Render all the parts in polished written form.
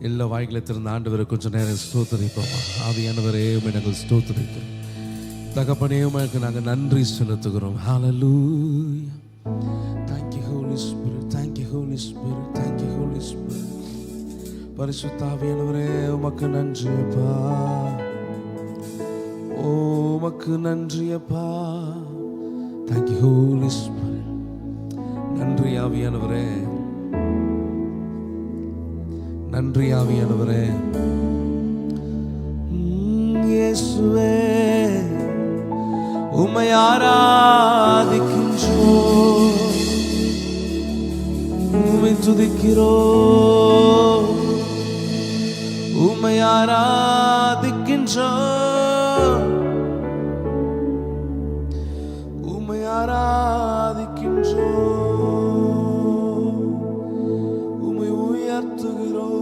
எல்லா வாய்களை திறந்த ஆண்டவரை கொஞ்சம் நேரம் ஸ்தோத்திரிப்போம். ஆவியானவரே உம்மை நாங்கள் ஸ்தோத்திரிக்கிறோம். தகப்பனே உமக்கு நாங்கள் நன்றி செலுத்துகிறோம். ஹல்லேலூயா. Thank you Holy Spirit. Thank you Holy Spirit. Thank you Holy Spirit. பரிசுத்த ஆவியானவரே உமக்கு நன்றி அப்பா. ஓ உமக்கு நன்றி அப்பா. Thank you Holy Spirit. நன்றி ஆவியானவரே, நன்றி ஆவியானவரே. இயேசுவே உம்மை ஆராதிக்கின்றோம், உம்மை துதிக்கிறோம், உம்மை ஆராதிக்கின்றோம், உம்மை ஆராதிக்கின்றோம், உம்மை உயர்த்துகிறோம்.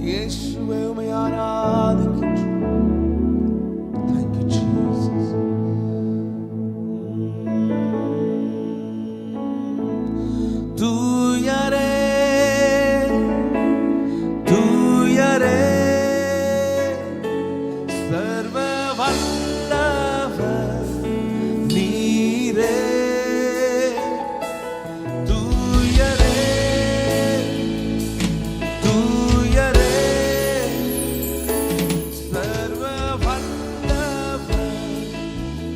இயேசுவே உம்மை ஆராதிக்கின்றோம். Thank you Jesus. தூயரே தூயரே சர்வ வல்லவர் நீரே. தூயரே தூயரே சர்வ வல்லவர்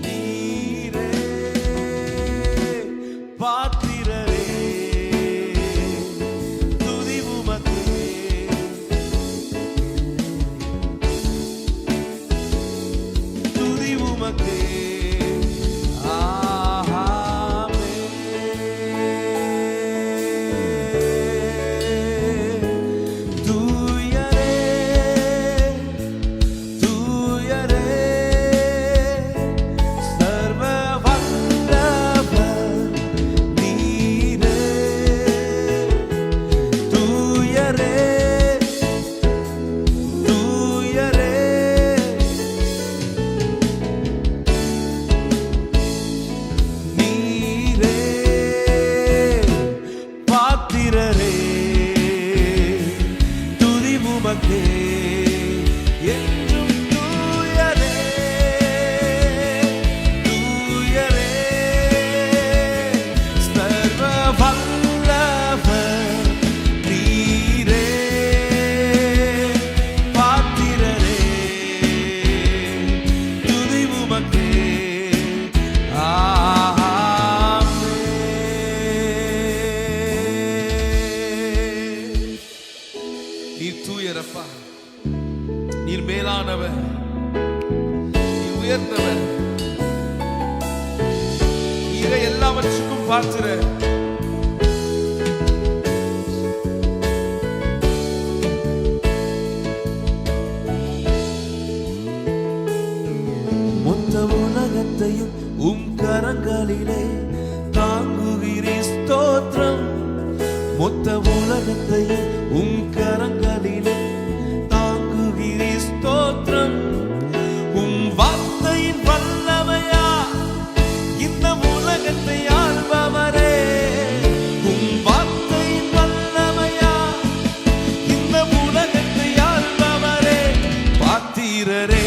நீரே. பாத்திரரே துதி உமக்கே, துதி உமக்கே. என்றும் தூயரே தூயரே சர்வ வல்லவர் நீரே. பாத்திரரே துதி உமக்கே. நீர் தூயரப்பா, நீர் மேலானவர், நீர் உயர்ந்தவர், நீரை எல்லாவற்றுக்கும் பார்க்கிற மொத்த உலகத்தையும் உம் கரங்களிலே தாங்குகிறீர் ஸ்தோத்திரம். மொத்த உலகத்தையும் உம் கரங்களிலே தாங்குகிறீர் ஸ்தோத்திரம். உம் வார்த்தையின் வல்லமையா இந்த உலகத்தை ஆள்பவரே. உம் வார்த்தையின் வல்லமையா இந்த உலகத்தை ஆள்பவரே. பாத்திரரே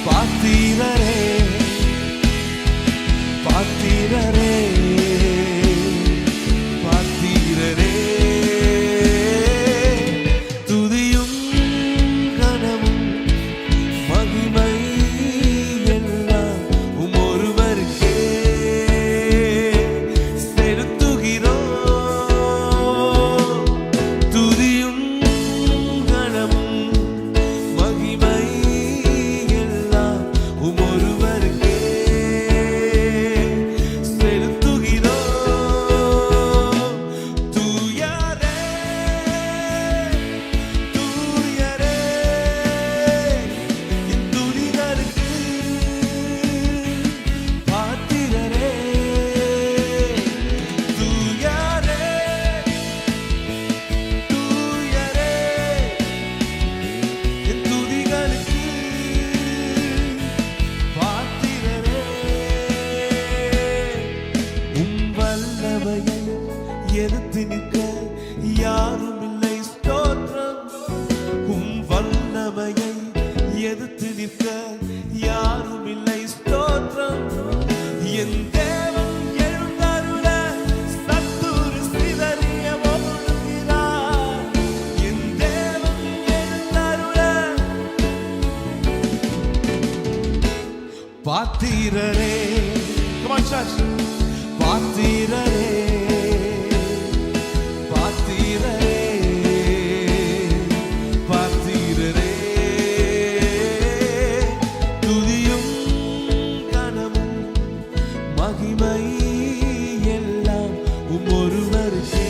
பாத்திரரே பாத்திரரே பாத்திரரே. துதியும் கனமும் மகிமை எல்லாம் உம் ஒருவருக்கே செலுத்துகிறோம். துதியும் கனமும் மகிமை எல்லாம் உம் ஒருவருக்கே செலுத்து பாத்திரரே பாத்திரரே பாத்திரரே துதியும் கனமும் மகிமை எல்லாம் ஒருவருக்கே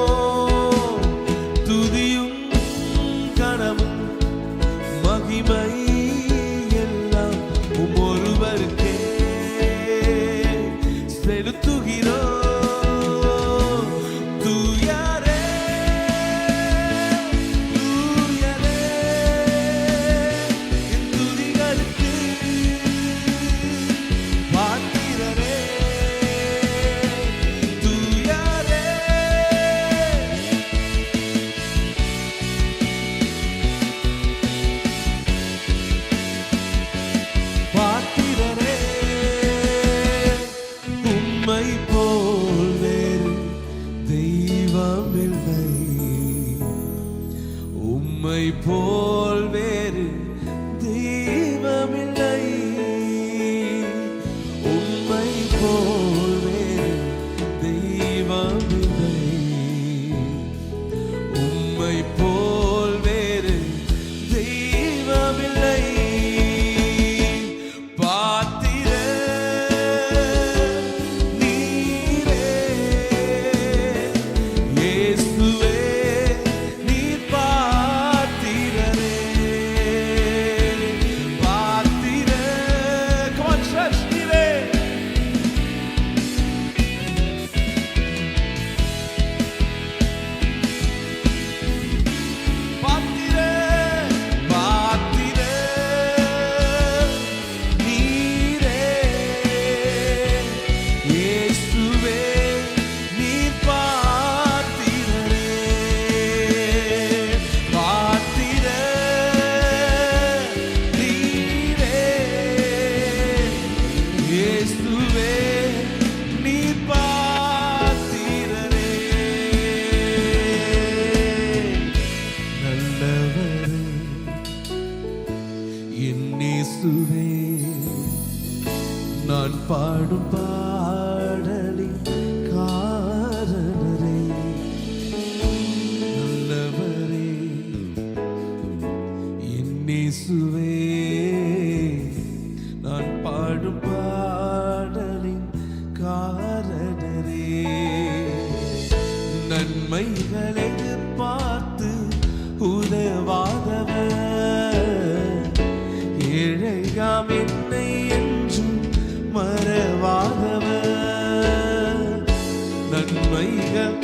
செலுத்துகிறோம். துதியும் கனமும் மகிமை எல்லாம் ஒருவருக்கே செலுத்துகிறோம். தூயரே தூயரே என் துதிகளுக்கு பாத்திரரே தூயரே பாத்திரரே உம்மை போல் வேறு தெய்வமில்லை. உம்மை போல் வேறு தெய்வமில்லை. உம்மை போல் வேறு தெய்வமில்லை. உம்மை போல் வேறு தெய்வமில்லை. பாத்திர நீரே இயேசுவே நீர் பாத்திரரே பாத்திர come on church நீரே பாத்திர பாத்திர நீரே இயேசுவே நீர் பாத்திரரே பாத்திர நீரே இயேசுவே நீர் பாத்திரரே நல்லவரே என் இயேசுவே நான் பாடும் பாடலின் காரணரே நல்லவரே என் இயேசுவே நான் பாடும் பாடலின் காரணரே நன்மைகளை பார்த்து உதவாதவர் ஏழையாம் என்னை என்றும் மறவாதவர் நன்மைகள்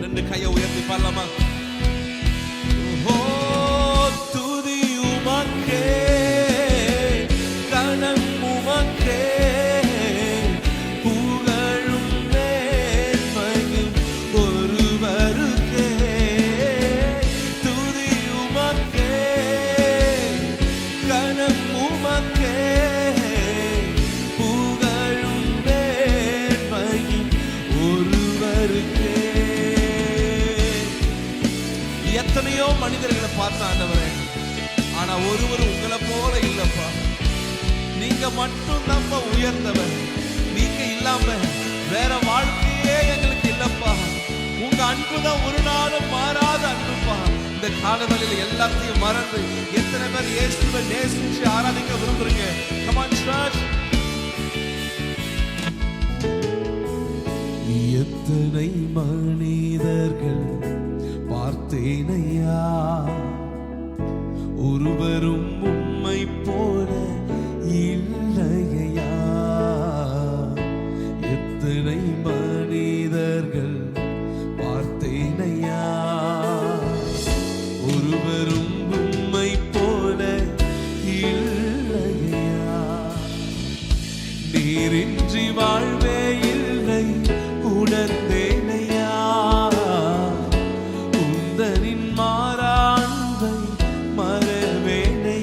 ரெண்டு கையை உயர்த்தி பாடலாமா? ஓ துதி உமக்கே கனம் உமக்கே புகழும் மேன்மையும் ஒருவருக்கே துதி உமக்கே கனம் உமக்கே புகழும் மேன்மையும் ஒருவருக்கே. எத்தனையோ மனிதர்களை பார்த்த ஆண்டவரே, ஆனா ஒருவரும் உங்களை போல இல்லப்பா. நீங்க மட்டும் நம்ம உயர்ந்தவர். நீங்க இல்லாம வேற வாழ்க்கையே எங்களுக்கு இல்லப்பா. உங்க அன்புதான் ஒரு நாளும் மாறாத அன்புப்பா. இந்த காலவெளியில எல்லாத்தையும் மறந்து எத்தனை பேர் இயேசுவை நேசிச்சு ஆராதிக்க விரும்புறீங்க? Come on church. எத்தனை மனிதர்கள் பார்த்தேனையா, ஒருவரும் உம்மை போல இல்லையா. எத்தனை மனிதர்கள் பார்த்தேனையா, ஒருவரும் உம்மை போல இல்லையா. நீரின்றி வாழ்வே இல்லை உணர்ந்தேனையா, உந்தனின் மாறாண்பை மறவேனையா.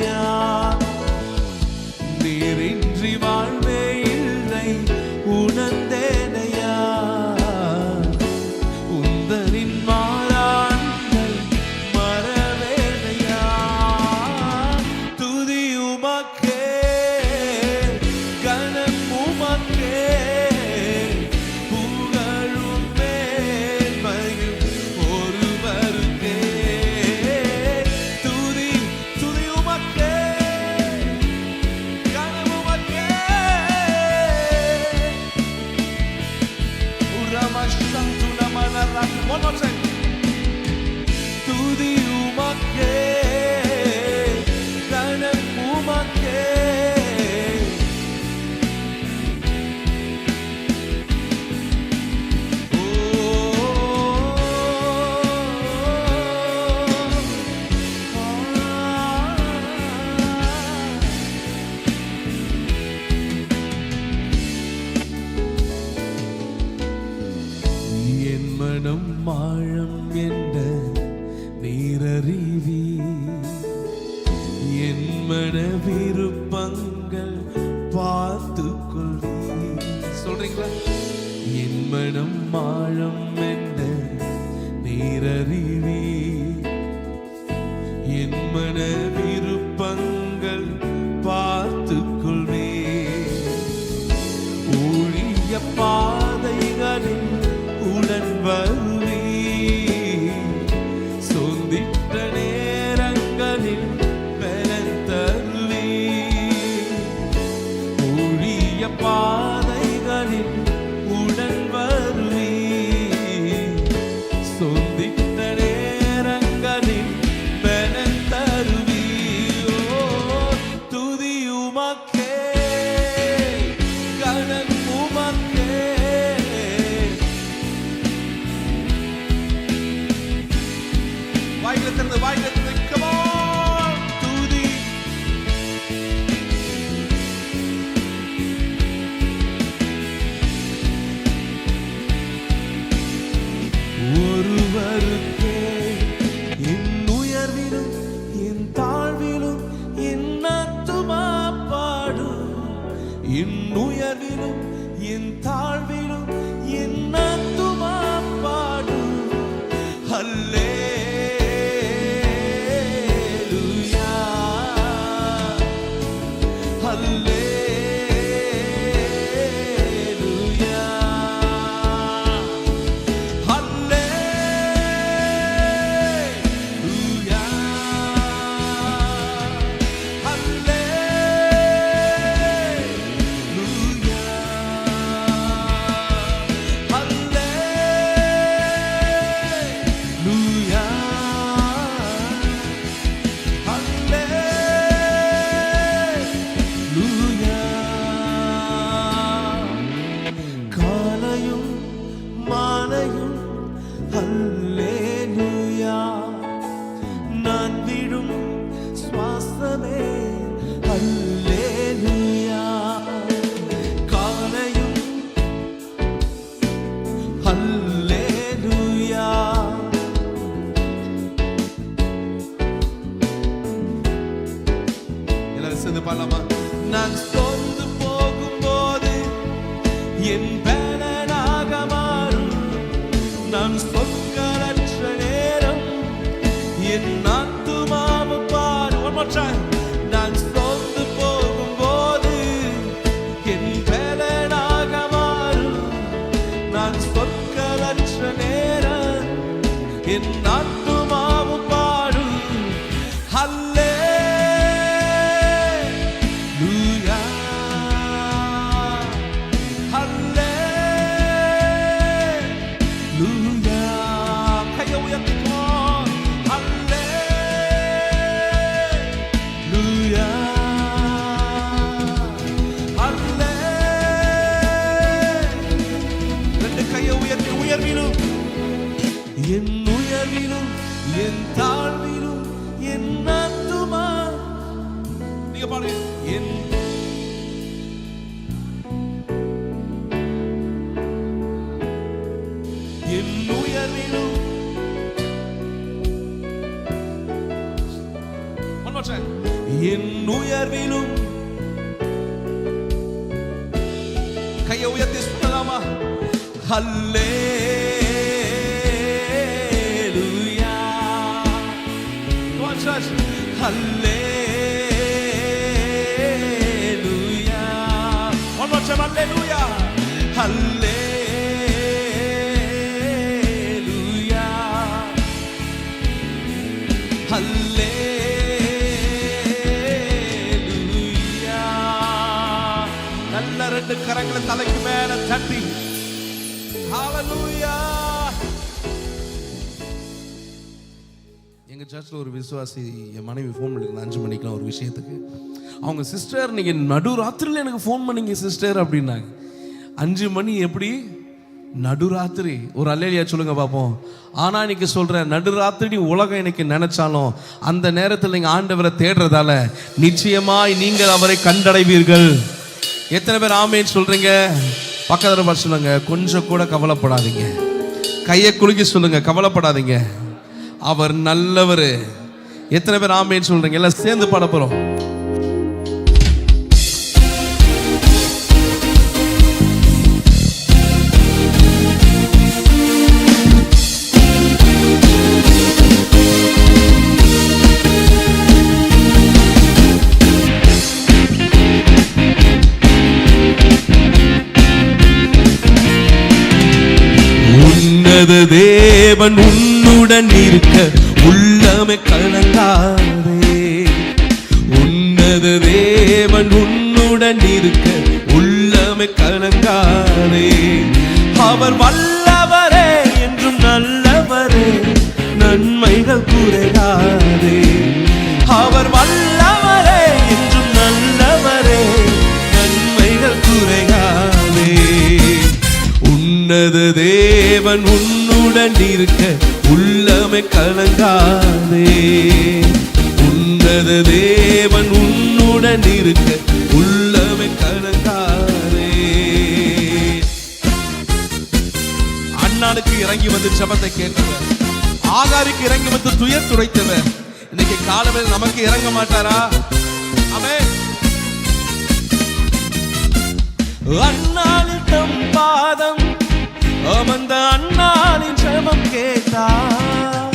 மன விருப்பங்கள் பார்த்துக்கொள்வீர். சொல்றீங்களா? என் மனம் ஆழம் என்ன நீரறிவீர். என் மன விருப்பங்கள் பார்த்துக்கொள்வீர். ஊழிய பாதைகளில் உடன் வருவீர். சொந்திட்ட நேரங்களில் பலன் தருவீர். ஊழிய பாதைகளில் உடன் வருவீர். சொந்திட்ட நேரங்களில் பலன் தருவீர். ஓ, துதி உமக்கே, கனம் உமக்கே. வாயில திறந்து come on, துதி. ஒருவருக்கே என் உயர்விலும் என் தாழ்விலும் என் ஆத்துமா பாடும். என் உயர்விலும் என் தாழ்விலும் என் ஆத்துமா பாடும். ஹல்லேலூயா, ஹல்லேலூயா, ஹல்லேலூயா, ஹல்லேலூயா, ஹல்லேலூயா, ஹல்லேலூயா. காலையும் மாலையும் ஹல்லேலூயா. நான் விடும் சுவாசமே ஹல்லேலூயா. காலையும் ஹல்லேலூயா. எல்லாரும் சேர்ந்து பாடலாமா? நான் சொந்து போகும்போது என் பலனாக மாறும். நான் சொற்களற்ற நேரம் என் ஆத்துமாவு பாடும். One more time. நான் சொந்து போகும்போது என் பலனாக மாறும். நான் சொற்களற்ற நேரம் என் ஆத்துமாவு பாடும். ஹல்லேலூயா, ஹல்லேலூயா. கையை உயர்த்திக்கோ. ஹல்லேலூயா, ரெண்டு கையை உயர்த்தி. உயர்விலும் என் உயர்விலும் என் தாழ்விலும் என் ஆத்துமா. நீங்க பாருங்க. என் உயர்விலும் One more time. என் உயர்விலும் கையை உயர்த்தி சொல்லலாமா? ஹல்லேலூயா. Come on, church. Hallelujah. One more time. ஹல்லேலூயா, ஹல்லேலூயா, ஹல்லேலூயா. நல்ல ரெண்டு கரங்களை தலைக்கு மேல தட்டி ஹல்லேலூயா. எங்க சர்ச்சில் ஒரு விசுவாசி என் மனைவி ஃபோன் பண்ணிருந்தேன் 5 மணிக்கெலாம் ஒரு விஷயத்துக்கு. அவங்க சிஸ்டர் நீங்கள் நடுராத்திரியில் எனக்கு ஃபோன் பண்ணீங்க சிஸ்டர் அப்படின்னாங்க. 5 மணி எப்படி? நடுராத்திரி. ஒரு அல்லேலியா சொல்லுங்க பார்ப்போம். ஆனால் இன்னைக்கு சொல்கிறேன், நடுராத்திரி உலகம் இன்னைக்கு நினைச்சாலும் அந்த நேரத்தில் நீங்கள் ஆண்டவரை தேடுறதால நிச்சயமாய் நீங்கள் அவரை கண்டடைவீர்கள். எத்தனை பேர் ஆமேன்னு சொல்றீங்க? பக்கத்தில் பார்த்து சொல்லுங்க, கொஞ்சம் கூட கவலைப்படாதீங்க. கையை குலுக்கி சொல்லுங்க, கவலைப்படாதீங்க, அவர் நல்லவர். எத்தனை பேர் ஆமேன்னு சொல்றீங்க? எல்லாம் சேர்ந்து பாட போறோம். தேவன் உன்னுடன் இருக்க உள்ளமே கலங்காதே. உன்னத தேவன் உன்னுடன் இருக்க உள்ளமே கலங்காதே. அவர் வல்லவரே என்றும் நல்லவரே, நன்மைகள் குறையாதே. அவர் வல்லவரே என்றும் நல்லவரே, நன்மைகள் குறையாதே. உன்னத தேவன் உன்னுடன் இருக்க உள்ளமே கலங்காதே. உன்னத தேவன் உன்னுடன் இருக்க உள்ளமே கலங்காதே. அண்ணானுக்கு இறங்கி வந்து ஜெபத்தை கேட்டவர், ஆகாருக்கு இறங்கி வந்து துயர் துடைத்தவர், இன்னைக்கு காலமே நமக்கு இறங்க மாட்டாரா? ஆமென். அண்ணாளின் தம் பாதம் அமர்ந்த அண்ணாளின் ஜெபம் கேட்டார்.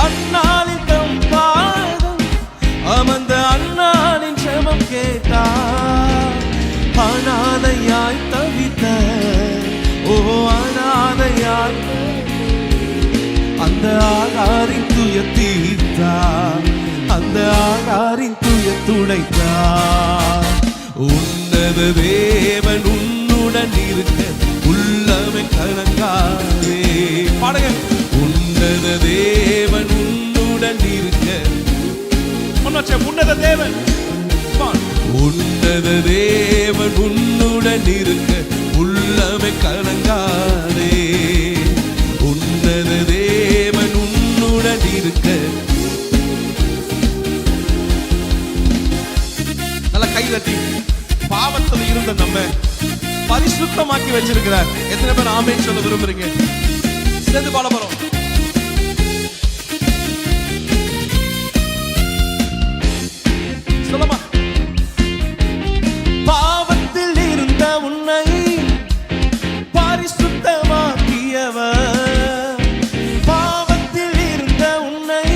அண்ணாளின் தம் பாதம் அமர்ந்த அண்ணாளின் ஜெபம் கேட்டார். அனாதையாய் தவித்த, ஓ அனாதையாய் அந்த ஆகாரின் துயர் தீர்த்தார், அந்த ஆகாரின் துயர் துடைத்தார். உன்னத தேவன் உன்னுடன் இருக்க உள்ளமே கலங்காதே. பாடுங்க. உன்னத தேவன் உன்னுடன் இருக்க, உன்னத தேவன், உன்னத தேவன் உன்னுடன் இருக்க உள்ளமே கலங்காதே. உன்னத தேவன் உன்னுடன் இருக்க. நல்ல கை தட்டி. பாவத்தில் இருந்த நம்ம பரிசுத்தமாக்கி வச்சிருக்கிறார். எத்தனை பேர் ஆமென் சொல்ல விரும்புறீங்க? சேர்ந்து பாட போறோம். சொல்லுமா. பாவத்தில் இருந்த உன்னை பரிசுத்தமாக்கியவர், பாவத்தில் இருந்த உன்னை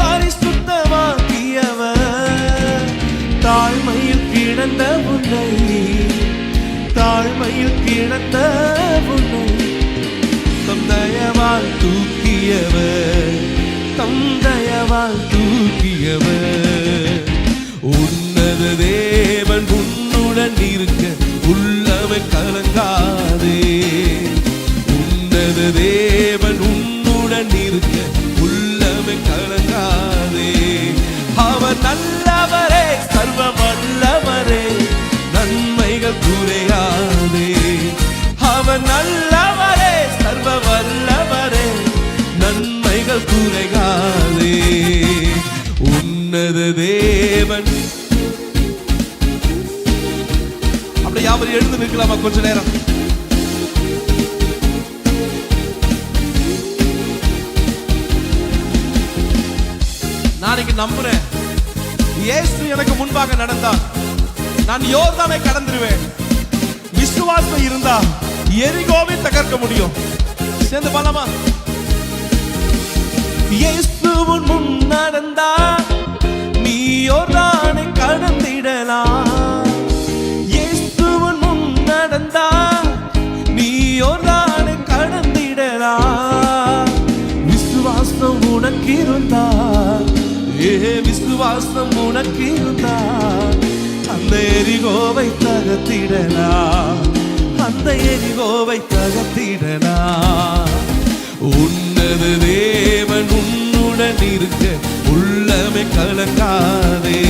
பரிசுத்தமாக்கியவர், தாழ்மையில் கிடந்த உன்னை, தாழ்மையில் கிடந்த உன்னை தம் தயவால் தூக்கியவர், தம் தயவால் தூக்கியவர். உன்னத தேவன் உன்னுடன் இருக்க உள்ளமே கலங்காதே. உன்னத தேவன் உன்னுடன் இருக்க உள்ளமே கலங்காதே. அவர் நல்லவரே, சர்வ வல்லவரே, நன்மைகள் குறையாதே. அவர் நல்லவரே, சர்வ வல்லவரே, நன்மைகள் குறையாதே. உன்னத தேவன். அப்படி யாவரும் எழுந்து நிற்கலாமா கொஞ்ச நேரம்? நான் இங்க நம்புறேன், இயேசு எனக்கு முன்பாக நடந்தார், நான் யோர்தானை கடந்துருவேன். விசுவாசம் இருந்தா எரிகோவை தகர்க்க முடியும். சேர்ந்து பாடலாமா? இயேசுவின் முன் நடந்தா நீ யோர்தானை கடந்திடலாம். இயேசுவின் முன் நடந்தா நீ யோர்தானை கடந்திடலாம். விசுவாசம் உனக்கு இருந்தா, விசுவாசம் உனக்கு இருந்தா அந்த எரிகோவை தகர்த்திடலாம், அந்த எரிகோவை தகர்த்திடலாம். உன்னத தேவன் உன்னுடன் இருக்க உள்ளமே கலங்காதே.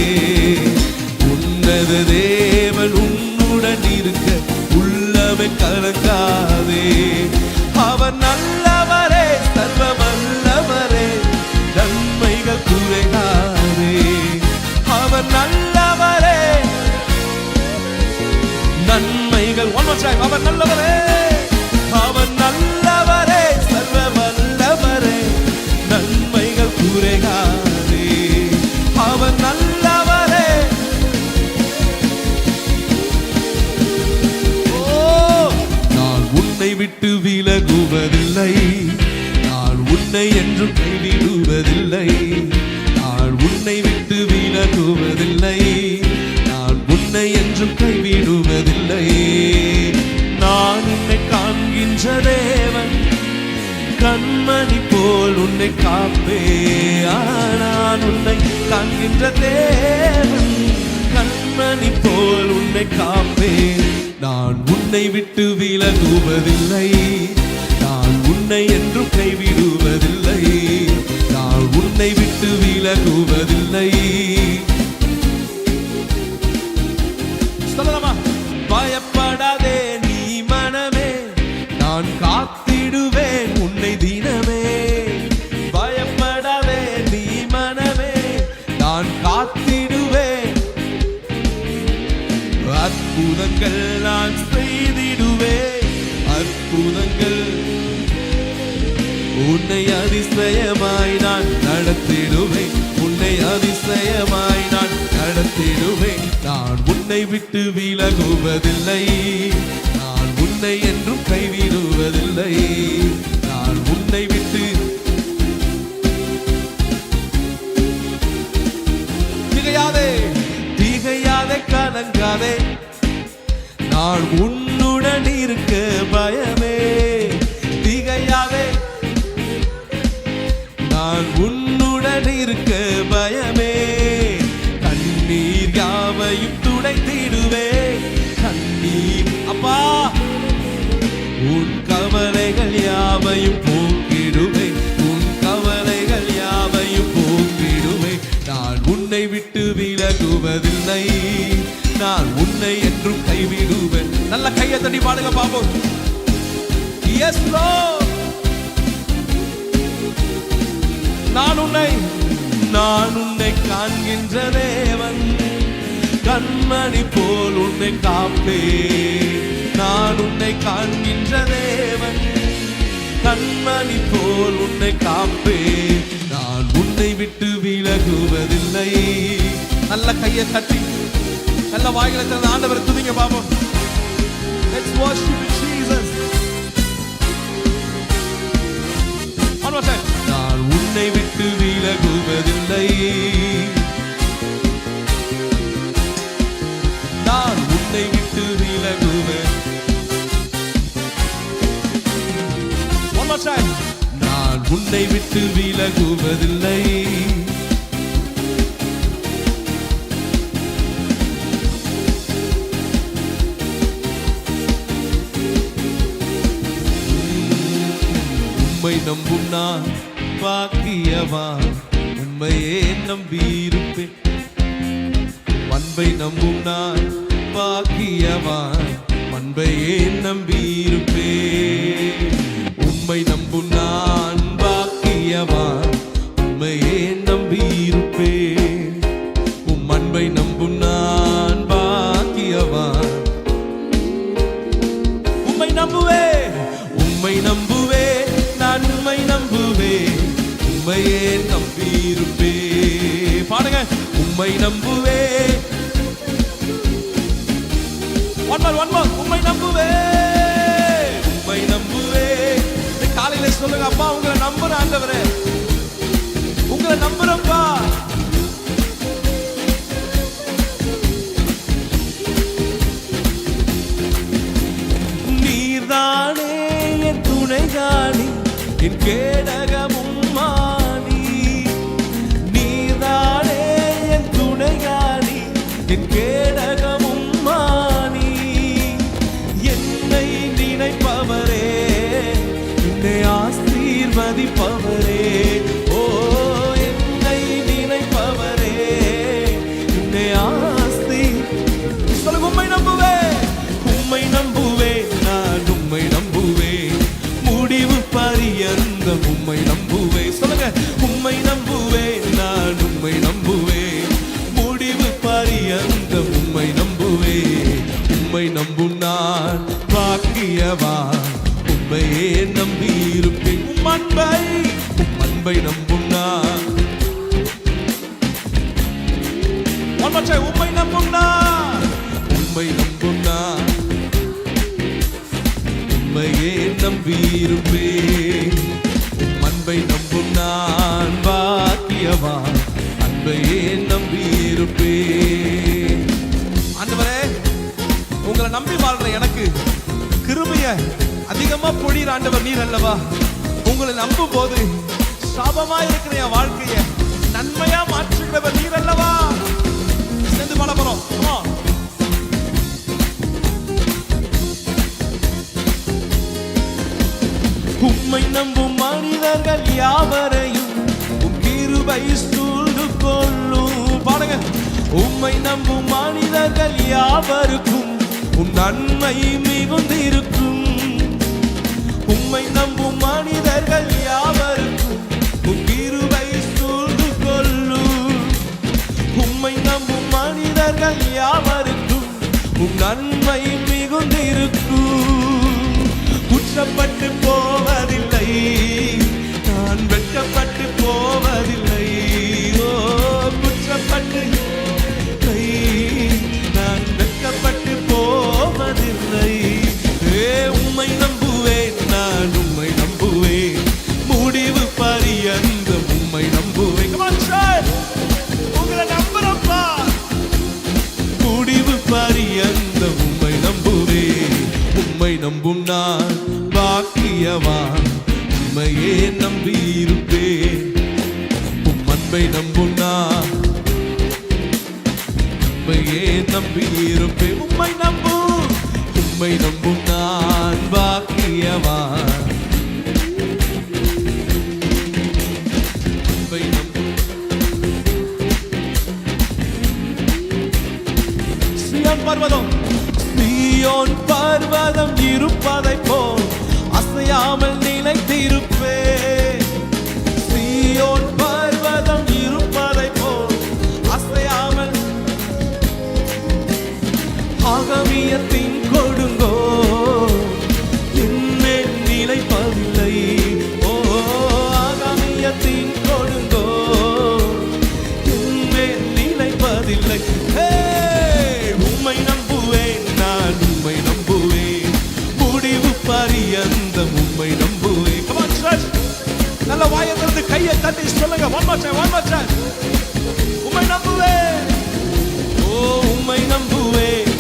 உன்னத தேவன் உன்னுடன் இருக்க உள்ளமே கலங்காதே. அவர் நல்லவரே, சர்வ வல்லவரே, நன்மைகள் குறையாதே. அவர் நல்லவரே, நன்மைகள். one more time. அவர் நல்லவரே, அவர் நல்லவரே, சர்வ வல்லவரே, நன்மைகள் குறையாதே. அவர் நல்லவரே. ஓ, நான் உன்னை விட்டு விலகுவதில்லை, நான் உன்னை என்றும் கைவிடுவதில்லை. நான் உன்னை விட்டு விலகுவதில்லை, நான் உன்னை என்றும் கைவிடுவதில்லை. நான் உன்னை காண்கின்ற தேவன், கண்மணி போல் உன்னை காப்பே. நான் உன்னை காண்கின்ற தேவன், கண்மணி போல் உன்னை காப்பே. நான் உன்னை விட்டு விலகுவதில்லை, நான் உன்னை என்றும் கைவிடுவதில்லை, நான் உன்னை விட்டு விலகுவதில்லை. சொல்லலாமா? பயப்படாதே நீ மனமே, நான் காத்திடுவேன் உன்னை தினமே. பயப்படாதே நீ மனமே, நான் காத்திடுவேன். அற்புதங்கள் நான் செய்திடுவேன், அற்புதங்கள். உன்னை அதிசயமாய் நான் நடத்திடுவேன், உன்னை அதிசயமாய் நான் நடத்திடுவேன். நான் உன்னை விட்டு விலகுவதில்லை, நான் உன்னை என்றும் கைவிடுவதில்லை, நான் உன்னை விட்டு. திகையாதே திகையாதே கலங்காதே, நான் உன்னுடன் இருக்க பயமே. திகையாதே, நான் உன்னுடன் இருக்க பயமே. கண்ணீர் யாவையும் துடைத்திடுவே, கண்ணீர் அப்பா. உன் கவலைகள் யாவையும் போக்கிடுவே, உன் கவலைகள் யாவையும் போக்கிடுவே. நான் உன்னை விட்டு விலகுவதில்லை, நான் உன்னை என்றும் கைவிடுவேன். நல்ல கையை தட்டி பாடுங்க பாப்போம். Yes Lord. நான் உன்னை காண்கின்ற தேவன், கண்மணி போல் உன்னை காப்பே. நான் உன்னை காண்கின்ற தேவன், கண்மணி போல் உன்னை காப்பே. நான் உன்னை விட்டு விலகுவதில்லை. நல்ல கையை தட்டி நல்ல வாய்களை திறந்து ஆண்டவரை துதிங்க பாப்போம். Let's worship Jesus. One more time. நான் உன்னை விட்டு விலகுவதில்லை, நான் உன்னை விட்டு விலகுவேன். One more time. நான் உன்னை விட்டு விலகுவதில்லை, உம்மை நம்பும் நான் பாக்கியவான், உம்மையே நம்பியிருப்பேன். அன்பை நம்பும் நான் பாக்கியவான், அன்பையே நம்பியிருப்பேன். உம்மை நம்பும் நான் பாக்கியவான், உம்மையே நம்பியிருப்பேன். உம் அன்பை நம்பும் நான் பாக்கியவான், உம்மை நம்புவே, உம்மை நம்புவே, நான் உம்மை நம்புவே, உம்மையே நம்பியிருப்பே. பாடுங்க. உம்மை நம்புவே, ஒன் மோர். உம்மை நம்புவே, உம்மை நம்புவே. காலையில சொல்லுங்க, அப்பா உங்களை நம்புற ஆண்டவரே, உங்களை நம்புறப்பா. நீர்தானே என் துணைகாணி, என் கேடகமும் மாணி. நீர்தானே என் துணைகாணி, என் கேடகமும் மாணி. என்னை நினைப்பவரே, என்னை ஆசீர்வதிப்பவரே. ஓ என்னை நினைப்பவரே, என்னை சொல்லுங்க. உம்மை நம்புவே, உம்மை நம்புவே, நான் உம்மை நம்புவே. முடிவு பரியந்த உம்மை நம்புவே. சொல்லுங்க. உம்மை நம்புவே, நான் உம்மை நம்புவே. முடிவு பரியந்த உம்மை நம்புவே. உம்மை நம்பும் நான் பாக்கியவான், உம்மையே நம்பியிருப்பேன். உம் அன்பை நம்பும் நான். உம்மை நம்பும் நான், உம்மை நம்பும் நான், உம்மையே நம்பியிருப்பேன். உம் அன்பை நம்பும் நான் பாக்கியவான், அன்பையே நம்பியிருப்பேன். ஆண்டவரே, உங்களை நம்பி வாழ்ற எனக்கு கிருபைய அதிகமா பொழியிற ஆண்டவர் நீர் அல்லவா? உங்களை நம்பும் போது சாபமா இருக்கிற என் வாழ்க்கைய நன்மையா மாற்றுகிறவர் நீர் அல்லவா. சேர்ந்து பாட போறோம். உம்மை நம்பும் மனிதர்கள் யாவரையும் உம் கிருபை சூழ்ந்து கொள்ளும். பாடுங்க. உம்மை நம்பும் மனிதர்கள் யாவருக்கும் உம் நன்மை மிகுந்திருக்கும். உம்மை நம்பும் மனிதர்கள் யாவருக்கும் உம் கிருபை சூழ்ந்து கொள்ளும். உம்மை நம்பும் மனிதர்கள் யாவருக்கும் உம் நன்மை மிகுந்திருக்கும். குற்றப்பட்டு போவதில்லை, நான் வெட்கப்பட்டு போவதில்லை. ஓ குற்றப்பட்டு நான் வெட்கப்பட்டு போவதில்லை. உம்மை நம்புவேன், நான் உம்மை நம்புவேன், முடிவு பரியந்தம் உம்மை நம்புவேன். உங்களை நம்புறப்பா, முடிவு பரியந்தம் உம்மை நம்புவேன். உம்மை நம்பும் நான் பாக்கியவான், உம்மையே நம்பி இருப்பேன். உம் அன்பை நம்பும் நான் உம்மையே நம்பி இருப்பேன். உம்மை நம்பும் நான் பாக்கியவான், உம்மை நம்பும். சீயோன் பர்வதம் இருப்பதை போல் அசையாமல் நிலைத்திருப்பேன். சீயோன் பர்வதம் இருப்பதை போல் அசையாமல் ஆகமியத்தின் கொடுங்கோ என்மேல் நிலைப்பதில்லை. ஓ ஆகமியத்தின் கொடுங்கோ என்மேல் நிலைப்பதில்லை. உம்மை நம்புவேன், நான் உம்மை நம்புவேன், முடிவு பரியந்தம் உம்மை நம்புவேன். Come on church, நல்ல வாயை திறந்து கையை தட்டி சொல்லுங்க. one more time. உம்மை நம்புவேன், ஓ உம்மை நம்புவேன்,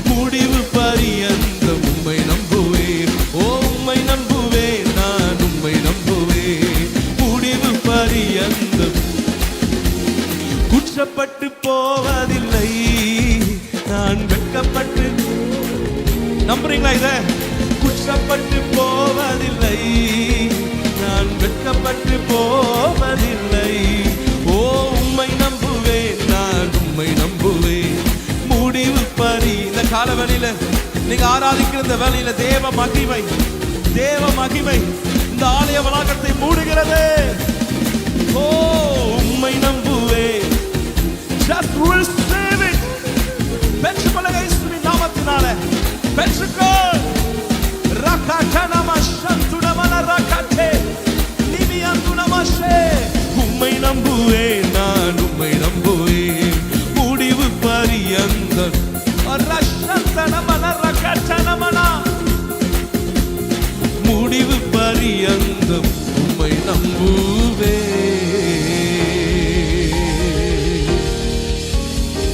முடிவு பரியந்தம் உம்மை நம்புவேன். ஓ உம்மை நம்புவேன், நான் உம்மை நம்புவேன், முடிவு பரியந்தம். குற்றப்பட்டு போவதில்லை, நான் வெட்கப்பட்டு. நம்புறீங்களா இத? குற்றப்பட்டு போவதில்லை, நான் வெட்கப்பட்டு போவதில்லை. ஓ உம்மை நம்புவேன், நான் உம்மை நம்புவேன், முடிவு பரி. இந்த கால வேளையில நீங்க ஆராதிக்கிற இந்த வேளையில தேவ மகிமை இந்த ஆலய வளாகத்தை மூடுகிறது. ஓ உம்மை நம்புவேன். Just receive it. பெற்றுக்கொள்ளுங்க இயேசுவின் நாமத்தினாலே. பெற்றுக்கொள். ரகடனமஷந்துனமன ரகடே நிமியந்துனமஷே. உம்மை நம்புவேன், நான் உம்மை நம்புவேன், முடிவு பரியந்தம். ரஷந்தனமன ரகடனமன முடிவு பரியந்தம் உம்மை நம்புவேன்.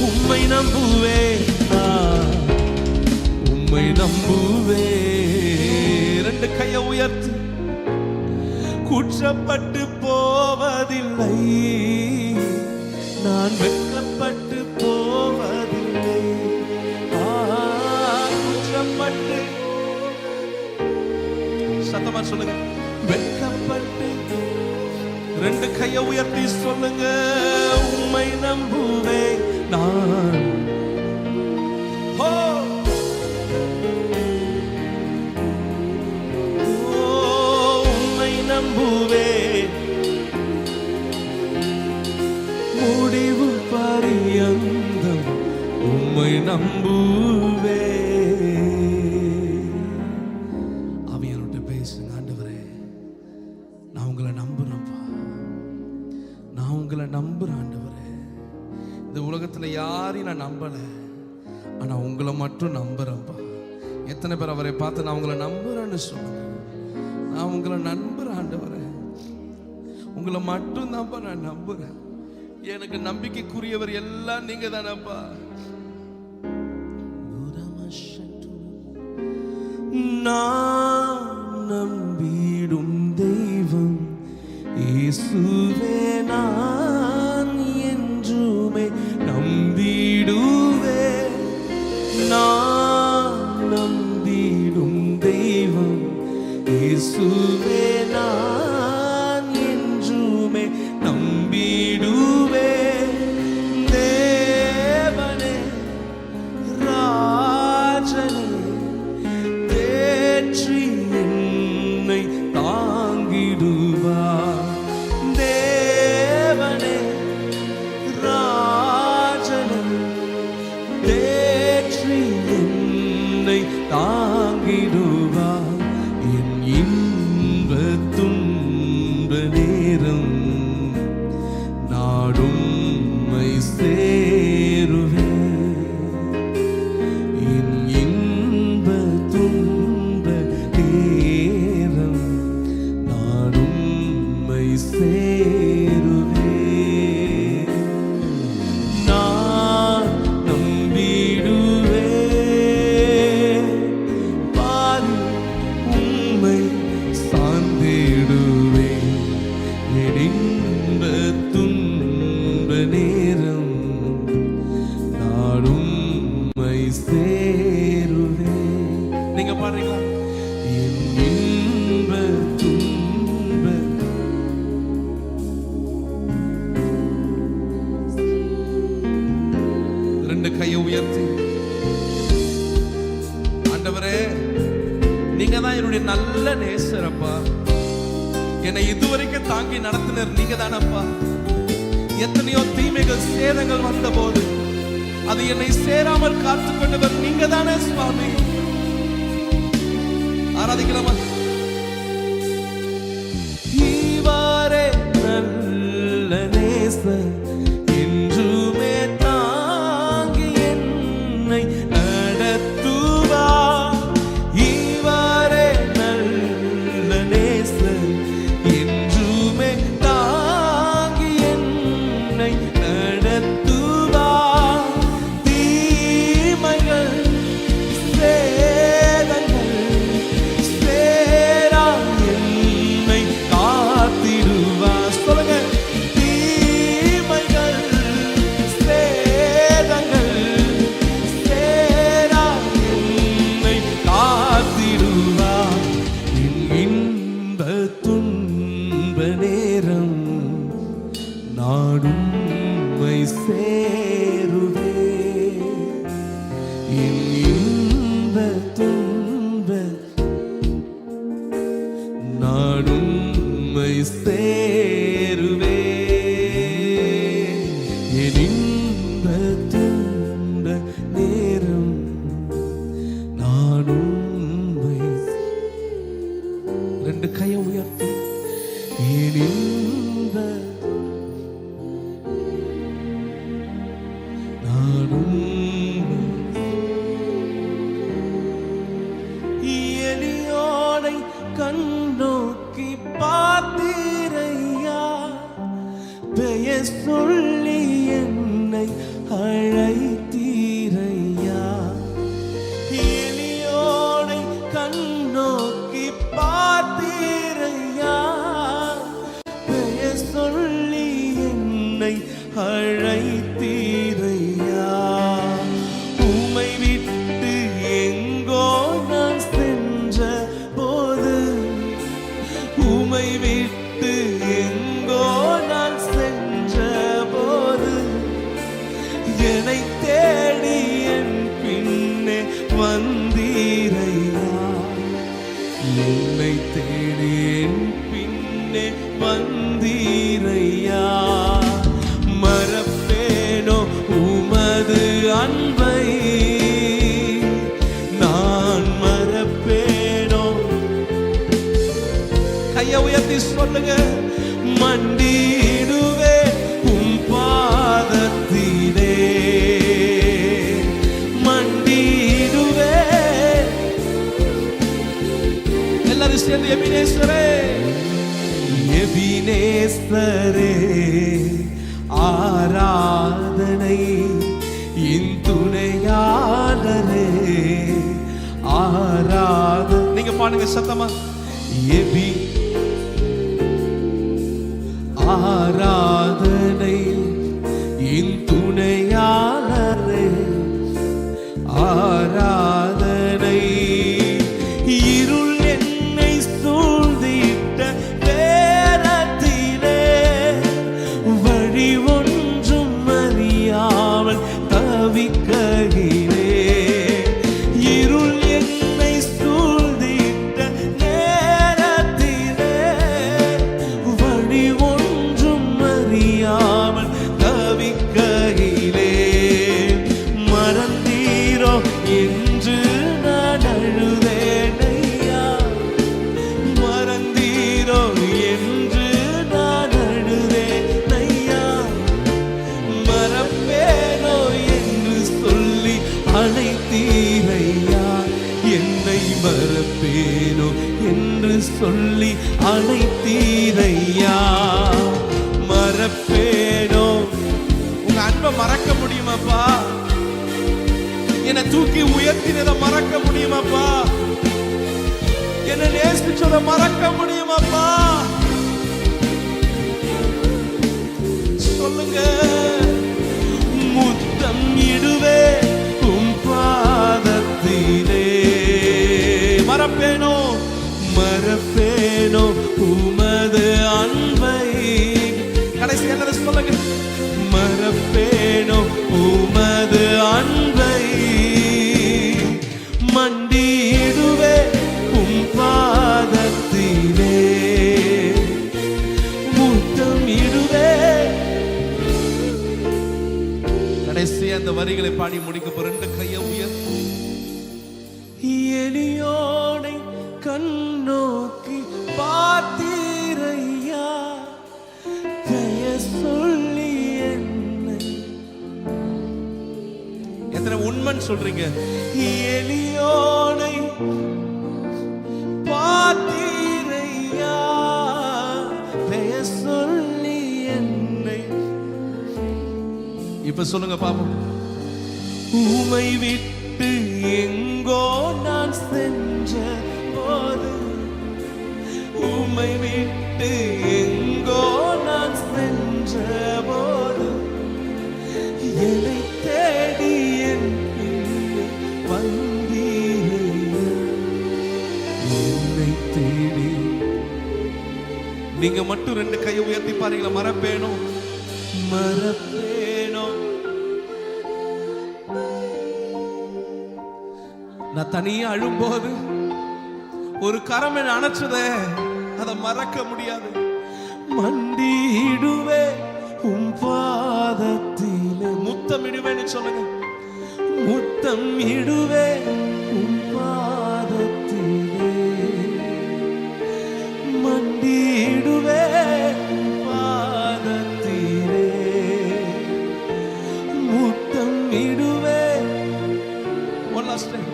உம்மை நம்புவேன், உம்மை நம்புவேன். ரெண்டு கையை உயர்த்து. குற்றப்பட்டு போவதில்லை, நான் வெட்கப்பட்டு போவதில்லை. குற்றப்பட்டு சத்தமா சொல்லுங்க. வெட்கப்பட்டு. ரெண்டு கையை உயர்த்தி சொல்லுங்க. உம்மை நம்புவேன் நான். உம்மை நம்புவேன், முடிவு பரியந்தம் உம்மை நம்புவேன். அவையனோட பேசுங்க. ஆண்டவரே, நான் உங்களை நம்புறேன்ப்பா, நான் உங்களை நம்புறேன். ஆண்டவரே, இந்த உலகத்துல யாரையும் நான் நம்பல, ஆனா உங்களை மட்டும் நம்புறேன்ப்பா. எத்தனை பேர் அவரை பார்த்து நான் உங்களை நம்புறேன்னு சொல்லுங்க. நான் உங்களை நம்புறேன் ஆண்டவரே, உங்களை மட்டும் தான்ப்பா நான் நம்புறேன். எனக்கு நம்பிக்கைக்குரியவர் எல்லாம் நீங்க தானப்பா. நான் சேருவே. நான் நம்பிடுவே பாரு உம்மை சார்ந்திடுவே. எடின்ப துன்ப நேரம் நாடும் சேருவே. நீங்க பாருங்களா, என் இன்ப துன்ப ரெண்டு கையை உயர்த்தி, ஆண்டவரே நீங்க தான் என்னுடைய நல்ல நேசரப்பா. என்னை இதுவரைக்கும் தாங்கி நடத்தினர் நீங்க தானப்பா. எத்தனையோ தீமைகள் சேதங்கள் வந்த போது அது என்னை சேராமல் காத்துக்கொண்டவர் நீங்க தானே சுவாமி. ஆராதிக்கலாமா? ஈவாரே நல்ல நேசர் என்றுமே தாங்கி என்னை நடத்துவார். ஈவாரே நல்ல நேசர் என்றுமே தாங்கி என்னை நடத்துவார். தீமைகள் சேதங்கள் சேரா என்னை காத்திடுவார். சொல்லுங்க, தீமைகள் சேதங்கள் சேரா என்னை காத்திடுவார். என் இன்ப துன்ப நேரம் நாடும் சேருவே. என் இன்ப துன்ப நாடும் சேருவே. என் இன்ப துன்ப நேரம் நாடும். ரெண்டு கையை உயர்த்தி, என் இன்ப நாடும். எலியோனை கண்ணோக்கி பார்த்தீரையா, பெயர் சொல்லி என்னை அழைத்தீரையா. எலியோனை கண்ணோக்கி பார்த்தீரையா, பெயர் சொல்லி என்னை அழைத்தீரையா. உம்மை விட்டு எங்கோ நான் சென்ற போது, உம்மை விட்டு எங்கோ நான் சென்ற போது, என்னை தேடி என் பின்னே வந்தீரையா. என்னை தேடி என் பின்னே வந்தீரையா. மறப்பேனோ உமது அன்பை, நான் மறப்பேனோ. கையை உயர்த்தி சொல்லுங்க, மண்டிடுவே உம் பாதத்திலே, மண்டிடுவே. எல்லாரும் சேர்ந்து எபினேஸ்வரே, எபினேஸ்வரே ஆராதனை என் துணையாளரே ஆராதனை. நீங்க பாடுங்க சத்தமா, எபி ஆராதனை என் துணையாளரே ஆராதனை. இருள் என்னை சூழ்ந்திட்ட நேரத்திலே வழி ஒன்றும் அறியாமல் தவிக்கையிலே. இருள் என்னை சூழ்ந்திட்ட நேரத்திலே வழி ஒன்றும் அறியாமல் தவிக்கையிலே. மறந்தீரோ என்று நான் அழுதேனையா, மறந்தீரோ என்று நான் அழுதேனையா. மறப்பேனோ என்று சொல்லி அழைத்தீரையா, என்னை மறப்பேனோ என்று சொல்லி அழைத்தீரையா. என்னை தூக்கி உயர்த்தினதை மறக்க முடியுமாப்பா? என்னை நேசிச்சதை மறக்க முடியுமாப்பா? சொல்லுங்க. முத்தம் இடுவே உம் பாதத்திலே, மறப்பேனோ மறப்பேனோ உமது அன்பை. கடைசி என்ன சொல்லுங்க. மறப்பேனோ உமது அன்பை, மண்டியிடுவே உம் பாதத்திலே, முத்தம் இடுவே. கடைசி அந்த வரிகளை பாடி முடிக்க போற. ரெண்டு கையை உயர்த்தி எளியோனை கண்ணோக்கி பார்த்தீரையா, பெயர் சொல்லி என்ன. எத்தனை உண்மைன்னு சொல்றீங்க? எளியோனை பார்த்தீரையா, பெயர் சொல்லி என்னை. இப்ப சொல்லுங்க பாப்போம். உமை விட்டு எங்கோ நான் சென்ற போது, உமை விட்டு எங்கோ நான் சென்ற போது, என்னை தேடி என் பின்னே வந்தீரையா, என்னை தேடி. நீங்க மட்டும் ரெண்டு கையை உயர்த்தி பாருங்களா. மறப்பேனோ மறப்பேனோ. நான் தனியா அழும்போது ஒரு கரம் என்ன அணைச்சதே, அதை மறக்க முடியாது. மண்டியிடுவே உம் பாதத்திலே, முத்தம் இடுவேன்னு சொல்லுங்க. முத்தம் இடுவே உம் பாதத்திலே, மண்டியிடுவே பாதத்திலே, முத்தம் இடுவே. One last time.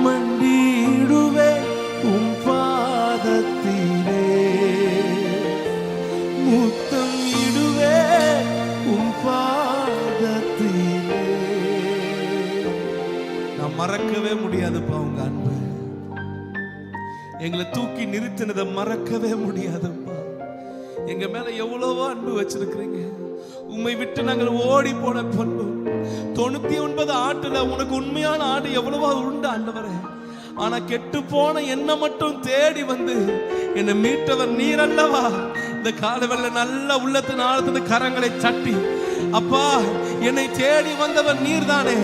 மண்டியிடுவே உம் பாதத்திலே, முத்தம் இடுவே உம் பாதத்திலே. நான் மறக்கவே முடியாதுப்பா உங்க அன்பு. எங்களை தூக்கி நிறுத்தினதை மறக்கவே முடியாதுப்பா. எங்க மேல எவ்வளவோ அன்பு வச்சிருக்கிறீங்க. உம்மை விட்டு நாங்கள் ஓடி போன பண்பு 99 ஆட்டுல உனக்கு உண்மையான ஆடு எவ்வளவோ உண்டு ஆண்டவரே. ஆனா கெட்டு போன என்ன மட்டும் தேடி வந்து என்னை மீட்டவர் நீர் அல்லவா. இந்த காலவெல்ல நல்ல உள்ளத்தின் ஆழத்தின் கரங்களை தட்டி, அப்பா என்னை தேடி வந்தவர் நீர்தானே,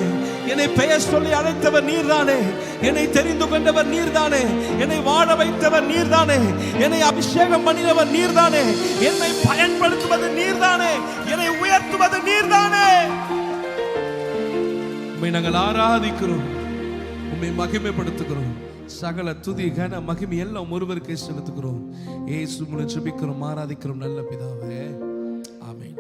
என்னை பெயர் சொல்லி அழைத்தவர் நீர்தானே, என்னை தெரிந்து கொண்டவர் நீர்தானே, என்னை வாழ வைத்தவர் நீர்தானே, என்னை அபிஷேகம் பண்ணினவர் நீர்தானே, என்னை பயன்படுத்துவது நீர்தானே, என்னை உயர்த்துவது நீர்தானே. உம்மை நாங்கள் ஆராதிக்கிறோம், உம்மை மகிமைப்படுத்துகிறோம். சகல துதி கன மகிமை எல்லாம் ஒருவருக்கே செலுத்துகிறோம். இயேசு மூலம் ஜெபிக்கிறோம், ஆராதிக்கிறோம் நல்ல பிதாவே, ஆமென்.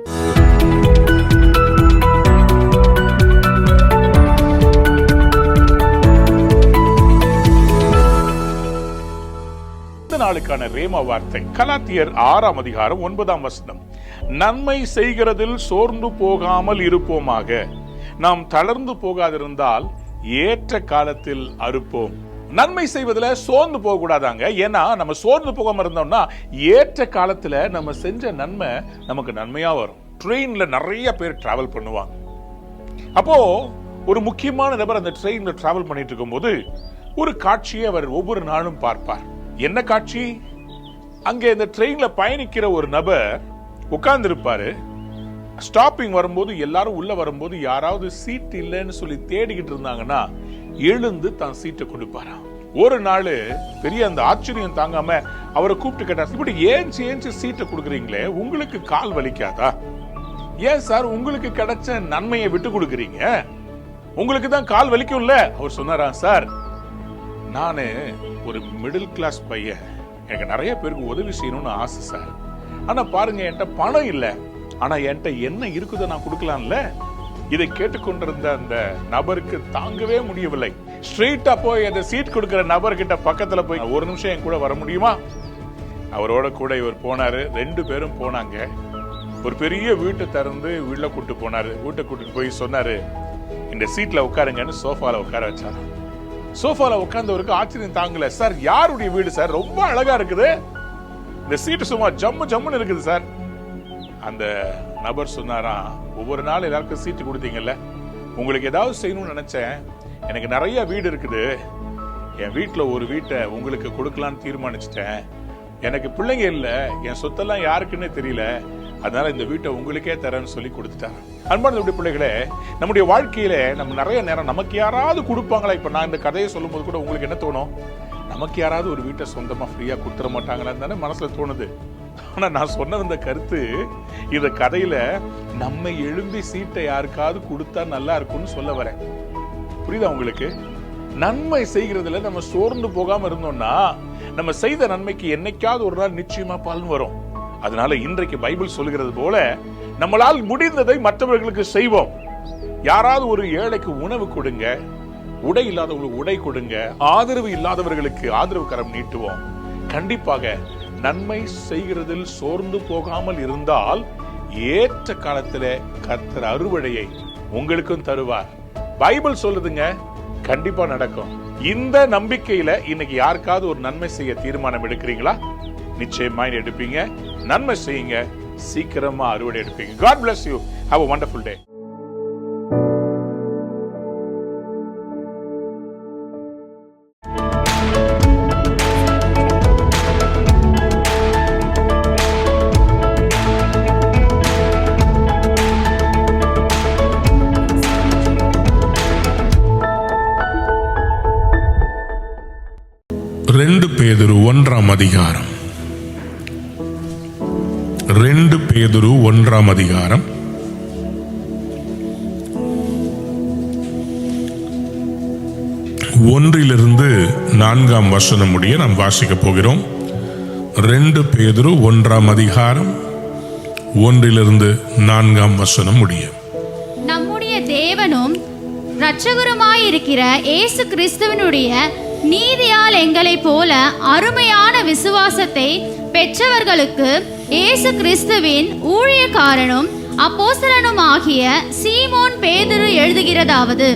நாளுக்கான ரேமா வார்த்தை கலாத்தியர் 6ஆம் அதிகாரம் 9ஆம் வசனம். நன்மை செய்கிறதில் சோர்ந்து போகாமல் இருப்போமாக, நாம் தளர்ந்து போகாதிருந்தால் ஏற்ற காலத்தில் அறுப்போம். நன்மை செய்வதில் சோர்ந்து போக கூடாதாங்க. ஏன்னா நம்ம சோர்ந்து போகாம இருந்தோம்னா ஏற்ற காலத்துல நம்ம செஞ்ச நன்மை நமக்கு நன்மையா வரும். ட்ரெயின்ல நிறைய பேர் டிராவல் பண்ணுவாங்க. அப்போ ஒரு முக்கியமான நபர் அந்த ட்ரெயின்ல டிராவல் பண்ணிட்டு இருக்கும் போது ஒரு காட்சியை அவர் ஒவ்வொரு நாளும் பார்ப்பார். என்ன காட்சி? அங்கே இந்த ட்ரெயின்ல பயணிக்கிற ஒரு நபர் உட்கார்ந்து இருப்பாரு. ஸ்டாப்பிங் வரும்போது எல்லாரும் உள்ள வரும்போது யாராவது சீட் இல்லைன்னு சொல்லி தேடிக்கிட்டு இருந்தாங்கன்னா எழுந்து தான் சீட்டை கொடுப்பாராம். ஒரு நாள் பெரிய அந்த ஆச்சரியம் தாங்காம அவரை கூப்பிட்டு கேட்டார், இப்படி ஏஞ்சி சீட்டை கொடுக்குறீங்களே, உங்களுக்கு கால் வலிக்காதா? ஏன் சார் உங்களுக்கு கிடைச்ச நன்மையை விட்டு கொடுக்குறீங்க? உங்களுக்கு தான் கால் வலிக்கும்ல. அவர் சொன்னாரா, சார் நானு ஒரு மிடில் கிளாஸ் பையன், எனக்கு நிறைய பேருக்கு உதவி செய்யணும்னு ஆசை சார். ஆனா பாருங்க, என்கிட்ட பணம் இல்லை, ஆனா என்கிட்ட என்ன இருக்குதோ நான் கொடுக்கலாம்ல. இதை கேட்டுக்கொண்டிருந்த அந்த நபருக்கு தாங்கவே முடியவில்லை. ஸ்ட்ரெயிட்டா போய் அந்த சீட் கொடுக்கிற நபர்கிட்ட பக்கத்துல போய், ஒரு நிமிஷம் என் கூட வர முடியுமா? அவரோட கூட இவர் போனாரு. 2 பேரும் போனாங்க. ஒரு பெரிய வீட்டை திறந்து வீட்டில் கூட்டு போனாரு. வீட்டை கூட்டிட்டு போய் சொன்னாரு, இந்த சீட்ல உட்காருங்கன்னு சோஃபால உட்கார வச்சாரு. சோஃபால உட்கார்ந்தவருக்கு ஆச்சரியம் தாங்கல. சார், யாருடைய வீடு சார்? ரொம்ப அழகா இருக்குது, இந்த சீட்டு சும்மா ஜம்மு ஜம்முன்னு இருக்குது சார். அந்த நபர் சொன்னாராம், ஒவ்வொரு நாள் எல்லாருக்கும் சீட்டு கொடுத்தீங்கல்ல, உங்களுக்கு ஏதாவது செய்யணும்னு நினைச்சேன். எனக்கு நிறைய வீடு இருக்குது, என் வீட்டில் ஒரு வீட்டை உங்களுக்கு கொடுக்கலான்னு தீர்மானிச்சிட்டேன். எனக்கு பிள்ளைங்க இல்லை, என் சொத்தெல்லாம் யாருக்குன்னே தெரியல, அதனால இந்த வீட்டை உங்களுக்கே தரேன்னு சொல்லி கொடுத்துட்டாங்க. அன்பான பிள்ளைகளே, நம்முடைய வாழ்க்கையில நம்ம நிறைய நேரம் நமக்கு யாராவது கொடுப்பாங்களா? இப்ப நான் இந்த கதையை சொல்லும் போது கூட உங்களுக்கு என்ன தோணும்? நமக்கு யாராவது ஒரு வீட்டை சொந்தமா ஃப்ரீயா கொடுத்துட மாட்டாங்களான்னு தானே மனசுல தோணுது. ஆனா நான் சொன்ன இந்த கருத்து, இந்த கதையில நம்ம எழும்பி சீட்டை யாருக்காவது கொடுத்தா நல்லா இருக்கும்னு சொல்ல வரேன். புரியுதா உங்களுக்கு? நன்மை செய்கிறதுல நம்ம சோர்ந்து போகாம இருந்தோம்னா நம்ம செய்த நன்மைக்கு என்னைக்காவது ஒரு நாள் நிச்சயமா பலன் வரும். அதனால இன்றைக்கு பைபிள் சொல்கிறது போல நம்மளால் முடிந்ததை மற்றவர்களுக்கு செய்வோம். யாராவது ஒரு ஏழைக்கு உணவு கொடுங்க, உடை இல்லாதவர்களுக்கு உடை கொடுங்க, ஆதரவு இல்லாதவர்களுக்கு ஆதரவு கரம் நீட்டுவோம். கண்டிப்பாக நன்மை செய்கிறதில் சோர்ந்து போகாமல் இருந்தால் ஏற்ற காலத்துல கர்த்தர் அறுவடையை உங்களுக்கும் தருவார். பைபிள் சொல்லுதுங்க, கண்டிப்பா நடக்கும். இந்த நம்பிக்கையில இன்னைக்கு யாருக்காவது ஒரு நன்மை செய்ய தீர்மானம் எடுக்கிறீங்களா? நிச்சயமா எடுப்பீங்க. நன்மை செய்யுங்க, சீக்கிரமா அறுவடை எடுப்பீங்க. God bless you. Have a wonderful day. பேதுரு 1 அதிகாரம். 2 பேதுரு 1 அதிகாரம். ஒன்றிலிருந்து 4 வசனம் முடிய நாம் வாசிக்க போகிறோம். 2 பேதுரு 1 அதிகாரம் 1 4 வசனம் முடிய. நம்முடைய தேவனும் இரட்சகருமாயிருக்கிற இயேசு கிறிஸ்துவினுடைய நீதியால் எங்களைப் போல அருமையான விசுவாசத்தை பெற்றவர்களுக்கு இயேசு கிறிஸ்துவின் ஊழியக்காரனும் அப்போஸ்தலனும் ஆகிய சீமோன் பேதுரு எழுதுகிறதாவது,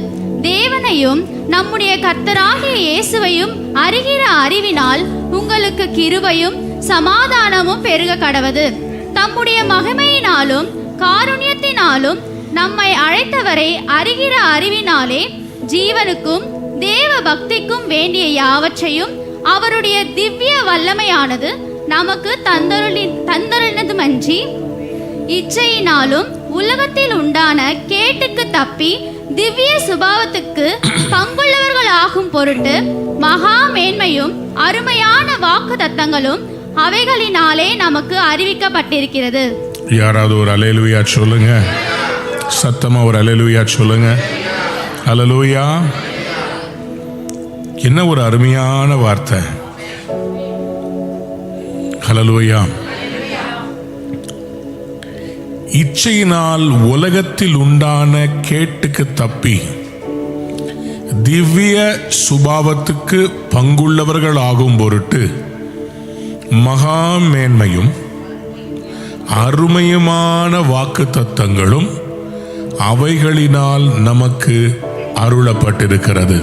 தேவனையும் நம்முடைய கர்த்தராகிய இயேசுவையும் அறிகிற அறிவினால் உங்களுக்கு கிருபையும் சமாதானமும் பெருக கடவது. தம்முடைய மகிமையினாலும் காருண்யத்தினாலும் நம்மை அழைத்தவரை அறிகிற அறிவினாலே ஜீவனுக்கும் தேவ பக்திக்கும் வேண்டிய யாவற்றையும் அவருடைய திவ்ய வல்லமையானது நமக்கு தந்தருளினதுமன்றி இச்சையினாலும் உலகத்தில் உண்டான கேட்டுக்கு தப்பி திவ்ய சுபாவத்துக்கு பங்குள்ளவர்கள் ஆகும் பொருட்டு மகா மேன்மையும் அருமையான வாக்கு தத்தங்களும் அவைகளினாலே நமக்கு அறிவிக்கப்பட்டிருக்கிறது. யாராவது ஒரு அல்லேலூயா சொல்லுங்க. சத்தமா ஒரு அல்லேலூயா சொல்லுங்க. அல்லேலூயா. என்ன ஒரு அருமையான வார்த்தை. ஹல்லேலூயா. இச்சையினால் உலகத்தில் உண்டான கேட்டுக்கு தப்பி திவ்ய சுபாவத்துக்கு பங்குள்ளவர்கள் ஆகும் பொருட்டு மகா மேன்மையும் அருமையுமான வாக்கு தத்தங்களும் அவைகளினால் நமக்கு அருளப்பட்டிருக்கிறது.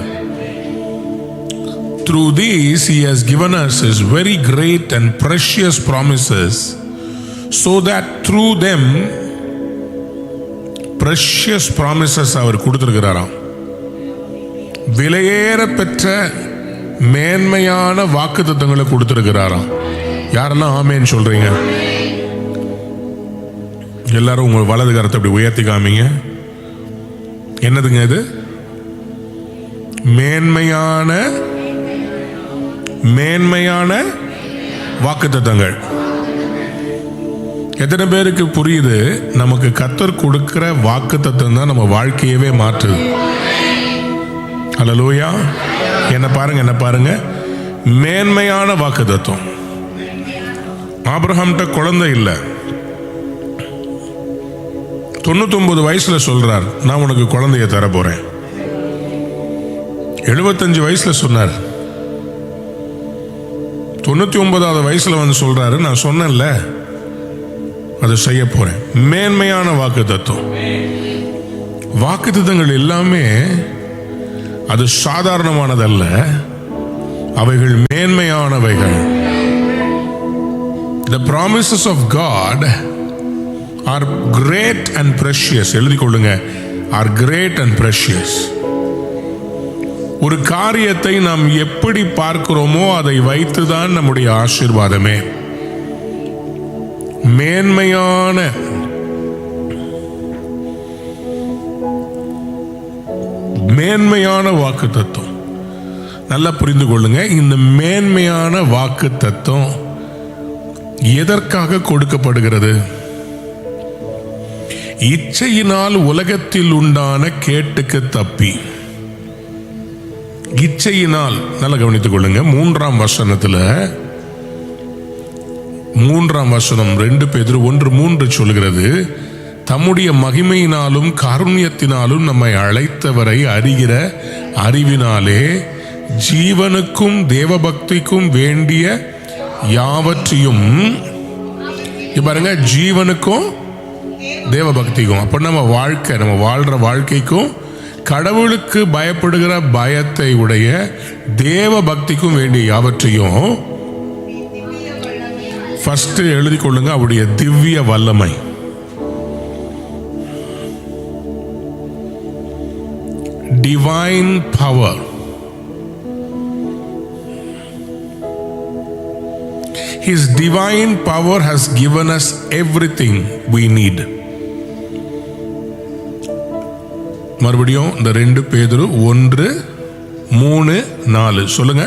Through these he has given us his very great and precious promises, so that through them precious promises அவர் கொடுத்திருக்கிறாராம். விலையேற பெற்ற மேன்மையான வாக்குத்தத்தங்களை கொடுத்திருக்கிறாராம். யாரெல்லாம் ஆமேன்னு சொல்றீங்க? எல்லாரும் உங்க வலது கரத்தை அப்படி உயர்த்தி காமிங்க. என்னதுங்க இது? மேன்மையான வாக்குத்தத்தங்கள். எத்தனை பேருக்கு புரியுது? நமக்கு கர்த்தர் கொடுக்கிற வாக்குத்தத்தம் தான் நம்ம வாழ்க்கையவே மாற்றுது. அல்லேலூயா. என்ன பாருங்க, மேன்மையான வாக்குத்தத்தம். ஆபிரகாம்கிட்ட குழந்தை இல்லை, 99 வயசுல சொல்றார், நான் உனக்கு குழந்தைய தர போறேன். 75 வயசுல சொன்னார். 99வது வயசுல வந்து சொல்றாரு, நான் சொன்னேன்ல அதை செய்ய போறேன். மேன்மையான வாக்குத்தத்தம். வாக்குத்தத்தங்கள் எல்லாமே அது சாதாரணமானதல்ல, அவைகள் மேன்மையானவைகள். The promises of God are great and precious. எழுதிக் கொள்ளுங்க, are great and precious. ஒரு காரியத்தை நாம் எப்படி பார்க்கிறோமோ அதை வைத்துதான் நம்முடைய ஆசீர்வாதமே. மேன்மையான வாக்குத்தத்தம். நல்லா புரிந்து கொள்ளுங்க, இந்த மேன்மையான வாக்குத்தத்தம் எதற்காக கொடுக்கப்படுகிறது? இச்சையினால் உலகத்தில் உண்டான கேட்டுக்கு தப்பி. இச்சையினால், நல்லா கவனித்துக் கொள்ளுங்க, 3ஆம் வசனத்துல 3ஆம் வசனம் 2 பேதுரு 1:3 சொல்கிறது, தம்முடைய மகிமையினாலும் காருண்யத்தினாலும் நம்மை அழைத்தவரை அறிகிற அறிவினாலே ஜீவனுக்கும் தேவபக்திக்கும் வேண்டிய யாவற்றையும், பாருங்க, ஜீவனுக்கும் தேவபக்திக்கும், அப்ப நம்ம வாழ்க்கை, நம்ம வாழ்ற வாழ்க்கைக்கும் கடவுளுக்கு பயப்படுகிற பயத்தை உடைய தேவ பக்திக்கும் வேண்டிய யாவற்றையும் ஃபர்ஸ்ட் எழுதி கொள்ளுங்க, அவருடைய திவ்ய வல்லமை. Divine power. His divine power has given us everything we need. மறுபடியும் இந்த 2 பேதுரு 1:3-4 சொல்லுங்க.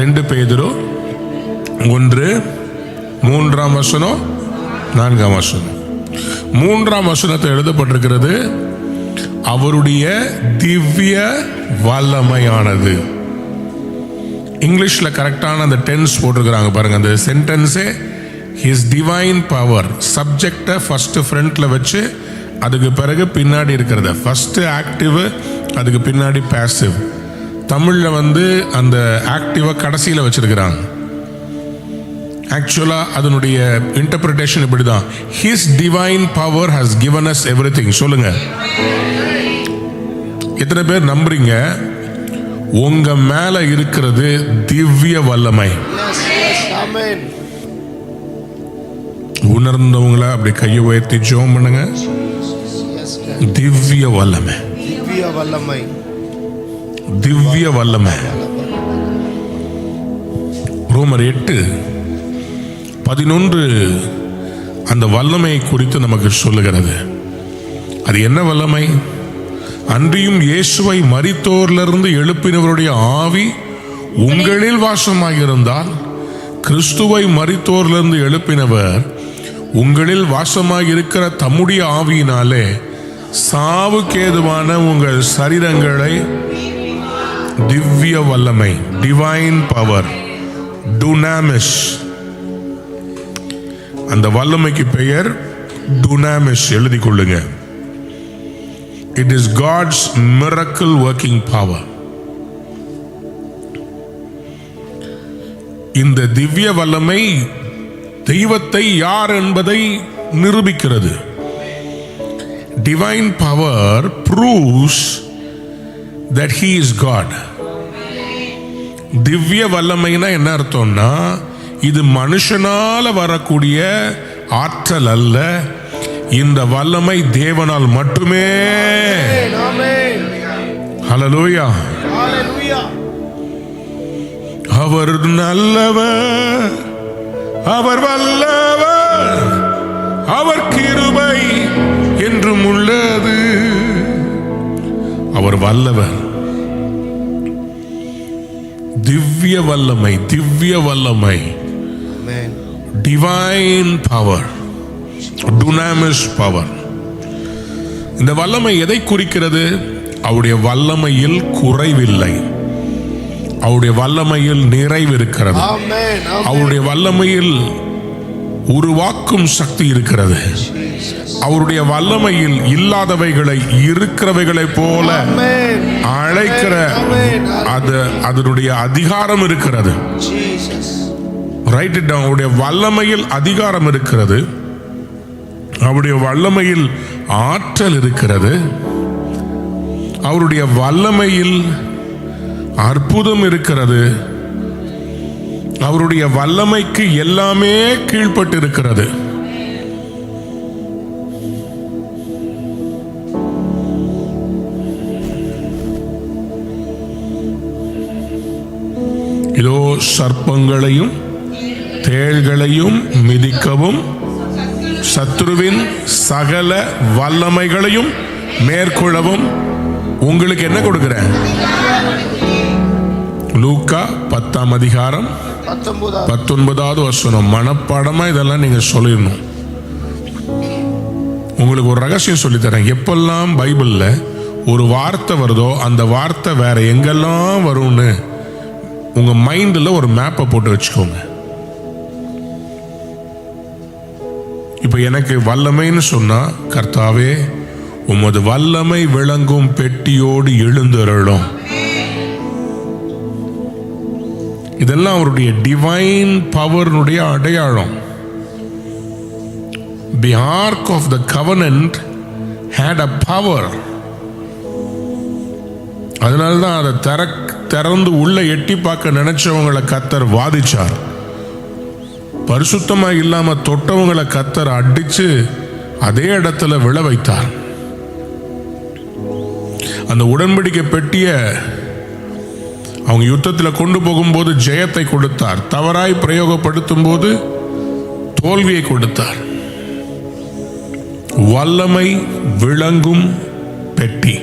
2 பேதுரு 1:3 வசனம் 4 வசனம். 3ஆம் வசனத்தை எழுதப்பட்டிருக்கிறது, அவருடைய திவ்ய வல்லமையானது. இங்கிலீஷ்ல கரெக்டான அந்த டென்ஸ் போட்டிருக்கிறாங்க பாருங்க. அந்த சென்டென்ஸே ஹிஸ் டிவைன் பவர், சப்ஜெக்டை ஃபர்ஸ்ட் ஃப்ரண்ட்ல வச்சு அதுக்கு பிறகு பின்னாடி இருக்கிறத, ஃபர்ஸ்ட் ஆக்டிவ் அதுக்கு பின்னாடி பாசிவ். தமிழ்ல அந்த ஆக்டிவை கடைசியில் வச்சிருக்கிறாங்க. ஆக்சுவலா அதனுடைய இன்டர்பிரிட்டேஷன் இப்படிதான், his divine power has given us everything. சொல்லுங்க, எத்தனை பேர் நம்புறீங்க உங்க மேல இருக்கிறது திவ்ய வல்லமை? உணர்ந்தவங்கள அப்படி கையை உயர்த்தி ஜெபம் பண்ணுங்க. திவ்ய வல்லமை, திவ்ய வல்லமை, திவ்ய வல்லமை. ரோமர் 8:11 அந்த வல்லமை குறித்து நமக்கு சொல்லுகிறது. அது என்ன வல்லமை? அன்றியும் இயேசுவை மரித்தோரிலிருந்து எழுப்பினவருடைய ஆவி உங்களில் வாசமாயிருந்தால், கிறிஸ்துவை மரித்தோரிலிருந்து எழுப்பினவர் உங்களில் வாசமாயிருக்கிற தம்முடைய ஆவியினாலே சாவுக்கேதுவான உங்கள் சரீரங்களை திவ்ய வல்லமை, டிவைன் பவர், டுனாமிஸ். அந்த வல்லமைக்கு பெயர் டுனாமிஸ். எழுதி கொள்ளுங்க. It is God's miracle working power. இந்த திவ்ய வல்லமை தெய்வத்தை யார் என்பதை நிரூபிக்கிறது. Divine power proves that he is God. திவ்ய வல்லமைனா என்ன அர்த்தம்னா, இது மனுஷனால வரக்கூடிய ஆற்றல் அல்ல, இந்த வல்லமை தேவனால் மட்டுமே. ஹல்லேலூயா. அவர் நல்லவர், அவர் வல்லவர், அவர் கிருபை என்றும் உள்ளது. அவர் வல்லவர். திவ்ய வல்லமை, திவ்ய வல்லமை, டிவைன் பவர், டுனாமிஸ் பவர். இந்த வல்லமை எதை குறிக்கிறது? அவருடைய வல்லமையில் குறைவில்லை, அவருடைய வல்லமையில் நிறைவு இருக்கிறது, அவருடைய வல்லமையில் உருவாக்கும் சக்தி இருக்கிறது, அவருடைய வல்லமையில் இல்லாதவைகளை இருக்கிறவைகளை போல அழைக்கிற அதனுடைய அதிகாரம் இருக்கிறது. Write it down. அவருடைய வல்லமையில் அதிகாரம் இருக்கிறது, அவருடைய வல்லமையில் ஆற்றல் இருக்கிறது, அவருடைய வல்லமையில் அற்புதம் இருக்கிறது, அவருடைய வல்லமைக்கு எல்லாமே கீழ்ப்பட்டு இருக்கிறது. இதோ சர்ப்பங்களையும் தேள்களையும் மிதிக்கவும் சத்துருவின் சகல வல்லமைகளையும் மேற்கொள்ளவும் உங்களுக்கு என்ன கொடுக்கிறேன்? லூக்கா 10ஆம் அதிகாரம் 19வது வசனம். மனப்பாடமா இதெல்லாம் நீங்க சொல்லிடணும். உங்களுக்கு ஒரு ரகசியம் சொல்லித்தரேன். எப்பெல்லாம் பைபிள்ல ஒரு வார்த்தை வருதோ அந்த வார்த்தை வேற எங்கெல்லாம் வரும்னு உங்க மைண்ட்ல ஒரு மேப்பை போட்டு வச்சுக்கோங்க. இப்ப எனக்கு வல்லமைன்னு சொன்னா, கர்த்தாவே உமது வல்லமை விளங்கும் பெட்டியோடு எழுந்தருளும். இதெல்லாம் அவருடைய டிவைன் பவர்னுடைய அடையாளம். The ark of the covenant had a power. அதனால்தான் அதை திறந்து உள்ள எட்டி பார்க்க நினைச்சவங்களை கர்த்தர் வாதிச்சார். பரிசுத்தமா இல்லாம தொட்டவங்களை கர்த்தர் அடிச்சு அதே இடத்துல விழ வைத்தார். அந்த உடன்படிக்கை பெட்டிய அவங்க யுத்தத்தில் கொண்டு போகும்போது ஜெயத்தை கொடுத்தார், தவறாய் பிரயோகப்படுத்தும் போது தோல்வியை கொடுத்தார். வல்லமை விளங்கும் பெட்டி.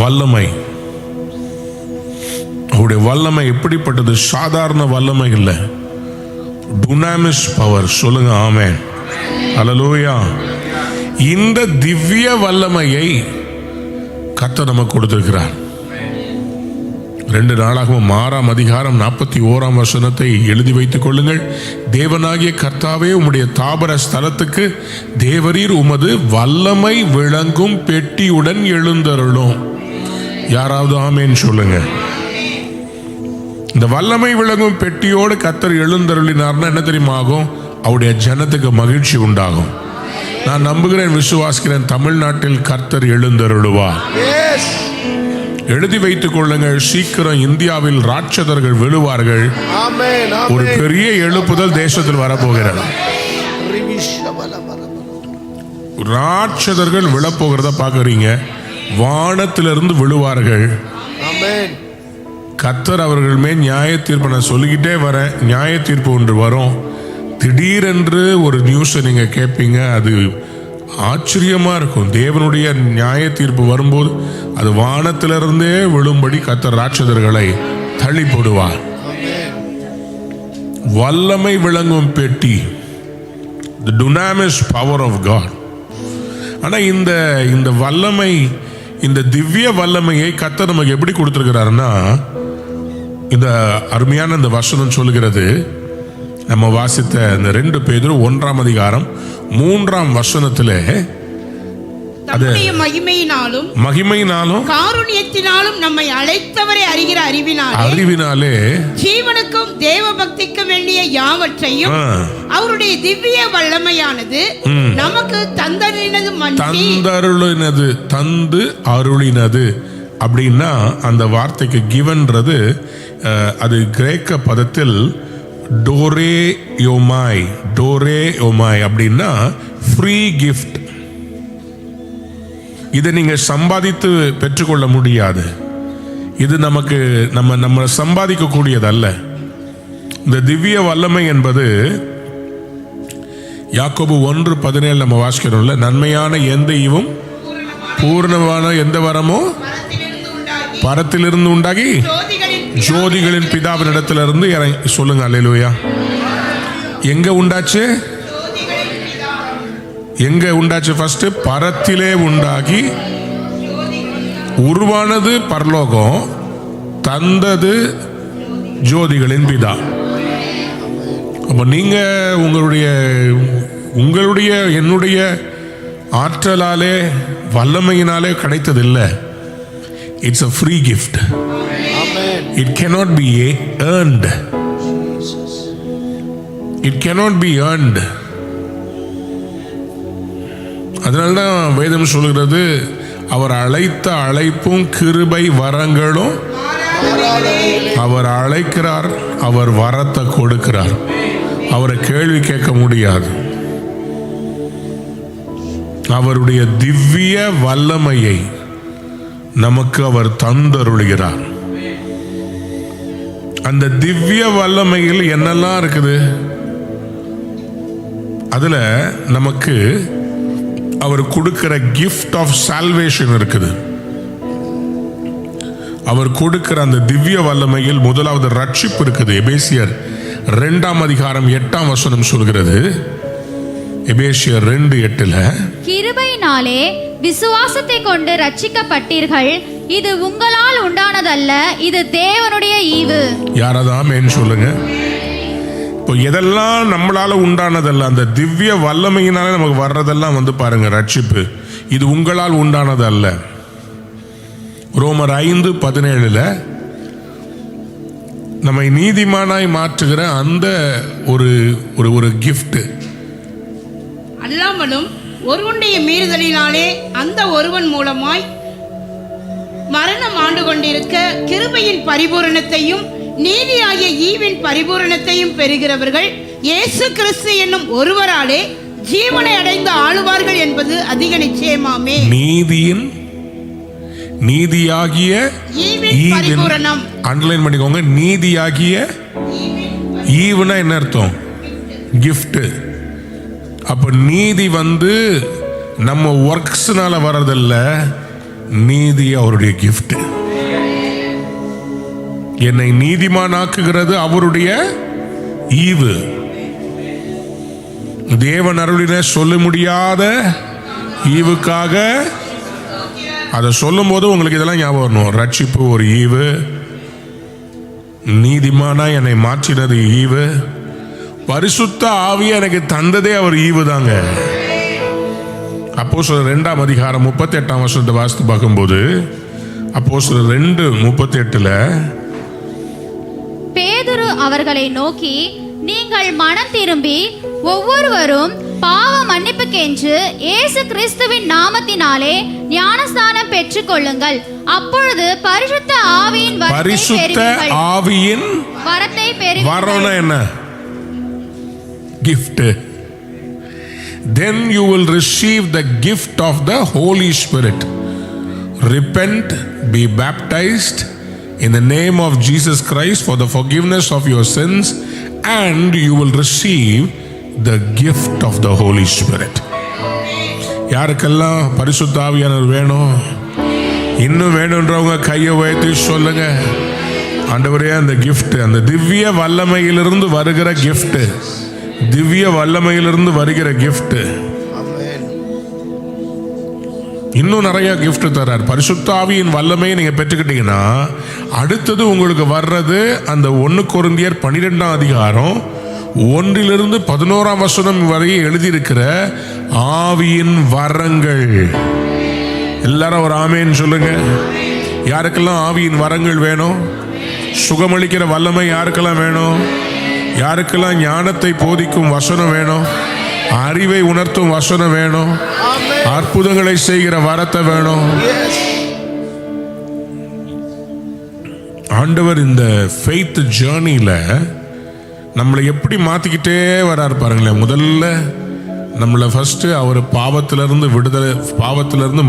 வல்லமை, அவருடைய வல்லமை எப்படிப்பட்டது? சாதாரண வல்லமை இல்லை, டுனாமிஸ் பவர். சொல்லுங்க ஆமென், அல்லேலூயா. இந்த திவ்ய வல்லமையை கர்த்தர் நமக்கு கொடுத்திருக்கிறார். 2 நாளாகவும் 6ஆம் அதிகாரம் 41ஆம் வசனத்தை எழுதி வைத்துக் கொள்ளுங்கள். தேவனாகிய கர்த்தாவே, உம்முடைய தாபர ஸ்தலத்துக்கு தேவரீர் உமது வல்லமை விளங்கும் பெட்டியுடன் எழுந்தருளும். யாராவது ஆமேன் சொல்லுங்க. இந்த வல்லமை விளங்கும் பெட்டியோடு கர்த்தர் எழுந்தருளினார்னா என்ன தெரியுமா ஆகும்? அவருடைய ஜனத்துக்கு மகிழ்ச்சி உண்டாகும். நான் நம்புகிறேன், விசுவாசிக்கிறேன், தமிழ்நாட்டில் கர்த்தர் எழுந்தருளுவார். எழுதி வைத்துக் கொள்ளுங்கள். சீக்கிரம் இந்தியாவில் ராட்சதர்கள் விழுவார்கள். ஒரு பெரிய எழுப்புதல் தேசத்தில் வரப்போகிறது. ராட்சதர்கள் விழப்போகிறத பாக்குறீங்க. வானத்திலிருந்து விழுவார்கள். கர்த்தர் அவர்கள் மேல் நியாய தீர்ப்பு. நான் சொல்லிக்கிட்டே வரேன், நியாய தீர்ப்பு ஒன்று வரும். திடீரென்று ஒரு நியூஸை நீங்க கேட்பீங்க, அது ஆச்சரியமா இருக்கும். தேவனுடைய நியாய தீர்ப்பு வரும்போது அது வானத்திலிருந்தே விழும்படி கர்த்தர் ராட்சதர்களை தள்ளி போடுவார். வல்லமை விளங்கும் பெட்டி, the dunamis power of God. ஆனா இந்த வல்லமை, இந்த திவ்ய வல்லமையை கர்த்தர் நமக்கு எப்படி கொடுத்திருக்கிறாருன்னா, இந்த அருமையான இந்த வசனம் சொல்லுகிறது. நம்ம வாசித்த இந்த 2 பேதுரு 1ஆம் அதிகாரம் 3ஆம் வசனத்திலே தம்முடைய மகிமையினாலும் காருண்யத்தினாலும் நம்மை அழைத்தவரை அறிகிற அறிவினாலே ஜீவனுக்கும் தேவ பக்திக்கும் வேண்டிய யாவற்றையும் அவருடைய திவ்ய வல்லமையானது நமக்கு தந்து அருளினது. அப்படின்னா அந்த வார்த்தைக்கு கிவன்றது, அது கிரேக்க பதத்தில் டோரே யோமாய் அப்படின்னா ஃப்ரீ கிஃப்ட். இதை நீங்க சம்பாதித்து பெற்றுக்கொள்ள முடியாது. இது நமக்கு நம்ம சம்பாதிக்க கூடியதல்ல. இந்த திவ்ய வல்லமை என்பது யாக்கோபு 1:17 நம்ம வாசிக்கிறோம்ல, நன்மையான எந்த ஈவும் பூர்ணமான எந்த வரமோ பரத்திலிருந்து உண்டாகி ஜோதிகளின் பிதாவின் இடத்திலிருந்து இறங்கி. சொல்லுங்க அல்லேலூயா. எங்க உண்டாச்சு? எங்க உண்டாச்சு? ஃபர்ஸ்ட் பரத்திலே உண்டாகி, உருவானது பரலோகம், தந்தது ஜோதிகளின் பிதா. அப்ப நீங்க உங்களுடைய என்னுடைய ஆற்றலாலே வல்லமையினாலே கிடைத்ததில்லை. It's a free gift. Amen. It cannot be earned. It cannot be earned. அதனால்தான் வேதம் சொல்கிறது, அவர் அழைத்த அழைப்பும் கிருபை வரங்களும், அவர் அழைக்கிறார், அவர் வரத்தை கொடுக்கிறார். அவரை கேள்வி கேட்க முடியாது. அவருடைய திவ்ய வல்லமையை நமக்கு அவர் தந்தருளுகிறார். அந்த திவ்ய வல்லமையில் என்னெல்லாம் இருக்குது, அதுல நமக்கு அவர் கொடுக்கிற கிஃப்ட் ஆஃப் சால்வேஷன் இருக்குது. அவர் கொடுக்கிற அந்த திவ்ய வல்லமையில் முதலாவது ரட்சிப்பு இருக்குது. எபேசியர் 2:8 சொல்கிறது. எபேசியர் 2:8 கிருபையினாலே விசுவாசத்தை கொண்டு ரட்சிக்கப்பட்டீர்கள், இது உங்களால் உண்டானதல்ல, இது தேவனுடைய ஈவு. யாரதாமேன்னு சொல்லுங்க. இப்போ எதெல்லாம் நம்மளால உண்டானதல்ல, அந்த திவ்ய வல்லமையினால நமக்கு வர்றதெல்லாம் பாருங்க ரட்சிப்பு. இது உங்களால் உண்டானது அல்ல. ரோமர் 5:17 நம்மை நீதிமானாய் மாற்றுகிற அந்த ஒரு கிஃப்ட். அல்லாமலும் ஒருவனுடைய மீறுதலினாலே அந்த ஒருவன் மூலமாய் மரணம் ஆண்டு கொண்டிருக்க கிருபையின் பரிபூரணத்தையும் நீதியாகிய ஈவின் பரிபூரணத்தையும் பெறுகிறவர்கள் இயேசு கிறிஸ்து என்னும் ஒருவராலே ஜீவனை அடைந்து ஆளுவார்கள் என்பது அதிக நிச்சயமாமே. நீதியாகிய ஈவின் பரிபூரணம். அண்டர்லைன் பண்ணிக்கோங்க. நீதியாகிய ஈவுனா என்ன அர்த்தம்? கிஃப்ட். அப்ப நீதி நம்ம ஒர்க்ஸ்னால வர்றதில்ல, நீதி அவருடைய கிஃப்ட். என்னை நீதிமானாக்குகிறது அவருடைய ஈவு. தேவன் அருளின சொல்ல முடியாத ஈவுக்காக. அதை சொல்லும் போது உங்களுக்கு இதெல்லாம் ஞாபகம் வரணும். ரட்சிப்பு ஒரு ஈவு, நீதிமானா என்னை மாற்றினது ஈவு, பரிசுத்த ஆவியை எனக்கு தந்ததே அவர் ஈவு தாங்க. அப்போஸ்தலர் 2:38 வாசித்து பார்க்கும்போது, அப்போஸ்தலர் 2:38 பேதுரு அவர்களை நோக்கி, நீங்கள் மனம் திரும்பி ஒவ்வொருவரும் பாவ மன்னிப்புக்கென்று இயேசு கிறிஸ்துவின் நாமத்தினாலே ஞானஸ்நானம் பெற்றுக் கொள்ளுங்கள், அப்பொழுது பரிசுத்த ஆவியின் வரத்தை பெறுவீர்கள். என்ன? gift. Then you will receive the gift of the Holy Spirit. Repent, be baptized in the name of Jesus Christ for the forgiveness of your sins, and you will receive the gift of the Holy Spirit. யாருக்கெல்லாம் பரிசுத்த ஆவியானவர் வேணும்? இன்னும் வேணும்ன்றவங்க கையை உயர்த்தி சொல்லுங்க. ஆண்டவரே, அந்த gift, அந்த திவ்ய வல்லமையிலிருந்து வருகிற gift, திவ்ய வல்லமையிலிருந்து வருகிற கிஃப்ட். இன்னும் நிறைய கிஃப்ட் தர்றார். பரிசுத்த ஆவியின் வல்லமையை நீங்க பெற்றுக்கிட்டீங்கன்னா அடுத்தது உங்களுக்கு வர்றது அந்த 1 கொரிந்தியர் 12:1 வரை எழுதியிருக்கிற ஆவியின் வரங்கள். எல்லாரும் ஒரு ஆமேன்னு சொல்லுங்க. யாருக்கெல்லாம் ஆவியின் வரங்கள் வேணும்? சுகமளிக்கிற வல்லமை யாருக்கெல்லாம் வேணும்? யாருக்கெல்லாம் ஞானத்தை போதிக்கும் வசனம் வேணும்? அறிவை உணர்த்தும் வசனம் வேணும்? அற்புதங்களை செய்கிற வரத்தை வேணும்? ஆண்டவர் இந்த ஃபெய்த் ஜர்னியில நம்மளை எப்படி மாத்திக்கிட்டே வராரு பாருங்களேன். முதல்ல நம்மளை ஃபர்ஸ்ட் அவர் பாவத்திலிருந்து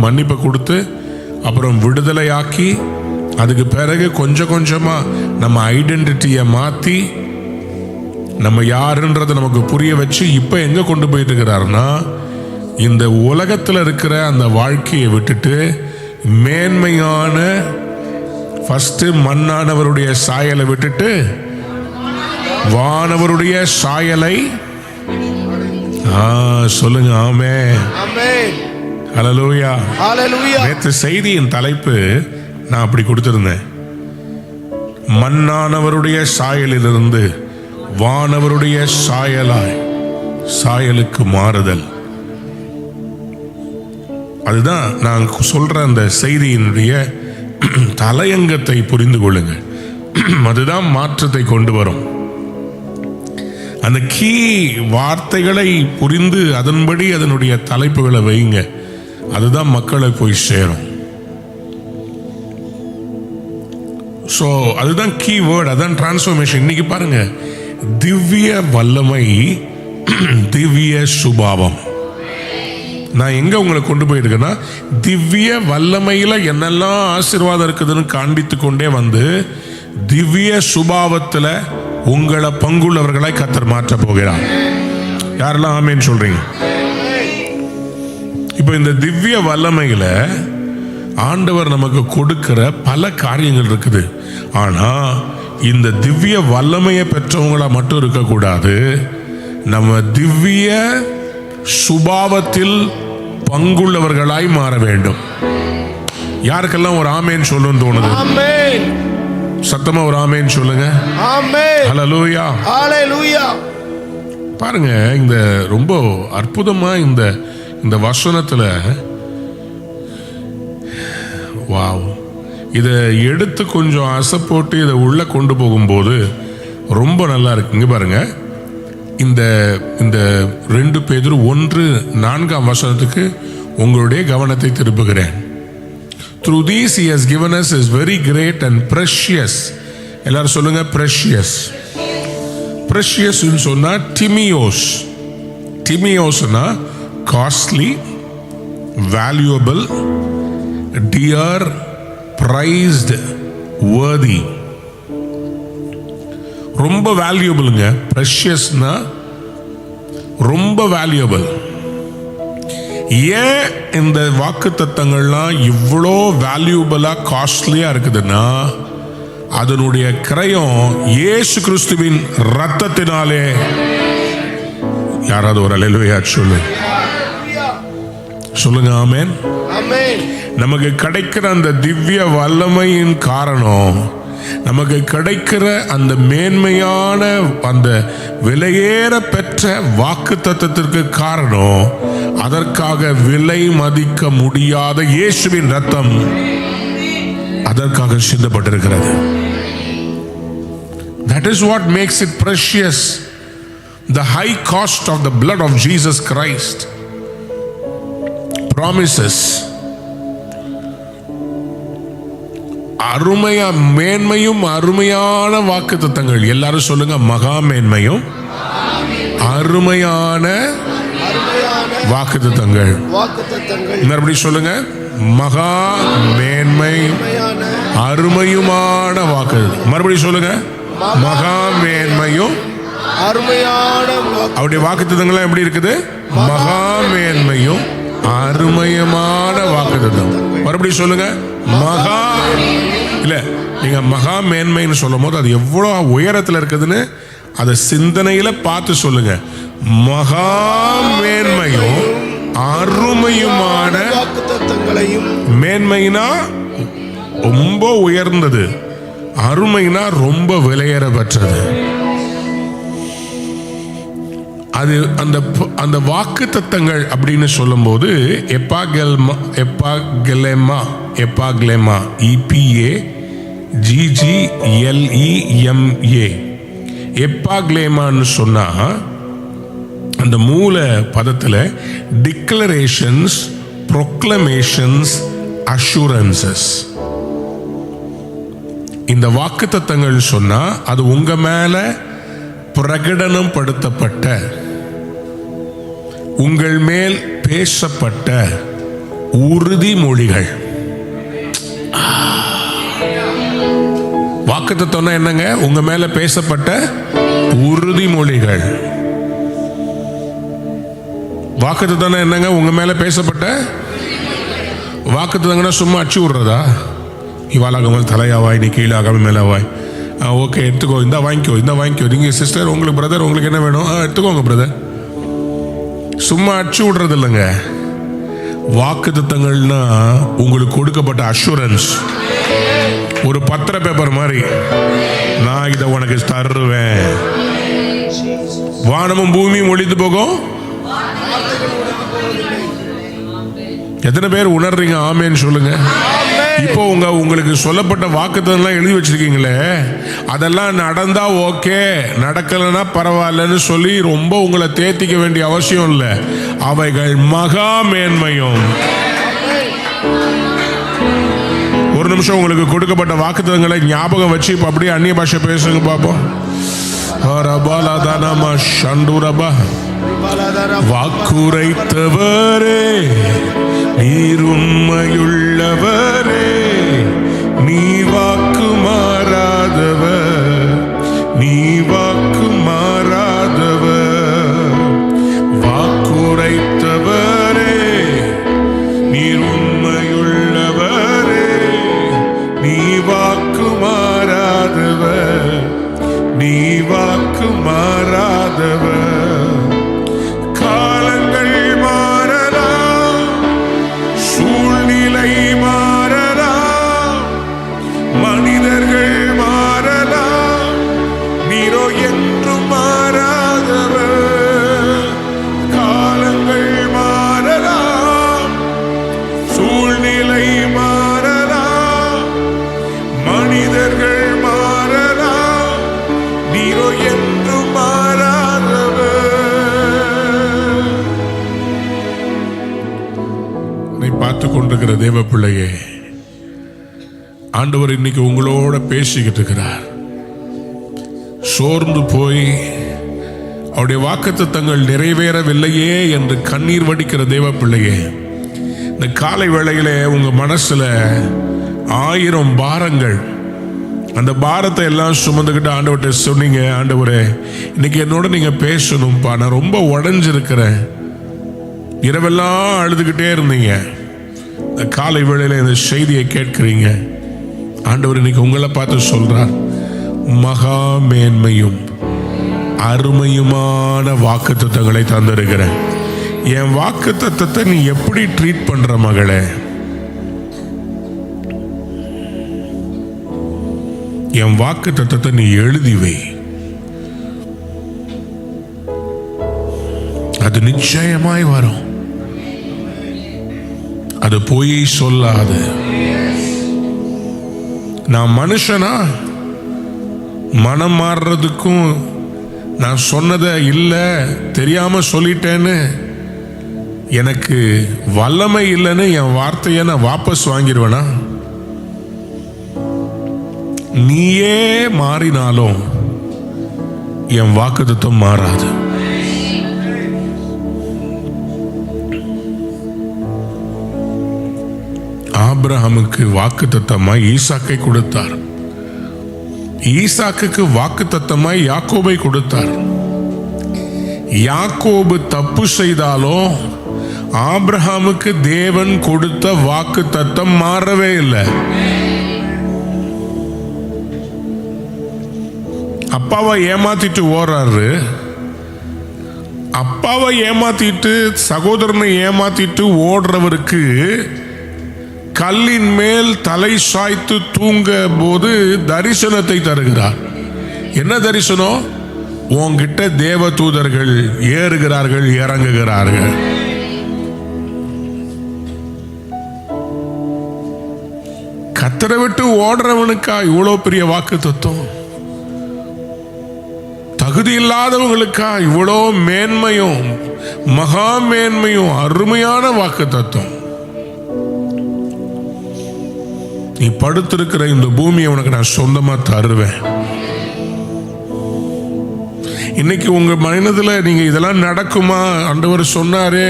மன்னிப்பை கொடுத்து அப்புறம் விடுதலையாக்கி, அதுக்கு பிறகு கொஞ்சம் கொஞ்சமா நம்ம ஐடென்டிட்டியை மாத்தி நம்ம யாருன்றதை நமக்கு புரிய வச்சு இப்ப எங்க கொண்டு போயிட்டு இருக்கிறாருன்னா, இந்த உலகத்தில் இருக்கிற அந்த வாழ்க்கையை விட்டுட்டு மேன்மையான ஃபர்ஸ்ட் மண்ணானவருடைய சாயலை விட்டுட்டு வானவருடைய சாயலை. சொல்லுங்க ஆமென். ஹல்லேலூயா. நேற்று செய்தியின் தலைப்பு நான் அப்படி கொடுத்திருந்தேன். மண்ணானவருடைய சாயலிலிருந்து வானவருடைய சாயலுக்கு மாறுதல். அதுதான் நான் சொல்ற அந்த செய்தியினுடைய தலையங்கத்தை புரிந்து கொள்ளுங்கள். அதுதான் மாற்றத்தை கொண்டு வரும். அந்த கீ வார்த்தைகளை புரிந்து அதன்படி அதனுடைய தலைப்புகளை வைங்க. அதுதான் மக்களை போய் சேரும். ஸோ அதுதான் கீ வேர்ட், அதான் டிரான்ஸ்ஃபர்மேஷன். இன்னைக்கு பாருங்க, திவ்ய வல்லமை, திவ்ய சுபாவம். நான் எங்க உங்களை கொண்டு போயிருக்கேன்னா, திவ்ய வல்லமையில என்னெல்லாம் ஆசீர்வாதம் இருக்குதுன்னு காண்பித்து கொண்டே வந்து திவ்ய சுபாவத்தில் உங்களை பங்குள்ளவர்களாய் கர்த்தர் மாற்ற போகிறார். யாரெல்லாம் ஆமேன்னு சொல்றீங்க? இப்போ இந்த திவ்ய வல்லமையில ஆண்டவர் நமக்கு கொடுக்கிற பல காரியங்கள் இருக்குது. ஆனா இந்த திவ்ய வல்லமையை பெற்றவங்களா மட்டும் இருக்கக்கூடாது, நம்ம திவ்ய சுபாவத்தில் பங்குள்ளவர்களாய் மாற வேண்டும். யாருக்கெல்லாம் ஒரு ஆமேன் சொல்லணும்னு தோணுது? சத்தமா ஒரு ஆமேன் சொல்லுங்க. ஹல்லேலூயா, ஹல்லேலூயா. பாருங்க, இந்த ரொம்ப அற்புதமா இந்த வசனத்துல, வாவ், இதை எடுத்து கொஞ்சம் அசை போட்டு இதை உள்ள கொண்டு போகும்போது ரொம்ப நல்லா இருக்குங்க. பாருங்க, இந்த 2 பேதுரு 1:4 உங்களுடைய கவனத்தை திருப்புகிறேன். Through these he has given us is very great and precious. எல்லாரும் சொல்லுங்க precious. Precious சொன்னா டிமியோஸ். டிமியோஸ்னா costly, valuable, dear, prized, worthy. ரொம்ப வேல்யூபிள்ங்க. ப்ரெஷியஸ்னா ரொம்ப வேல்யூபிள். ஏன் இந்த வாக்கு தத்தங்கள்லாம் இவ்வளோ வேல்யூபிளா காஸ்ட்லியா இருக்குதுன்னா, அதனுடைய கிரயம் இயேசு கிறிஸ்துவின் ரத்தத்தினாலே. யாராவது ஒரு அல்லேலூயா சொல்லுங்க. ஆமென். நமக்கு கிடைக்கிற அந்த திவ்ய வல்லமையின் காரணம், நமக்கு கிடைக்கிற அந்த மேன்மையான அந்த விலையேற பெற்ற வாக்கு தத்தத்திற்கு காரணம், அதற்காக விலை மதிக்க முடியாத இயேசுவின் ரத்தம் அதற்காக சிந்தப்பட்டிருக்கிறது. That is what makes it precious. The high cost of the blood of Jesus Christ promises அருமையா மேன்மையும் அருமையான வாக்கு தத்தங்கள். எல்லாரும் சொல்லுங்க, மகா மேன்மையும் அருமையான வாக்கு தத்தங்கள். மறுபடியும் சொல்லுங்க, மகா மேன்மை அருமையுமான வாக்கு. மறுபடியும் சொல்லுங்க, மகா மேன்மையும் அருமையான. அவருடைய வாக்கு தத்தங்கள் எப்படி இருக்குது? மகா மேன்மையும் அருமையமான வாக்கு தத்தம். மறுபடியும் சொல்லுங்க, மகா. இல்ல, நீங்க மகா மேன்மைன்னு சொல்லும் போது அது எவ்வளவு உயரத்தில் இருக்குதுன்னு அதை சிந்தனையில பார்த்து சொல்லுங்க. மகா மேன்மையும் அருமையுமான. மேன்மைனா ரொம்ப உயர்ந்தது, அருமைனா ரொம்ப விலையேற பெற்றது. அது அந்த வாக்கு தத்தங்கள் அப்படின்னு சொல்லும் போது எப்பாக்லேமா EPAGGLEMA எப்பாக்லேமான்னு சொன்னா அந்த மூல பதத்தில் டிக்ளரேஷன்ஸ், ப்ரொக்ளமேஷன்ஸ், அஷூரன்சஸ். இந்த வாக்கு தத்தங்கள் சொன்னா அது உங்க மேல பிரகடனம் படுத்தப்பட்ட, உங்கள் மேல் பேசப்பட்ட உறுதிமொழிகள். வாக்குத்தத்தம்னா என்னங்க? உங்க மேல பேசப்பட்ட உறுதிமொழிகள். வாக்குத்தத்தம்னா என்னங்க? உங்க மேல பேசப்பட்ட. வாக்குத்தத்தங்கன்னா சும்மா அச்சு விடுறதா? இவாளாகாமல் தலையாவாய், நீ கீழாகாமல் மேலாவாய், ஓகே எடுத்துக்கோ, இந்த வாங்கிக்கோ, இந்த வாங்கிக்கோ, நீங்க சிஸ்டர், உங்களுக்கு பிரதர், உங்களுக்கு என்ன வேணும் எடுத்துக்கோங்க பிரதர். சும்மா அச்சு விடுறது இல்லைங்க. வாக்குத்தத்தங்கள்னா உங்களுக்கு கொடுக்கப்பட்ட அஷூரன்ஸ். ஒரு பத்திர பேப்பர் மாதிரி, நான் இதை உனக்கு தருவேன். வானமும் பூமியும் ஒழிந்து போகும். எத்தனை பேர் உணர்றீங்க? ஆமேன்னு சொல்லுங்க. இப்போ உங்களுக்கு சொல்லப்பட்ட வாக்குத்தத்தம்லாம் எழுதி வச்சிருக்கீங்களே, அதெல்லாம் நடந்தா ஓகே, நடக்கலைன்னா பரவாயில்லன்னு சொல்லி ரொம்ப உங்களை தேத்திக்க வேண்டிய அவசியம் இல்லை. அவைகள் மகா மேன்மையும். ஒரு நிமிஷம் உங்களுக்கு கொடுக்கப்பட்ட வாக்குத்தத்தங்களை ஞாபகம் வச்சு இப்ப அப்படியே அந்நிய பாஷை பேசுங்க பாப்போம். வாக்குரைத்தவரே, நீர் உண்மையுள்ளவரே, நீ வாக்கு மாறாதவர், நீ வாக்கு மாறாதவர். வாக்குரைத்தவரே, நீர் உண்மையுள்ளவரே, நீ வாக்கு மாறாதவர், நீ வாக்கு மாறாதவர். காலங்கள் மாறலாம், சூழ்நிலை மாறலாம், மனிதர்கள் மாறலாம், நீரோ என்றும் மாறாதவர். காலங்கள் மாறலாம், சூழ்நிலை மாறலாம், மனிதர்கள் மாறலாம், நீரோ என்றும் மாறாதவர். உன்னை பார்த்து கொண்டிருக்கிற தேவ பிள்ளையே, ஆண்டவர் இன்னைக்கு உங்களோட பேசிக்கிட்டு இருக்கிறார். சோர்ந்து போய் அவருடைய வாக்குத்தத்தங்கள் நிறைவேறவில்லையே என்று கண்ணீர் வடிக்கிற தேவ பிள்ளையே, இந்த காலை வேளையிலே உங்க மனசுல 1000 பாரங்கள், அந்த பாரத்தை எல்லாம் சுமந்துக்கிட்டு ஆண்டவர்கிட்ட சொன்னீங்க, ஆண்டவரே இன்னைக்கு என்னோட நீங்க பேசணும்ப்பா, நான் ரொம்ப உடைஞ்சிருக்கிறேன், இரவெல்லாம் அழுதுகிட்டே இருந்தீங்க. இந்த காலை வேளையில இந்த செய்தியை கேட்கிறீங்க. ஆண்டவர் இன்னைக்கு உங்களை பார்த்து சொல்றார், மகா மேன்மையும் அருமையுமான வாக்குத்தத்தங்களை தந்திருக்கிறேன். என் வாக்குத்தத்தத்தை நீ எப்படி ட்ரீட் பண்ற மகளே? என் வாக்குத்தத்தத்தை நீ எழுதி வை. அது நிச்சயமாய் வரும். அது போய் சொல்லாது. நான் மனுஷனா? மனம் மாறுறதுக்கும் நான் சொன்னதை இல்லை தெரியாம சொல்லிட்டேன்னு எனக்கு வல்லமை இல்லைன்னு என் வார்த்தையை நான் வாபஸ் வாங்கிடுவேனா? நீயே மாறினாலும் என் வாக்குத்தத்தம் மாறாது. ஆபிரகாமுக்கு வாக்குத்தத்தமாய் ஈசாக்கை கொடுத்தார். ஈசாக்குக்கு வாக்குத்தத்தமாய் யாக்கோபை கொடுத்தார். யாக்கோபு தப்பு செய்தாலும் ஆபிரகாமுக்கு தேவன் கொடுத்த வாக்குத்தத்தம் மாறவே இல்லை. அப்பாவை ஏமாத்திட்டு ஓடுறாரு. அப்பாவை ஏமாத்திட்டு சகோதரனை ஏமாத்திட்டு ஓடுறவருக்கு கல்லின் மேல் தலை சாய்த்து தூங்க போது தரிசனத்தை தருகிறார். என்ன தரிசனம்? உன்கிட்ட தேவ தூதர்கள் ஏறுகிறார்கள், இறங்குகிறார்கள். கத்தரை விட்டு ஓடுறவனுக்கா இவ்வளோ பெரிய வாக்கு தத்துவம்? தகுதி இல்லாதவங்களுக்கா இவ்வளோ மேன்மையும் மகா மேன்மையும் அருமையான வாக்கு தத்துவம்? நீ படுத்திருக்கிற இந்த பூமியை உனக்கு நான் சொந்தமா தருவேன். இன்னைக்கு உங்க மனதில் நீங்க இதெல்லாம் நடக்குமா? ஆண்டவர் சொன்னாரே,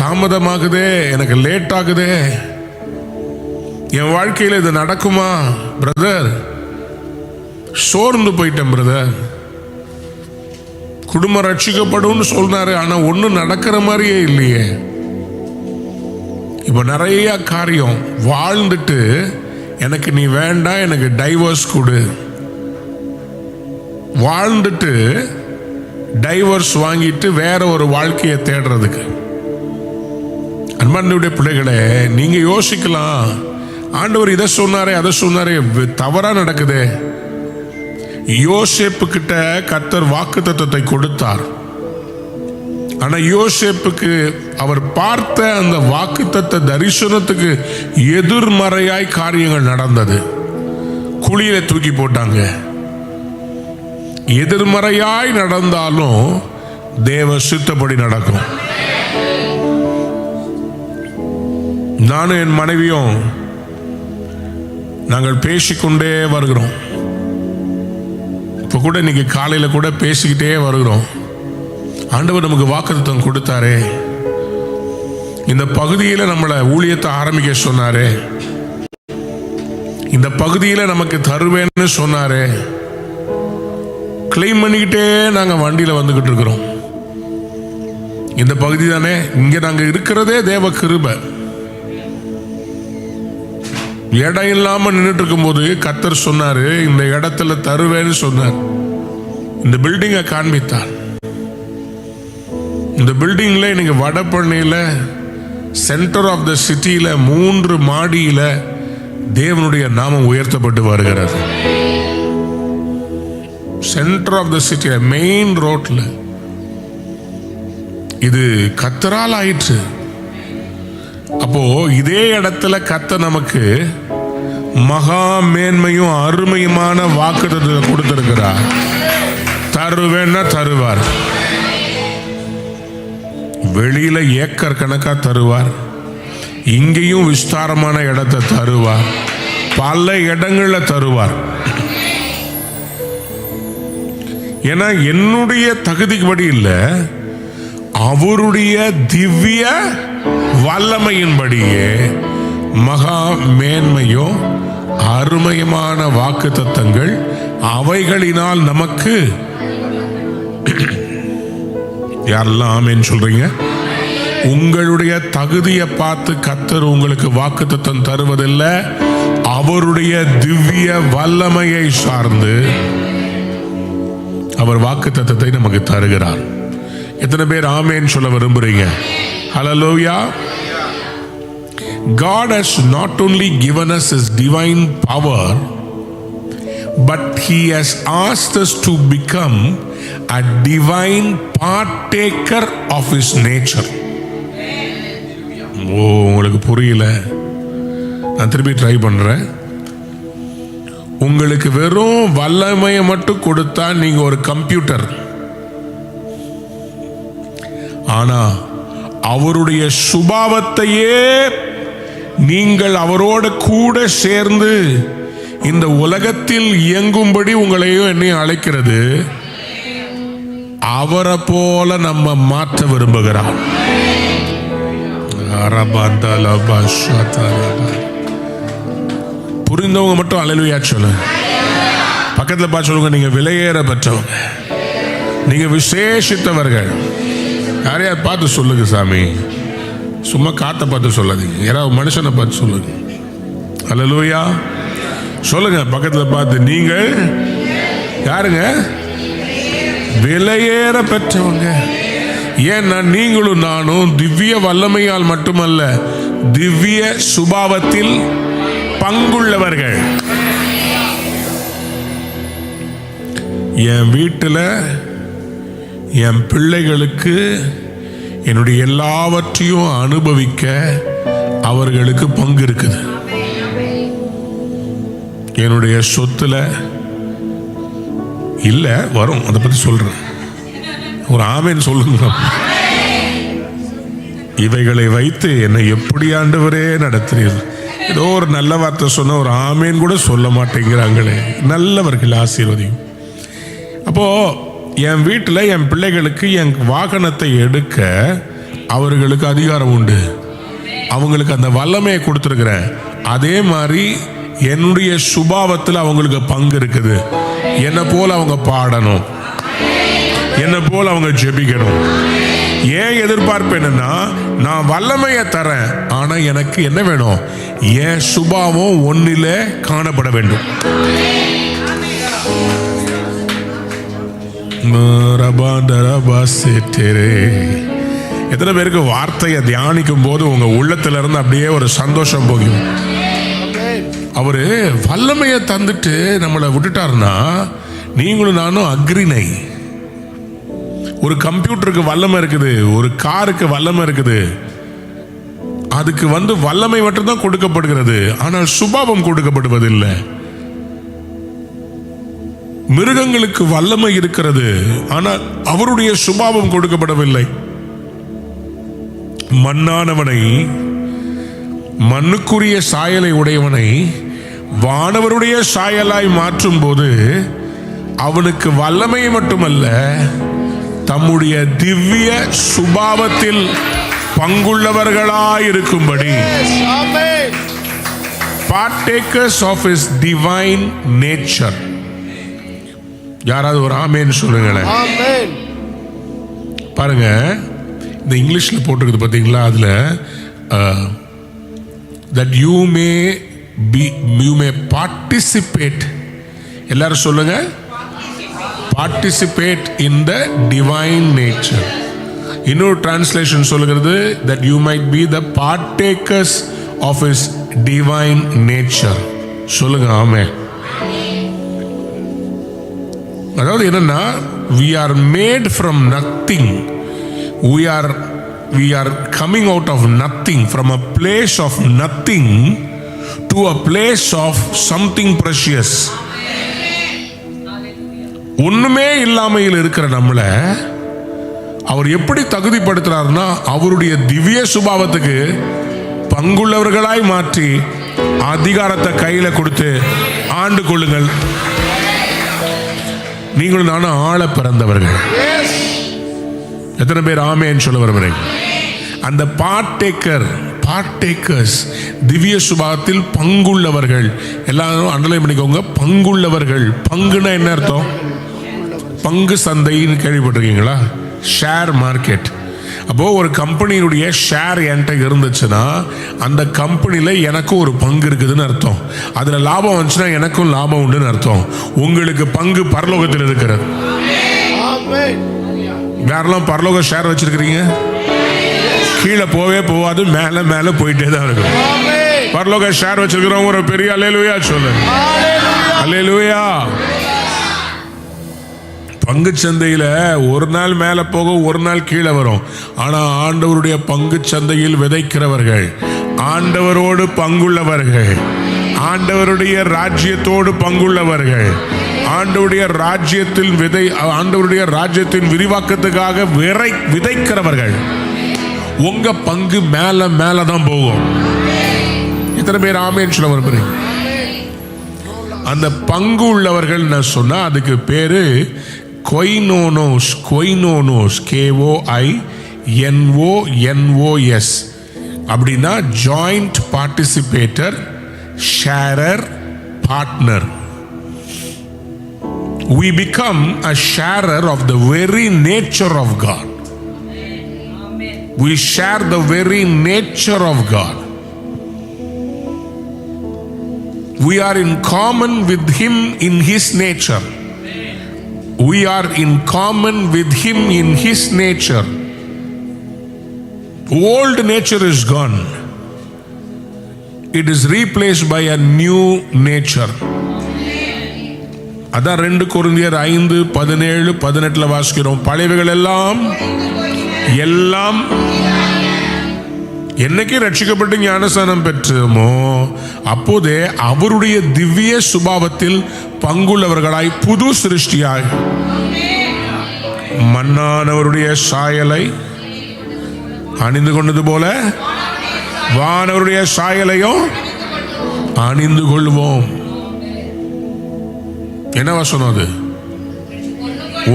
தாமதமாகுதே, எனக்கு லேட் ஆகுதே, என் வாழ்க்கையில் இது நடக்குமா பிரதர்? சோர்ந்து போயிட்டேன் பிரதர். குடும்பம் ரட்சிக்கப்படும் சொன்னாரு, ஆனா ஒன்னும் நடக்கிற மாதிரியே இல்லையே. இப்ப நிறைய காரியம் வாழ்ந்துட்டு எனக்கு நீ வேண்டாம், எனக்கு டைவர்ஸ் கொடு, வாழ்ந்துட்டு டைவர்ஸ் வாங்கிட்டு வேற ஒரு வாழ்க்கையை தேடுறதுக்கு. அன்பானுடைய பிள்ளைகளே, நீங்க யோசிக்கலாம், ஆண்டவர் இதை சொன்னாரே அதை சொன்னாரே, தவறா நடக்குது. யோசேப்பு கிட்ட கர்த்தர் வாக்குத்தத்தத்தை கொடுத்தார். ஆனா யோசேப்புக்கு அவர் பார்த்த அந்த வாக்குத்தத்த தரிசனத்துக்கு எதிர்மறையாய் காரியங்கள் நடந்தது. குழியில தூக்கி போட்டாங்க. எதிர்மறையாய் நடந்தாலும் தேவ சித்தப்படி நடக்கும். நானும் என் மனைவியும் நாங்கள் பேசிக்கொண்டே வருகிறோம். இப்ப கூட இன்னைக்கு காலையில கூட பேசிக்கிட்டே வருகிறோம். ஆண்டவர் நமக்கு வாக்குத்தத்தம் கொடுத்தாரே, இந்த பகுதியில நம்மளை ஊழியத்தை ஆரம்பிக்க சொன்னாரே, இந்த பகுதியில நமக்கு தருவேன்னு சொன்னாரே, கிளைம் பண்ணிக்கிட்டே நாங்க வண்டியில வந்துகிட்டு இருக்கிறோம். இந்த பகுதி தானே, இங்க நாங்க இருக்கிறதே தேவ கிருபை. இடம் இல்லாம நின்றுட்டு இருக்கும் போது கர்த்தர் சொன்னாரு, இந்த இடத்துல தருவேன்னு சொன்னார். இந்த பில்டிங்கை காண்பித்தார். இந்த பில்டிங்ல இன்னைக்கு வடபழனியில சென்டர் ஆஃப் த சிட்டியில 3 மாடியில தேவனுடைய நாமம் உயர்த்தப்பட்டு வருகிறது. சென்டர் ஆஃப் த சிட்டியில மெயின் ரோட்ல இது கர்த்தரால் ஆயிற்று. அப்போ இதே இடத்துல கர்த்தர் நமக்கு மகா மேன்மையும் அருமையுமான வாக்குத்தத்தத்தை கொடுத்திருக்கிறார். தருவேன்னா தருவார். வெளியில ஏக்கர் கணக்கா தருவார், இங்கேயும் விஸ்தாரமான இடத்தை தருவார், பல இடங்கள்ல தருவார். ஏன்னா என்னுடைய தகுதிப்படி இல்ல, அவருடைய திவ்ய வல்லமையின்படியே மகா மேன்மையும் அருமையுமான வாக்குத்தத்தங்கள் அவைகளினால் நமக்கு. யாரெல்லாம் ஆமென் சொல்றீங்க? உங்களுடைய தகுதியை பார்த்து கர்த்தர் உங்களுக்கு வாக்குத்தத்தம் தருவதில்லை, அவருடைய திவ்ய வல்லமையை சார்ந்து அவர் வாக்குத்தத்தத்தை நமக்கு தருகிறார். எத்தனை பேர் ஆமென் சொல்ல விரும்புறீங்க? ஹல்லேலூயா. God has not only given us his divine power, but he has asked us to become a divine partaker of his nature. ஓ, உங்களுக்கு புரியல, நான் திருப்பி ட்ரை பண்றேன். உங்களுக்கு வெறும் வல்லமையை மட்டும் கொடுத்தா நீங்க ஒரு கம்ப்யூட்டர். ஆனா அவருடைய சுபாவத்தையே நீங்கள் அவரோட கூட சேர்ந்து இந்த உலகத்தில் இயங்கும்படி உங்களையும் என்னையும் அழைக்கிறது. அவரை போல நம்ம மாற்ற விரும்புகிறார். புரிந்தவங்க மட்டும் அல்லேலூயா சொல்லுங்க. பக்கத்துல பார்த்து சொல்லுங்க, நீங்க விலையேற பெற்றவங்க, நீங்க விசேஷித்தவர்கள். யாரையாவது பார்த்து சொல்லுங்க சாமி, சும்மா காத்தை பார்த்து சொல்லாதீங்க, யாராவது மனுஷனை பார்த்து சொல்லுங்க. அல்லேலூயா சொல்லுங்க. பக்கத்துல பார்த்து, நீங்கள் யாருங்க? விலையேற பெற்றவங்க. ஏன்னா நீங்களும் நானும் திவ்ய வல்லமையால் மட்டுமல்ல, திவ்ய சுபாவத்தில் பங்குள்ளவர்கள். என் வீட்டில் என் பிள்ளைகளுக்கு என்னுடைய எல்லாவற்றையும் அனுபவிக்க அவர்களுக்கு பங்கு இருக்குது. என்னுடைய சொத்துல இல்ல, வரும், அதை பத்தி சொல்றேன். ஒரு ஆமேன் சொல்லுங்க. இவைகளை வைத்து என்னை எப்படி ஆண்டவரே நடத்துறீர்கள்? ஏதோ ஒரு நல்ல வார்த்தை சொன்ன ஒரு ஆமேன் கூட சொல்ல மாட்டேங்கிறாங்களே. நல்லவர்கள் ஆசீர்வதியும். அப்போ என் வீட்டில் என் பிள்ளைகளுக்கு என் வாகனத்தை எடுக்க அவர்களுக்கு அதிகாரம் உண்டு. அவங்களுக்கு அந்த வல்லமையை கொடுத்துருக்கிறேன். அதே மாதிரி என்னுடைய சுபாவத்தில் அவங்களுக்கு பங்கு இருக்குது. என்னை போல அவங்க பாடணும், என்னை போல அவங்க ஜெபிக்கணும். ஏன் எதிர்பார்ப்பு என்னன்னா, நான் வல்லமையை தரேன், ஆனா எனக்கு என்ன வேணும்? என் சுபாவம் ஒன்னிலே காணப்பட வேண்டும். எத்தனை பேருக்கு வார்த்தையை தியானிக்கும் போது உங்க உள்ளத்துல இருந்து அப்படியே ஒரு சந்தோஷம் போகும்? அவரு வல்லமையை தந்துட்டு நம்மளை விட்டுட்டாருன்னா, நீங்களும் நானும் அக்ரிணை. ஒரு கம்ப்யூட்டருக்கு வல்லமை இருக்குது, ஒரு காருக்கு வல்லமை இருக்குது. அதுக்கு வல்லமை மட்டும்தான் கொடுக்கப்படுகிறது, ஆனால் சுபாவம் கொடுக்கப்படுவதில்லை. மிருகங்களுக்கு வல்லமை இருக்கிறது, ஆனால் அவருடைய சுபாவம் கொடுக்கப்படவில்லை. மண்ணானவனை, மண்ணுக்குரிய சாயலை உடையவனை வானவருடைய சாயலாய் மாற்றும் போது அவனுக்கு வல்லமை மட்டுமல்ல, தம்முடைய திவ்ய சுபாவத்தில் பங்குள்ளவர்களாயிருக்கும்படி, partakers of his divine nature. யாராவது ஒரு ஆமேன்னு சொல்லுங்களேன். பாருங்க, இந்த இங்கிலீஷ்ல போட்டிருக்குது பார்த்தீங்களா, அதுல that you may participate. எல்லாரும் சொல்லுங்க, participate in the divine nature. இன்னொரு டிரான்ஸ்லேஷன் சொல்லுகிறது that you might be the partakers of his divine nature. சொல்லுங்க ஆமென். அதாவது என்னன்னா, we are made from nothing. We are coming out of nothing, from a place of nothing to a place of something precious. ஒண்ணுமே இல்லாமையில் இருக்கிற நம்மள அவர் எப்படி தகுதிப்படுத்துறாருன்னா, அவருடைய திவ்ய சுபாவத்துக்கு பங்குள்ளவர்களாய் மாற்றி அதிகாரத்தை கையில கொடுத்து ஆண்டு கொள்ளுங்கள். நீங்களும் நானும் ஆள பிறந்தவர்கள். எத்தனை பேர் ஆமேன்னு சொல்ல வருகிறேன்? அந்த பார்ட்டேக்கர்ஸ், திவ்ய சுபாவத்தில் பங்குள்ளவர்கள். எல்லாரும் அண்டர்லைன் பண்ணிக்கோங்க, பங்குள்ளவர்கள். பங்குன்னா என்ன அர்த்தம்? பங்கு சந்தைன்னு கேள்விப்பட்டிருக்கீங்களா? Share market. அப்போ ஒரு கம்பெனியுடைய ஷேர் என்கிட்ட இருந்துச்சுன்னா அந்த கம்பெனியில எனக்கும் ஒரு பங்கு இருக்குதுன்னு அர்த்தம். அதுல லாபம் வந்துச்சுன்னா எனக்கும் லாபம் உண்டுன்னு அர்த்தம். உங்களுக்கு பங்கு பரலோகத்தில் இருக்கிறது. யாரெல்லாம் பரலோக ஷேர் வச்சிருக்கிறீங்க? கீழே போவே போவாது, மேல மேல போயிட்டே தான் இருக்கும். பரலோக ஷேர் வச்சிருக்கிறவங்க ஒரு பெரிய அல்லேலூயா சொல்லு. அல்லேலூயா. பங்கு சந்தையில ஒரு நாள் மேல போகும், ஒரு நாள் கீழே வரும். ஆனா ஆண்டவருடைய பங்கு சந்தையில் விதைக்கிறவர்கள், ஆண்டவரோடு பங்குள்ளவர்கள், ஆண்டவருடைய ராஜ்யத்தோடு பங்குள்ளவர்கள், ஆண்டவருடைய ராஜ்யத்தில் ஆண்டவருடைய ராஜ்யத்தின் விரிவாக்கத்துக்காக விதைக்கிறவர்கள், உங்க பங்கு மேல மேலதான் போகும். இத்தனை பேர் ஆமேன்னு சொல்ல விரும்புறீங்க? அந்த பங்கு உள்ளவர்கள் சொன்னா அதுக்கு பேரு கொய்னோனோஸ். கொய்னோனோஸ், KOINONOS. அப்படின்னா joint பார்ட்டிசிபேட்டர், sharer, partner. We become a sharer of the very nature of God. We share the very nature of God. We are in common with Him in His nature. We are in common with Him in His nature. Old nature is gone. It is replaced by a new nature. அதான் 2 கொரிந்தியர் 5:17-18 வாசிக்கிறோம். பழையவைகள் எல்லாம் என்னைக்கு ரட்சிக்கப்பட்டு ஞானஸ்நானம் பெற்றோமோ அப்போதே அவருடைய திவ்ய சுபாவத்தில் பங்குள்ளவர்களாய் புது சிருஷ்டியாய் மண்ணானவருடைய சாயலை அணிந்து கொண்டது போல வானவருடைய சாயலையும் அணிந்து கொள்வோம். என்ன வசனம் அது?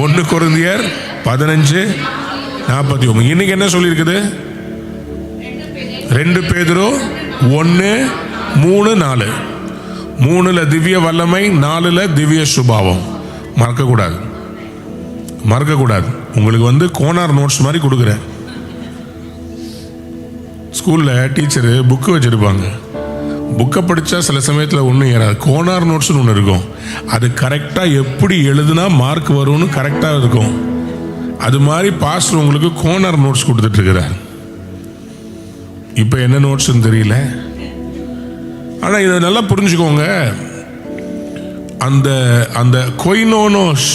1 கொரிந்தியர் 15:49. இன்னைக்கு என்ன சொல்லியிருக்குது? 2 பேதுரு 1:3-4. 3ல திவ்ய வல்லமை, 4ல திவ்ய சுபாவம். மறக்கக்கூடாது. உங்களுக்கு கோனார் நோட்ஸ் மாதிரி கொடுக்குறேன். ஸ்கூல்ல டீச்சரு புக்கு வச்சிருப்பாங்க. புக்கை படித்தா சில சமயத்தில் ஒன்றும் ஏறாது. கோனார் நோட்ஸ்னு ஒன்று இருக்கும். அது கரெக்டாக எப்படி எழுதுனா மார்க் வரும்னு கரெக்டாக இருக்கும். அது மாதிரி பாஸ்டர் உங்களுக்கு கோனார் நோட்ஸ் கொடுத்துட்டு இருக்கிறார். இப்போ என்ன நோட்ஸ்ன்னு தெரியல. ஆனால் இதை நல்லா புரிஞ்சுக்கோங்க. அந்த கொய்னோனோஸ்,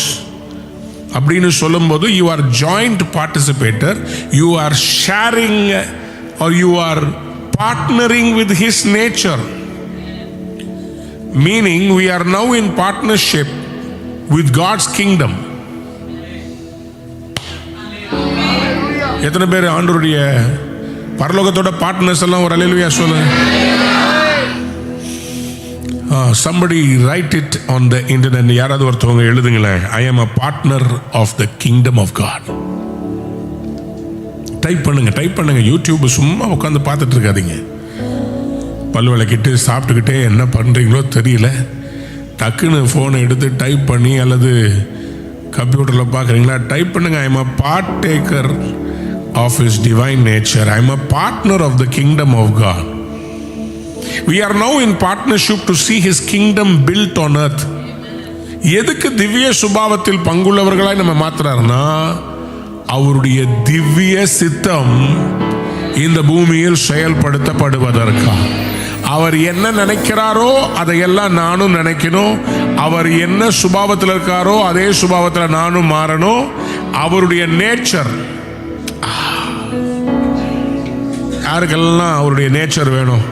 அப்படின்னு சொல்லும்போது you are joint participator, you are sharing or you are partnering with his nature, meaning we are now in partnership with God's kingdom. எத்தனை பேர் ஆண்டவருடைய பரலோகத்தோட பார்ட்னர்ஸ் எல்லாம் ஒரு அல்லேலூயா சொல்லுங்க. Somebody write it on the internet. யாராவது ஒருத்தவங்க எழுதுங்களேன், I am a partner of the kingdom of God. Type பண்ணுங்க. YouTube சும்மா உட்காந்து பார்த்துட்டு இருக்காதீங்க. பல் விளக்கிட்டு சாப்பிட்டுக்கிட்டே என்ன பண்ணுறீங்களோ தெரியல, டக்குன்னு ஃபோனை எடுத்து டைப் பண்ணி அல்லது கம்ப்யூட்டரில் பார்க்குறீங்களா, டைப் பண்ணுங்க. I am a partaker of his divine nature. I am a partner of the kingdom of God. We are now in partnership to see his kingdom built on earth. எதுக்கு திவ்ய சுபாவத்தில் பங்குள்ளவர்களாய் நம்ம மாத்துறாருன்னா, அவருடைய திவ்ய சித்தம் இந்த பூமியில் செயல்படுத்தப்படுவதற்கா. அவர் என்ன நினைக்கிறாரோ அதையெல்லாம் நானும் நினைக்கணும். அவர் என்ன சுபாவத்தில் இருக்காரோ அதே சுபாவத்தில் நானும் மாறணும். அவருடைய நேச்சர், யாருக்கெல்லாம் அவருடைய நேச்சர் வேணும்?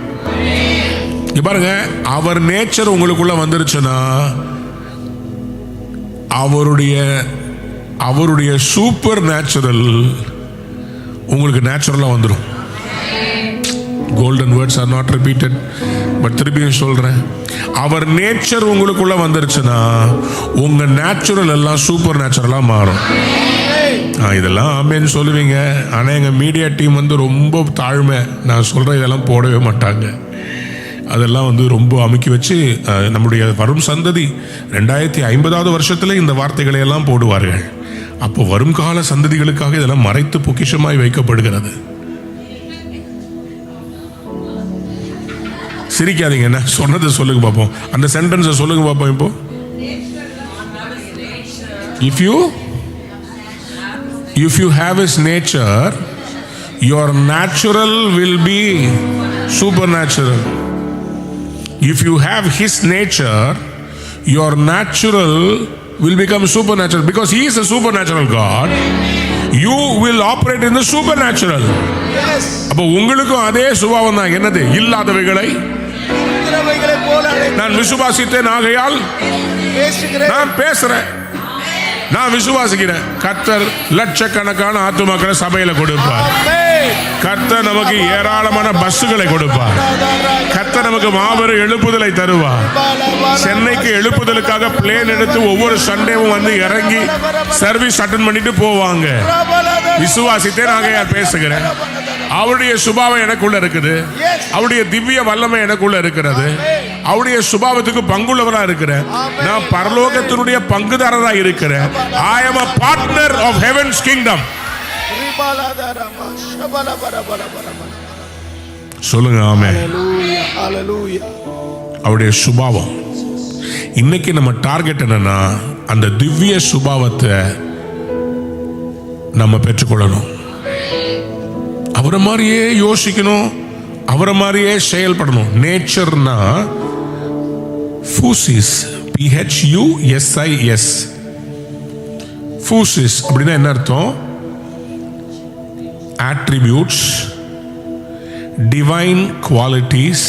பாருங்க, அவர் நேச்சர் உங்களுக்குள்ள வந்துருச்சுன்னா அவருடைய சூப்பர் நேச்சுரல் உங்களுக்கு நேச்சுரலா வந்துடும். Golden words R not repeated, but திருப்பியும் சொல்றேன், அவர் நேச்சர் உங்களுக்குள்ள வந்துருச்சுன்னா உங்க நேச்சுரல் எல்லாம் சூப்பர் நேச்சுரலா மாறும். இதெல்லாம் ஆமேன்னு சொல்லுவீங்க, ஆனால் எங்கள் மீடியா டீம் வந்து ரொம்ப தாழ்மை. நான் சொல்கிறேன் இதெல்லாம் போடவே மாட்டாங்க. அதெல்லாம் வந்து ரொம்ப அமுக்கி வச்சு நம்முடைய வரும் சந்ததி 2050வது வருஷத்தில் இந்த வார்த்தைகளை எல்லாம் போடுவார்கள். அப்போ வரும் கால சந்ததிகளுக்காக இதெல்லாம் மறைத்து பொக்கிஷமாய் வைக்கப்படுகிறது. சிரிக்காதீங்க, என்ன சொன்னதை சொல்லுங்க பார்ப்போம். அந்த சென்டென்ஸை சொல்லுங்க பார்ப்போம். இப்போ if you have his nature, your natural will be supernatural. If you have his nature, your natural will become supernatural, because he is a supernatural God. You will operate in the supernatural. Yes. அப்போ உங்களுக்கும் அதே சுபாவம் தான். என்னது? இல்லாதவைகளை நான் விசுவாசித்தேன், ஆகையால் நான் பேசுறேன், நான் விசுவாசிக்கிறேன். கர்த்தர் லட்சக்கணக்கான ஆத்துமாக்களை சபையில கொடுப்பார். கர்த்தர் நமக்கு ஏராளமான பஸ்ஸுகளை கொடுப்பார். கர்த்தர் நமக்கு மாபெரும் எழுப்புதலை தருவார். சென்னைக்கு எழுப்புதலுக்காக பிளேன் எடுத்து ஒவ்வொரு சண்டேவும் வந்து இறங்கி சர்வீஸ் அட்டெண்ட் பண்ணிட்டு போவாங்க. விசுவாசித்தேன், ஆகையால் பேசுகிறேன். அவருடைய சுபாவம் எனக்குள்ள இருக்குது. அவருடைய திவ்ய வல்லமை எனக்குள்ள இருக்கிறது. அவருடைய சுபாவத்துக்கு பங்குள்ளவரா இருக்கிறேன். நான் பரலோகத்தினுடைய பங்குதாரரா இருக்கிறேன். I am a partner of heaven's kingdom. சொல்லுங்க ஆமென். அவருடைய சுபாவம். இன்னைக்கு நம்ம டார்கெட் என்னன்னா, அந்த திவ்ய சுபாவத்தை நம்ம பெற்றுக்கொள்ளணும். அவரை மாதிரியே யோசிக்கணும், அவரை மாதிரியே செயல்படணும். நேச்சர்னா ஃபூசிஸ், PHUSIS. ஃபூசிஸ் அப்படின்னா என்ன அர்த்தம்? Attributes, divine qualities,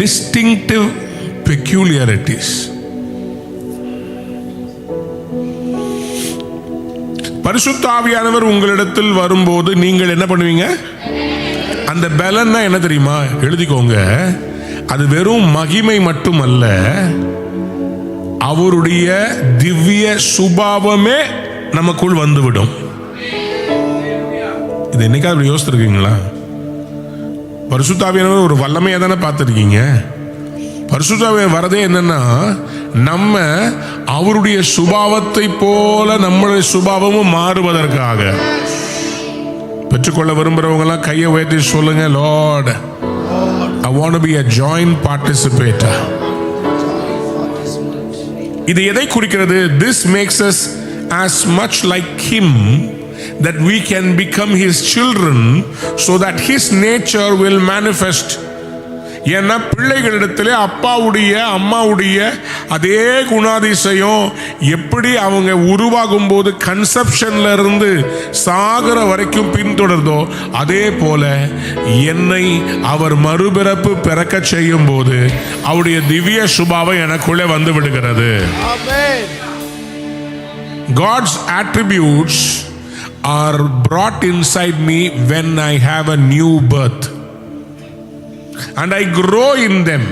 distinctive peculiarities. பரிசுத்த ஆவியானவர் உங்களிடத்தில் வரும்போது நீங்கள் என்ன பண்ணுவீங்க? அந்த பலன்னா என்ன தெரியுமா? எழுதிக்கோங்க. அது வெறும் மகிமை மட்டுமல்ல, அவருடைய திவ்ய சுபாவமே நமக்குள் வந்துவிடும். இது என்னைக்காவது யோசிச்சிருக்கீங்களா? பரிசுத்த ஆவியானவர் ஒரு வல்லமையா தானே பார்த்துருக்கீங்க. பரிசுத்த ஆவியானவர் வரதே என்னன்னா, நம்ம அவருடைய சுபாவத்தை போல நம்முடைய சுபாவமும் மாறுவதற்காக. பெற்றுக்கொள்ள விரும்புறவங்க எல்லாம் கையை உயர்த்தி சொல்லுங்க, Lord, I want to be a joint participator. இது எதை குறிக்கிறது? This makes us as much like him that we can become his children, so that his nature will manifest. ஏன்னா பிள்ளைகளிடத்திலே அப்பாவுடைய அம்மாவுடைய அதே குணாதிசயம் எப்படி அவங்க உருவாகும் போது கன்செப்ஷன்ல இருந்து சாகிற வரைக்கும் பின்தொடர்ந்தோ, அதே போல என்னை அவர் மறுபிறப்பு பிறக்க செய்யும் போது அவருடைய திவ்ய சுபாவம் எனக்குள்ளே வந்து விடுகிறது. God's attributes are brought inside me when I have a new birth and I grow in them.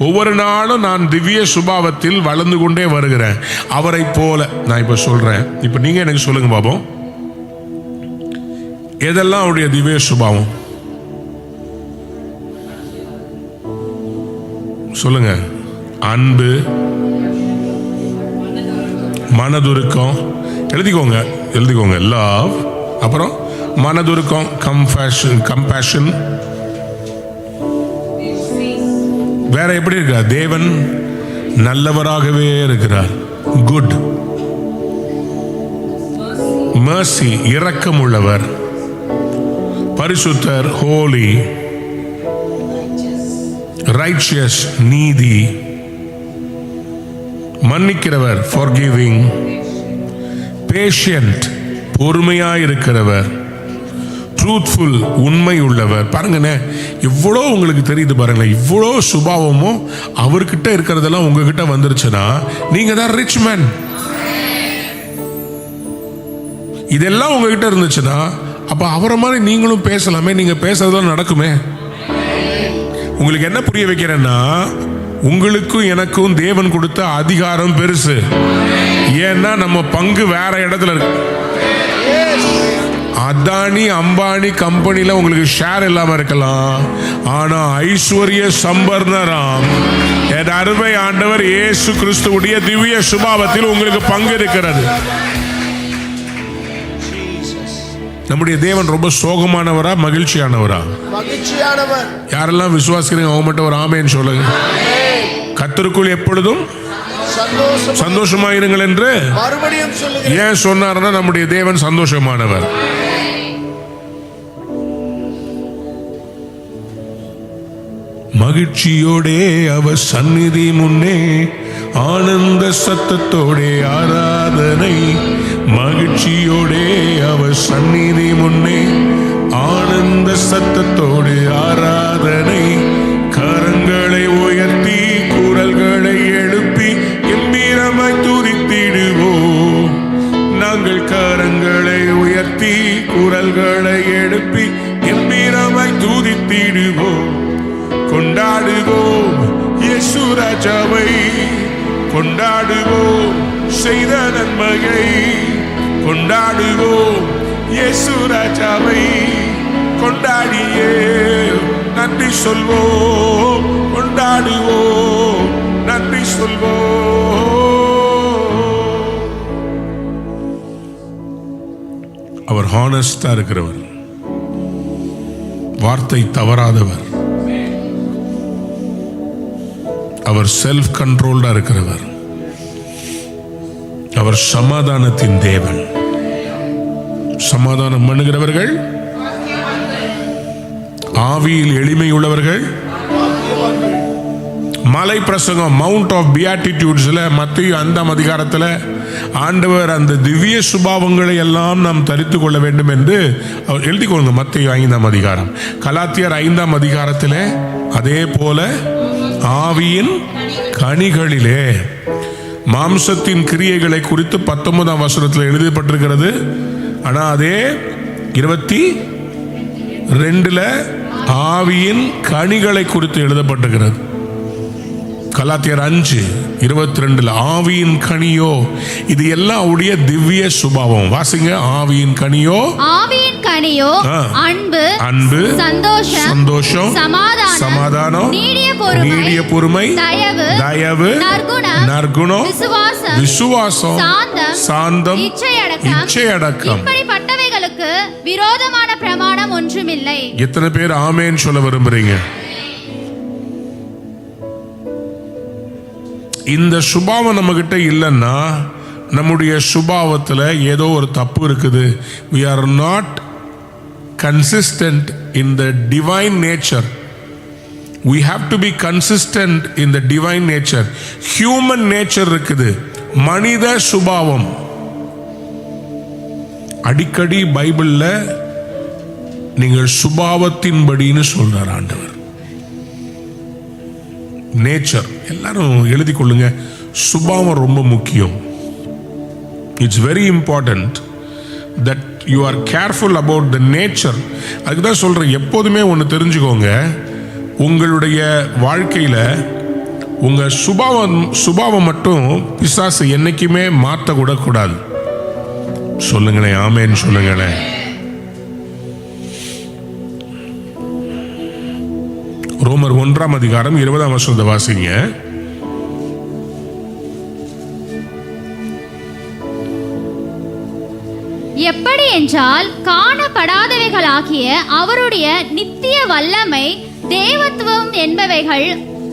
ஒவ்வொரு நாளும் நான் திவ்ய சுபாவத்தில் வளர்ந்து கொண்டே வருகிறேன். அவரை போல நான் இப்ப சொல்றேன். இப்ப நீங்க எனக்கு சொல்லுங்க பாப்போம், எதெல்லாம் அவருடைய திவ்ய சுபாவம் சொல்லுங்க. அன்பு, மனதுருக்கம், எழுதிக்கோங்க லவ், அப்புறம் மனதுருக்கம், கம்பேஷன். வேற எப்படி இருக்கார்? தேவன் நல்லவராகவே இருக்கிறார். குட், மர்சி, இரக்கம் உள்ளவர். பரிசுத்தர், ஹோலி, ரைச்சியஸ், நீதி, மன்னிக்கிறவர், forgiving, patient, பொறுமையாயிருக்கிறவர், truthful, உண்மை உள்ளவர். பாருங்கண்ணே, இவ்வளோ உங்களுக்கு தெரியுது பாருங்களேன். இவ்வளோ சுபாவமும் அவர்கிட்ட இருக்கிறதெல்லாம் உங்ககிட்ட வந்துருச்சுன்னா நீங்க தான் ரிச் மேன். இதெல்லாம் உங்ககிட்ட இருந்துச்சுன்னா அப்ப அவரை மாதிரி நீங்களும் பேசலாமே, நீங்க பேசுறதெல்லாம் நடக்குமே. உங்களுக்கு என்ன புரிய வைக்கிறேன்னா, உங்களுக்கும் எனக்கும் தேவன் கொடுத்த அதிகாரம் பெருசு. ஏன்னா நம்ம பங்கு வேற இடத்துல இருக்கு. அதானி அம்பானி கம்பெனில உங்களுக்கு ஷேர் இல்லாம இருக்கலாம், ஆனா ஐஸ்வர்ய சம்பர்ணராம் என் அருமை ஆண்டவர் இயேசு கிறிஸ்துவுடைய திவ்ய சுபாவத்தில் உங்களுக்கு பங்கு இருக்கிறது. நம்முடைய தேவன் ரொம்ப சோகமானவரா மகிழ்ச்சியானவரா? மகிழ்ச்சியானவர். யாரெல்லாம் விசுவாசிக்கிறீங்க அவங்க மட்டும் ஒரு ஆமென் சொல்லுங்க. கர்த்தருக்குள் எப்பொழுதும் சந்தோஷமாயிருங்கள் என்று மறுபடியும் சொல்லுகிறேன். ஏன் சொன்னார்னா நம்முடைய தேவன் சந்தோஷமானவர். மகிழ்ச்சியோடே அவர் சந்நிதி முன்னே ஆனந்த சத்தத்தோடே ஆராதனை. மகிழ்ச்சியோடே அவர் சந்நிதி முன்னே ஆனந்த சத்தத்தோடு ஆராதனை. கரங்களை உயர்த்தி குரல்களை எழுப்பி கம்பீரமாய் துதித்திடுவோம். நாங்கள் கரங்களை உயர்த்தி குரல்களை எழுப்பி கம்பீரமாய் துதித்திடுவோம். கொண்டாடுவோம் இயேசு ராஜாவை, கொண்டாடுவோம் செய்த நன்மையை. கொண்டாடுவோம் இயேசு ராஜாவை, கொண்டாடியே நன்றி சொல்வோம். கொண்டாடுவோம், நன்றி சொல்வோம். அவர் ஹானஸ்டா இருக்கிறவர், வார்த்தை தவறாதவர், அவர் செல்ஃப் கண்ட்ரோல்டா இருக்கிறவர், அவர் சமாதானத்தின் தேவன். சமாதானம் பண்ணுகிறவர்கள், ஆவியில் எளிமை உள்ளவர்கள். மலை பிரசங்கம், மவுண்ட் ஆஃப் பியாட்டிடியூட்ஸ்ல மத்தேயு 5ஆம் அதிகாரத்தில் ஆண்டவர் அந்த திவ்ய சுபாவங்களை எல்லாம் நாம் தரித்து கொள்ள வேண்டும் என்று அவர் எழுதிக்கொள்ளுங்க. மத்தேயு 5ஆம் அதிகாரம். கலாத்தியர் 5ஆம் அதிகாரத்திலே அதே போல ஆவியின் கனிகளிலே மாம்சத்தின் கிரியைகளை குறித்து 19ஆம் வசனத்தில் எழுதப்பட்டிருக்கிறது. ஆனா அதே 22 ஆவியின் கனிகளை குறித்து எழுதப்பட்டிருக்கிறது. கலாத்தியர் 5:22 ஆவியின் கனியோ, இது எல்லாம் அவருடைய திவ்ய சுபாவம். வாசிங்க. ஆவியின் கனியோ, ஆவியின் கனியோ அன்பு, அன்பு, சந்தோஷம், சமாதானம், நீடிய பொறுமை, தயவு, நற்குணம், விசுவாசம், சாந்தம், இச்சையடக்கம். இப்படிப்பட்டவைகளுக்கு விரோதமான பிரமாணம் ஒன்றுமில்லை. எத்தனை பேர் ஆமென் சொல்ல விரும்புறீங்க? இந்த சுபாவம் நம்ம கிட்ட இல்லைன்னா நம்முடைய சுபாவத்தில் ஏதோ ஒரு தப்பு இருக்குது. we are not consistent in the divine nature. we have to be consistent in the divine nature. Human nature இருக்குது, மனித சுபாவம். அடிக்கடி பைபிள்ல நீங்கள் சுபாவத்தின்படின்னு சொல்றார் ஆண்டவர். நேச்சர் எல்லாரும் எழுதி கொள்ளுங்க, சுபாவம் ரொம்ப முக்கியம். It's very important that you are careful about the nature. அதுக்கு தான் சொல்றேன், எப்போதுமே ஒன்று தெரிஞ்சுக்கோங்க, உங்களுடைய வாழ்க்கையில உங்க சுபாவம் மட்டும் பிசாசு என்னைக்குமே மாற்ற கூட கூடாது. சொல்லுங்களேன், ஆமேன்னு சொல்லுங்களேன். ரோமர் 1:20 வாசிங்க. எப்படி என்றால் காணப்படாதவைகளாகிய அவருடைய நித்திய வல்லமை, தேவத்துவம் என்பவைகள்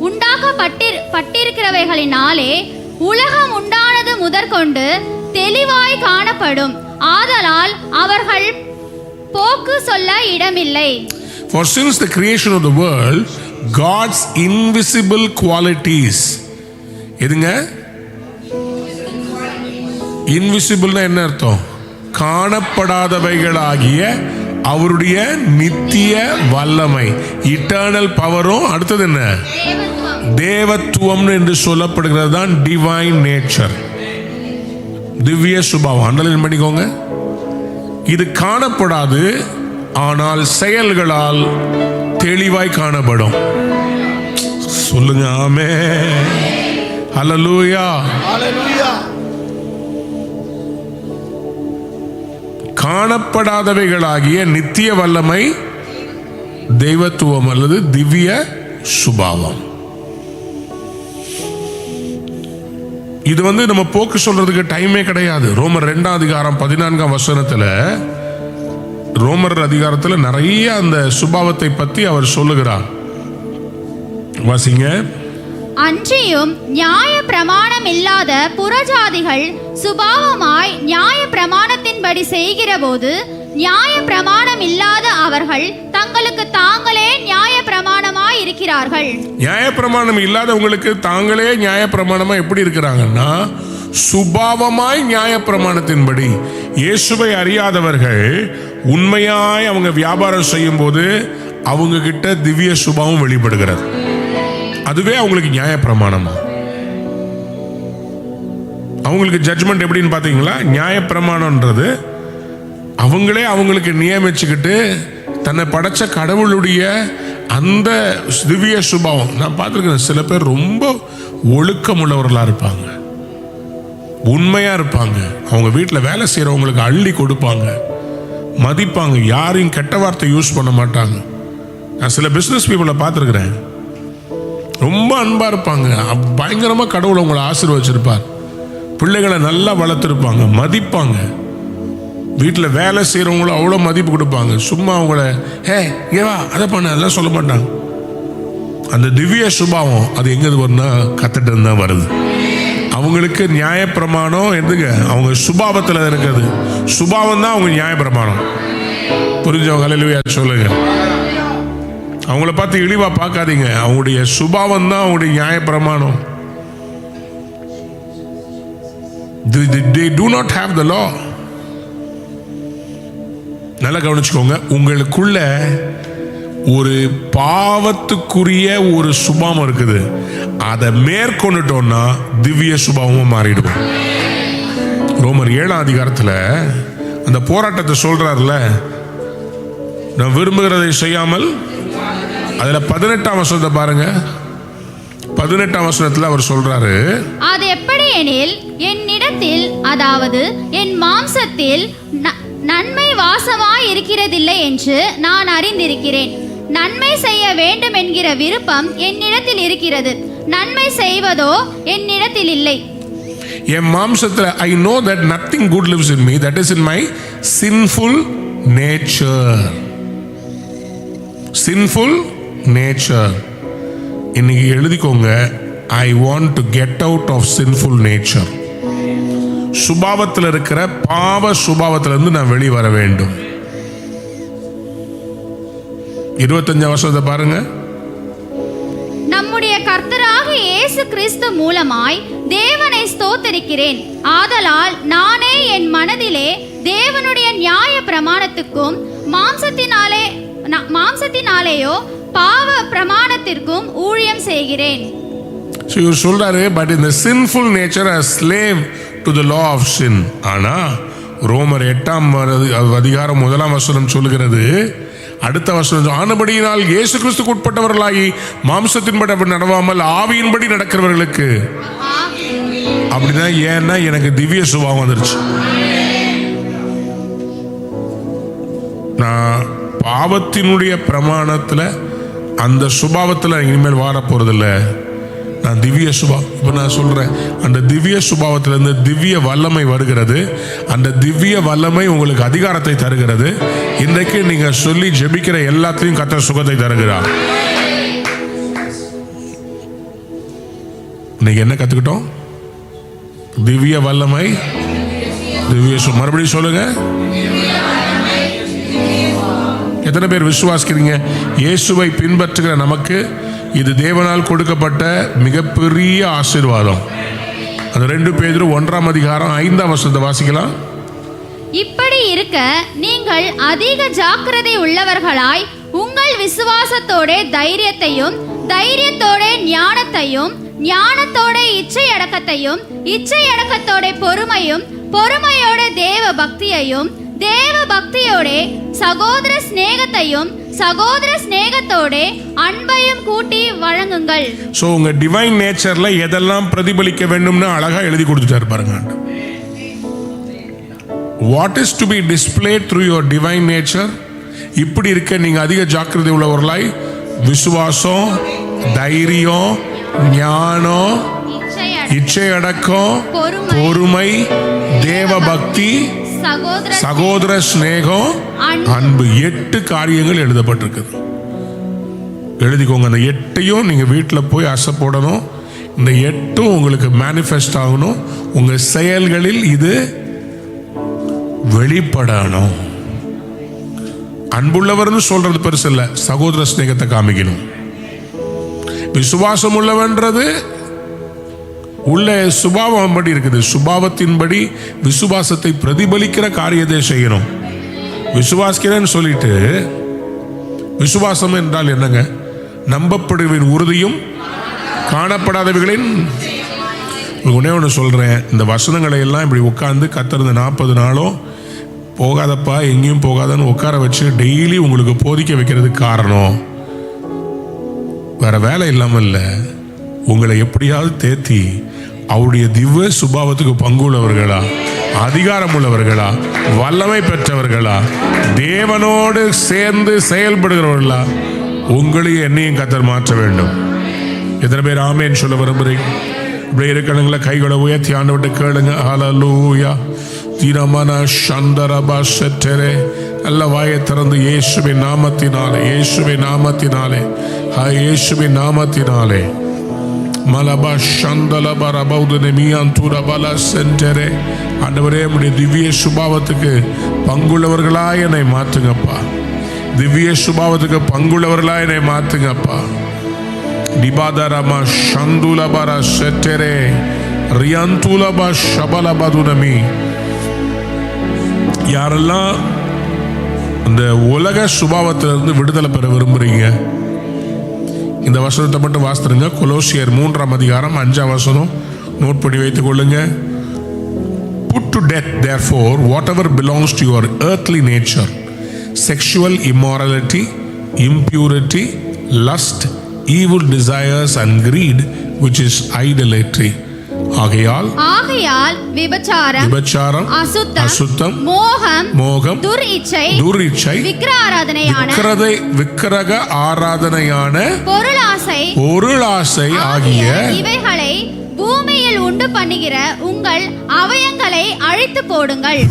உண்டாக்கப்பட்டிருக்கிறவைகளினாலே உலகம் உண்டானது முதற்கொண்டு தெளிவாய் காணப்படும். ஆதலால் அவர்கள் போக்கு சொல்ல இடமில்லை. For since the creation of the world, God's invisible qualities, எதுங்க இன்விசிபிள்னா என்ன அர்த்தம்? காணப்படாதவைகளாகிய அவருடைய நித்திய வல்லமை, இட்டர்னல் பவரும், அடுத்தது என்ன? தேவத்துவம் என்று சொல்லப்படுகிறது தான் டிவைன் நேச்சர், திவ்ய சுபாவம். அண்டர்லைன் பண்ணிக்கோங்க. இது காணப்படாது, ஆனால் செயல்களால் தெளிவாய் காணப்படும். சொல்லுங்க ஆமென். ஹல்லேலூயா. ஹalleluya. காணப்படாதவைகளாகிய நித்திய வல்லமை, தெய்வத்துவம் அல்லது திவ்ய சுபாவம். இது நம்ம போக்கு சொல்றதுக்கு டைமே கிடையாது. ரோமர் 2:14 ரோமர் அதிகாரத்தில் நிறைய அந்த சுபாவத்தை பற்றி அவர் சொல்லுகிறார். வாசிங்க. அன்றியும் நியாய பிரமாணம் இல்லாத புறஜாதிகள் சுபாவமாய் நியாய பிரமாணத்தின்படி செய்கிற போது நியாய பிரமாணம் இல்லாத அவர்கள் தங்களுக்கு தாங்களே நியாய பிரமாணமாய் இருக்கிறார்கள். நியாய பிரமாணம் இல்லாதவங்களுக்கு தாங்களே நியாய பிரமாணமா எப்படி இருக்கிறாங்கன்னா, சுபாவமாய் நியாய பிரமாணத்தின்படி. இயேசுவை அறியாதவர்கள் உண்மையாய் அவங்க வியாபாரம் செய்யும் போது அவங்க கிட்ட திவ்ய சுபாவம் வெளிப்படுகிறது. அதுவே அவங்களுக்கு நியாய பிரமாணமா. அவங்களுக்கு ஜட்ஜ்மெண்ட் எப்படின்னு பாத்தீங்களா? நியாய பிரமாணம்ன்றது அவங்களே அவங்களுக்கு நியமிச்சுக்கிட்டு தன்னை படைச்ச கடவுளுடைய அந்த திவ்ய சுபாவம். நான் பார்த்துருக்கேன், சில பேர் ரொம்ப ஒழுக்கம் உள்ளவர்களாக இருப்பாங்க, உண்மையா இருப்பாங்க, அவங்க வீட்டில் வேலை செய்கிறவங்களுக்கு அள்ளி கொடுப்பாங்க, மதிப்பாங்க, யாரையும் கெட்ட வார்த்தை யூஸ் பண்ண மாட்டாங்க. நான் சில பிஸ்னஸ் பீப்புளை பார்த்துருக்குறேன், ரொம்ப அன்பா இருப்பாங்க, பயங்கரமாக கடவுள் அவங்களை ஆசீர்வதிச்சிருப்பார், பிள்ளைகளை நல்லா வளர்த்துருப்பாங்க, மதிப்பாங்க, வீட்டில் வேலை செய்கிறவங்களும் அவ்வளோ மதிப்பு கொடுப்பாங்க. சும்மா அவங்கள ஏவா அதை பண்ண அதெல்லாம் சொல்ல மாட்டாங்க. அந்த திவ்ய சுபாவம் அது எங்கேருந்து வரும்னா கத்துட்டு இருந்தால் வருது. அவங்களுக்கு நியாயப்பிரமாணம் எதுங்க? அவங்க சுபாவத்தில் இருக்கிறது. சுபாவம் தான் அவங்க நியாயப்பிரமாணம். புரிஞ்சவங்க ஹல்லேலூயா சொல்லுங்க. அவங்கள பார்த்து இழிவா பார்க்காதீங்க, அவங்களுடைய சுபாவம் தான் அவங்களுடைய நியாயப்பிரமாணம். They do not have the law. நல்லா கவனிச்சுக்கோங்க, உங்களுக்குள்ள ஒரு பாவத்துக்குரிய ஒரு சுபாவம் இருக்குது, அதை மேற்கொண்டுட்டோம்னா திவ்ய சுபாவமும் மாறிடும். ரோமர் 7:00 அந்த போராட்டத்தை சொல்றாருல, நான் விரும்புகிறதை செய்யாமல். அதுல 18 பாருங்க. 18 அவர் சொல்றாரு, அது எப்படி எனில் என்னிடத்தில், அதாவது என் மாம்சத்தில் நன்மை வாசமாய் இருக்கிறதில்லை என்று நான் அறிந்திருக்கிறேன். நன்மை செய்ய வேண்டும் என்கிற விருப்பம் என்னிடத்தில் இருக்கிறது, நன்மை செய்வதோ என்னிடத்தில் இல்லை. என் மாம்சத்தில் I know that nothing good lives in me, that is in my sinful nature. Sinful nature. இன்னைக்கு எழுதிக்கோங்க, I want to get out of sinful nature. சுபாவத்தில் இருக்கிற பாவ சுபாவத்திலிருந்து நான் வெளியே வர வேண்டும். 25 பாருங்க. நம்முடைய கர்த்தராகிய இயேசு கிறிஸ்து மூலமாய் தேவனை ஸ்தோத்தரிக்கிறேன். ஆதலால் நானே என் மனதிலே தேவனுடைய நியாய பிரமாணத்துக்கும் மாம்சத்தினாலேயோ பாவ பிரமாணத்திற்கும் ஊழியம் செய்கிறேன். So இவர் சொல்றாரு, but in the sinful nature as slave to the law of sin. ஆனா ரோமர் 8 அதிகாரம் 1 சொல்லுகிறது, அடுத்த வசனம், ஆனபடியினால் இயேசு கிறிஸ்துக்கு உட்பட்டவர்களாகி மாம்சத்தின்படி நடவாமல் ஆவியின்படி நடக்கிறவர்களுக்கு. அப்படின்னா ஏன்னா எனக்கு திவ்ய சுபாவம் வந்துருச்சு. நான் பாவத்தினுடைய பிரமாணத்துல அந்த சுபாவத்துல இனிமேல் வாழ போறதில்ல. நான் திவ்ய சுபாவம், இப்ப நான் சொல்றேன், அந்த திவ்ய சுபாவத்திலிருந்து திவ்ய வல்லமை வருகிறது. அந்த திவ்ய வல்லமை உங்களுக்கு அதிகாரத்தை தருகிறது. இன்றைக்கு நீங்க சொல்லி ஜெபிக்கிற எல்லாத்தையும் கர்த்தர் சுகத்தை தருகிறார். இன்னைக்கு என்ன கத்துக்கிட்டோம்? திவ்ய வல்லமை, திவ்ய மறுபடியும் சொல்லுங்க. எத்தனை பேர் விசுவாசிக்கிறீங்க? இயேசுவை பின்பற்றுகிற நமக்கு இது தேவனால் கொடுக்கப்பட்ட மிகப்பெரிய ஆசீர்வாதம். அது 2 பேதுரு 1 அதிகாரம் 5 வாசிக்கலாம். இப்படி இருக்க நீங்கள் அதிக ஜாக்கிரதை உள்ளவர்களாய் உங்கள் விசுவாசத்தோட தைரியத்தையும், தைரியத்தோட ஞானத்தையும், ஞானத்தோட இச்சை அடக்கத்தையும், இச்சை அடக்கத்தோட பொறுமையும், பொறுமையோட தேவ பக்தியையும், தேவ பக்தியோட சகோதர சிநேகத்தையும், சகோதர சிநேகத்தோட அன்பையும் கூட்டி வழங்குங்கள். சோ உங்க டிவைன் நேச்சர்ல எதெல்லாம் பிரதிபலிக்க வேண்டும்னு அழகா எழுதி கொடுத்துட்டாரு பாருங்க. What is to be displayed through your divine nature? இப்படி இருக்க நீங்க அதிக ஜாக்கிரதை உள்ளவர்களாய் விசுவாசம், தைரியம், ஞானம், இச்சை அடக்கம், பொறுமை, தேவ பக்தி, சகோதர சிநேகம், அன்பு, 8 காரியங்கள் எழுதப்பட்டிருக்குது. எழுதிக்கோங்க. அந்த 8ஐயும் நீங்க வீட்டில் போய் அசை போடணும். இந்த 8ம் உங்களுக்கு மேனிஃபெஸ்ட் ஆகணும். உங்க செயல்களில் இது வெளிப்படணும். அன்புள்ளவர்னு சொல்றது பெருசு இல்ல, சகோதர சிநேகத்தை காமிக்கணும். விசுவாசம் உள்ளவன்றது உள்ள சுபாவம் படி இருக்குது. சுபாவத்தின்படி விசுவாசத்தை பிரதிபலிக்கிற காரியத்தை செய்யணும். விசுவாசிக்கிறேன்னு சொல்லிட்டு, விசுவாசம் என்றால் என்னங்க? நம்பப்படுவின் உறுதியும் காணப்படாதவைகளின். ஒன்னே ஒன்று சொல்றேன், இந்த வசனங்களை எல்லாம் இப்படி உட்கார்ந்து கத்திருந்த 40 நாளும் போகாதப்பா எங்கேயும் போகாதன்னு உட்கார வச்சு டெய்லி உங்களுக்கு போதிக்க வைக்கிறதுக்கு காரணம் வேற வேலை இல்லாமல் இல்லை, உங்களை எப்படியாவது தேத்தி அவருடைய திவ்ய சுபாவத்துக்கு பங்குள்ளவர்களா, அதிகாரம் உள்ளவர்களா, வல்லமை பெற்றவர்களா, தேவனோடு சேர்ந்து செயல்படுகிறவர்களா உங்களையும் என்னையும் கர்த்தர் மாற்ற வேண்டும். எத்தனை பேர் ஆமேன்னு சொல்ல விரும்புறீங்க? இப்படி இருக்கணுங்களா? கைகளை உயர்த்தி ஆண்டவர்கிட்ட கேளுங்க. ஹல்லேலூயா. தீரமான சந்தரபா செட்டரே. நல்ல வாயை திறந்து இயேசுவின் நாமத்தினாலே, இயேசுவின் நாமத்தினாலே, இயேசுவின் நாமத்தினாலே. மலபா சந்தலபா ரபௌதனே மியாந்துர பல சென்டரே. ஆண்டவரே, நம்முடைய திவ்ய சுபாவத்துக்கு பங்குள்ளவர்களாய் என்னை மாற்றுங்கப்பா. திவ்ய சுபாவத்துக்கு பங்குள்ளவர்களாய் என்னை மாற்றுங்கப்பா. டிபாதரமா சந்துலபரா செட்டரே ரியாந்துலபா ஷபலபதுனமி. யாரெல்லாம் இந்த உலக சுபாவத்திலிருந்து விடுதலை பெற விரும்புறீங்க, இந்த வசனத்தை மட்டும் வாசித்துருங்க. கொலோசியர் 3 அதிகாரம் 5 நோட் பண்ணி வைத்துக் கொள்ளுங்க. Put to death therefore whatever belongs to your earthly nature, sexual immorality, impurity, lust, evil desires and greed, which is idolatry. ஆகையால் விபச்சாரம், அசுத்தம், மோகம், துர்இச்சை, விக்கிரக ஆராதனையான பொருளாசை ஆகிய இவைகளை பூமியில் உண்டு பண்ணுகிற உங்கள் அவயங்களை அழித்து போடுங்கள்.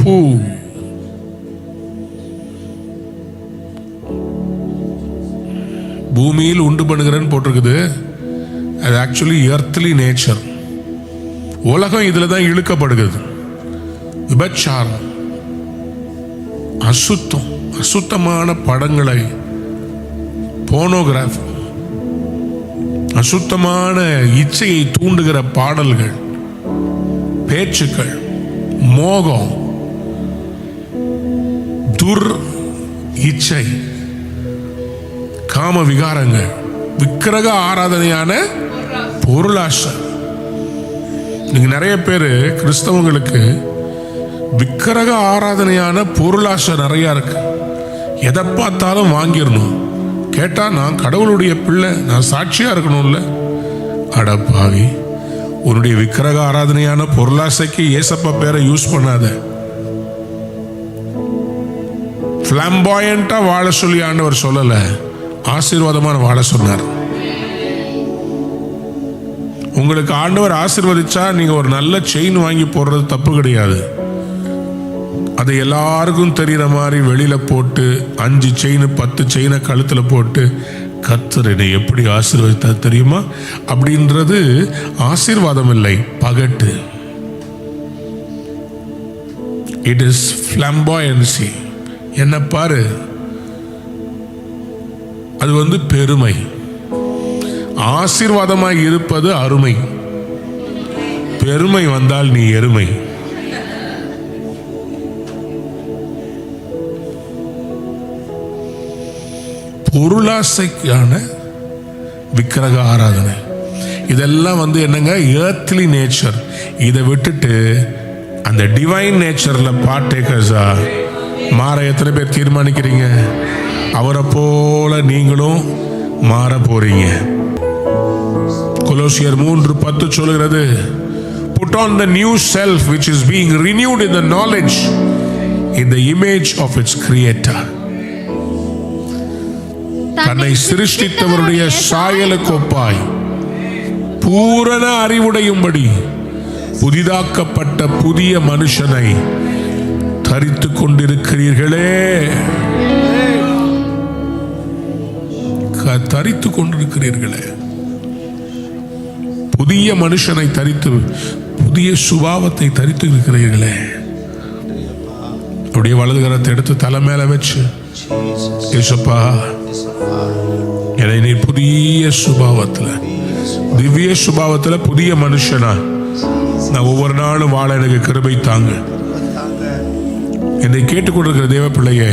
பூமியில் உண்டு பண்ணுகிறன்னு போட்டிருக்குது. அது ஆக்சுவலி எர்த்லி நேச்சர். உலகம் இதுல தான் இழுக்கப்படுகிறது. விபச்சாரம், அசுத்தம், அசுத்தமான படங்களை, போனோகிராஃபி, அசுத்தமான இச்சையை தூண்டுகிற பாடல்கள், பேச்சுக்கள், மோகம், துர் இச்சை, காம விகாரங்கள், விக்கிரக ஆராதனையான பொருளாசை. நீங்க நிறைய பேர் கிறிஸ்தவங்களுக்கு விக்கிரக ஆராதனையான பொருளாசை நிறைய இருக்கு. எதை பார்த்தாலும் வாங்கிடணும். கேட்டா நான் கடவுளுடைய பிள்ளை, நான் சாட்சியா இருக்கணும்ல. அடப்பாவி, உன்னுடைய விக்கிரக ஆராதனையான பொருளாசைக்கு ஏசப்பா பேரை யூஸ் பண்ணாத. பிளாம்பாயண்டா வாழ சொல்லி ஆண்டவர் சொல்லல, ஆசீர்வாதமான வாழ சொன்னார். உங்களுக்கு ஆண்டவர் ஆசீர்வதிச்சா நீங்க ஒரு நல்ல செயின் வாங்கி போடுறது தப்பு கிடையாது. அதை எல்லாருக்கும் தெரிகிற மாதிரி வெளியில போட்டு 5 செயின் 10 செயினை கழுத்துல போட்டு கர்த்தர் என்னை எப்படி ஆசீர்வதித்தா தெரியுமா அப்படின்றது ஆசீர்வாதம் இல்லை, பகட்டு. It is ஃபிளாம்பாயன்சி. என்ன பாரு, அது பெருமை. ஆசீர்வாதமாய் இருப்பது அருமை. பெருமை வந்தால் நீ எருமை. பொருளாசைக்கான விக்கிரக ஆராதனை இதெல்லாம் என்னங்க, எர்த்லி நேச்சர். இதை விட்டுட்டு அந்த டிவைன் நேச்சர்ல பார்ட்டேக்கர்ஸா மாற எத்தனை பேர் தீர்மானிக்கிறீங்க? அவரை போல நீங்களும் மாற போறீங்க. கொலோசியர் 3:10 சொல்கிறது, put on the new self which is being renewed in the knowledge in the image of its creator. தன்னை சிருஷ்டித்தவருடைய சாயலுக்கு ஒப்பாய் பூரண அறிவுடையும்படி புதிதாக்கப்பட்ட புதிய மனுஷனை தரித்துக் கொண்டிருக்கிறீர்களே. தரித்துக் கொண்டிருக்கிறீர்களே. புதிய மனுஷனை தரித்து, புதிய சுபாவத்தை தரித்து இருக்கிறீர்களே. அப்படியே வலது கரத்தை எடுத்து தலை மேல வச்சு, ஏசப்பா என்னை நீ புதிய சுபாவத்துல, திவ்ய சுபாவத்துல புதிய மனுஷனா நான் ஒவ்வொரு நாளும் வாழ எனக்கு கிருபை தாங்க. என்னை கேட்டுக்கொண்டிருக்கிற தேவ பிள்ளையே,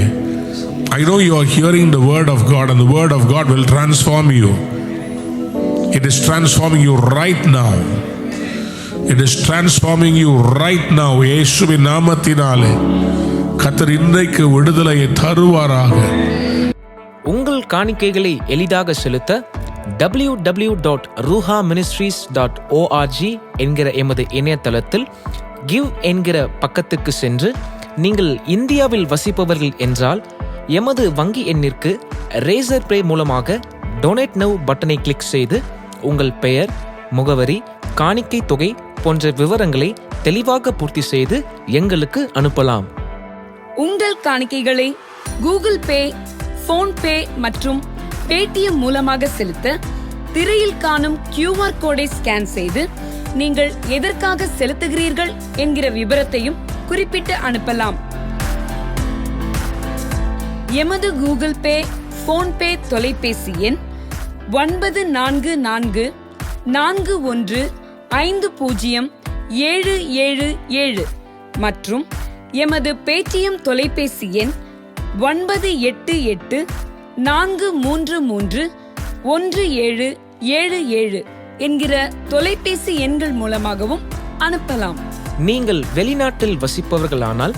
I know you are hearing the word of God, and the word of God will transform you. It is transforming you right now. It is transforming you right now. இயேசுவின் நாமத்தினாலே கர்த்தர் இன்றைக்கு விடுதலையை தருவாராக. உங்கள் காணிக்கைகளை எளிதாக செலுத்த www.ruhaministries.org என்கிற எமது இணையதளத்தில் கிவ் என்கிற பக்கத்துக்கு சென்று, நீங்கள் இந்தியாவில் வசிப்பவர்கள் என்றால் எமது வங்கி எண்ணிற்கு ரேசர் பே மூலமாக டொனேட் நவ் பட்டனை கிளிக் செய்து உங்கள் பெயர், முகவரி, காணிக்கை தொகை போன்ற விவரங்களை தெளிவாக பூர்த்தி செய்து எங்களுக்கு அனுப்பலாம். உங்கள் காணிக்கைகளை கூகுள் பே, போன்பே மற்றும் பேடிஎம் மூலமாக செலுத்த திரையில் காணும் QR கோடை ஸ்கேன் செய்து நீங்கள் எதற்காக செலுத்துகிறீர்கள் என்கிற விவரத்தையும் குறிப்பிட்டு அனுப்பலாம். எமது கூகுள் பே, போன்பே தொலைபேசி எண் 9444150777 மற்றும் எமது பேடிஎம் தொலைபேசி எண் 9884331777 என்கிற தொலைபேசி எண்கள் மூலமாகவும் அனுப்பலாம். நீங்கள் வெளிநாட்டில் வசிப்பவர்களானால்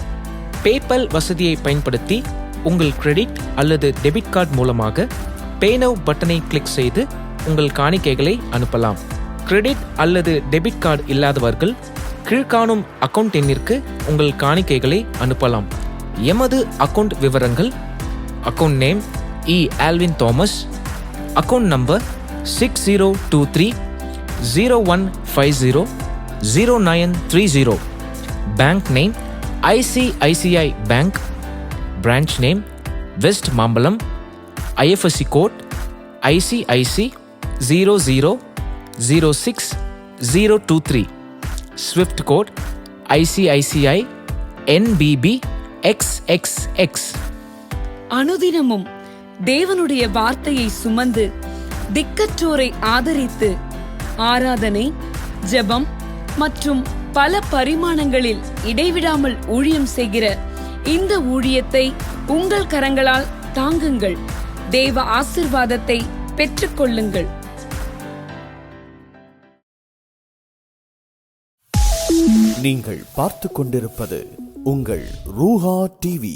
பேபால் வசதியை பயன்படுத்தி உங்கள் கிரெடிட் அல்லது டெபிட் கார்டு மூலமாக பே நவ் பட்டனை கிளிக் செய்து உங்கள் காணிக்கைகளை அனுப்பலாம். கிரெடிட் அல்லது டெபிட் கார்டு இல்லாதவர்கள் கீழ்காணும் அக்கவுண்ட் எண்ணிற்கு உங்கள் காணிக்கைகளை அனுப்பலாம். எமது அக்கவுண்ட் விவரங்கள்: account name E. Alvin Thomas, account number 602301500930, bank name ICICI bank, branch name west Mambalam, IFSC code ICIC 0006023, swift code ICICI NBB XXX. அனுதினமும் தேவனுடைய வார்த்தையை சுமந்து திக்கற்றோரை ஆதரித்து ஆராதனை, ஜெபம் மற்றும் பல பரிமாணங்களில் இடைவிடாமல் ஊழியம் செய்கிற இந்த ஊழியத்தை உங்கள் கரங்களால் தாங்குங்கள். தேவ ஆசீர்வாதத்தை பெற்றுக்கொள்ளுங்கள். நீங்கள் பார்த்து கொண்டிருப்பது உங்கள் ரூஹா டிவி.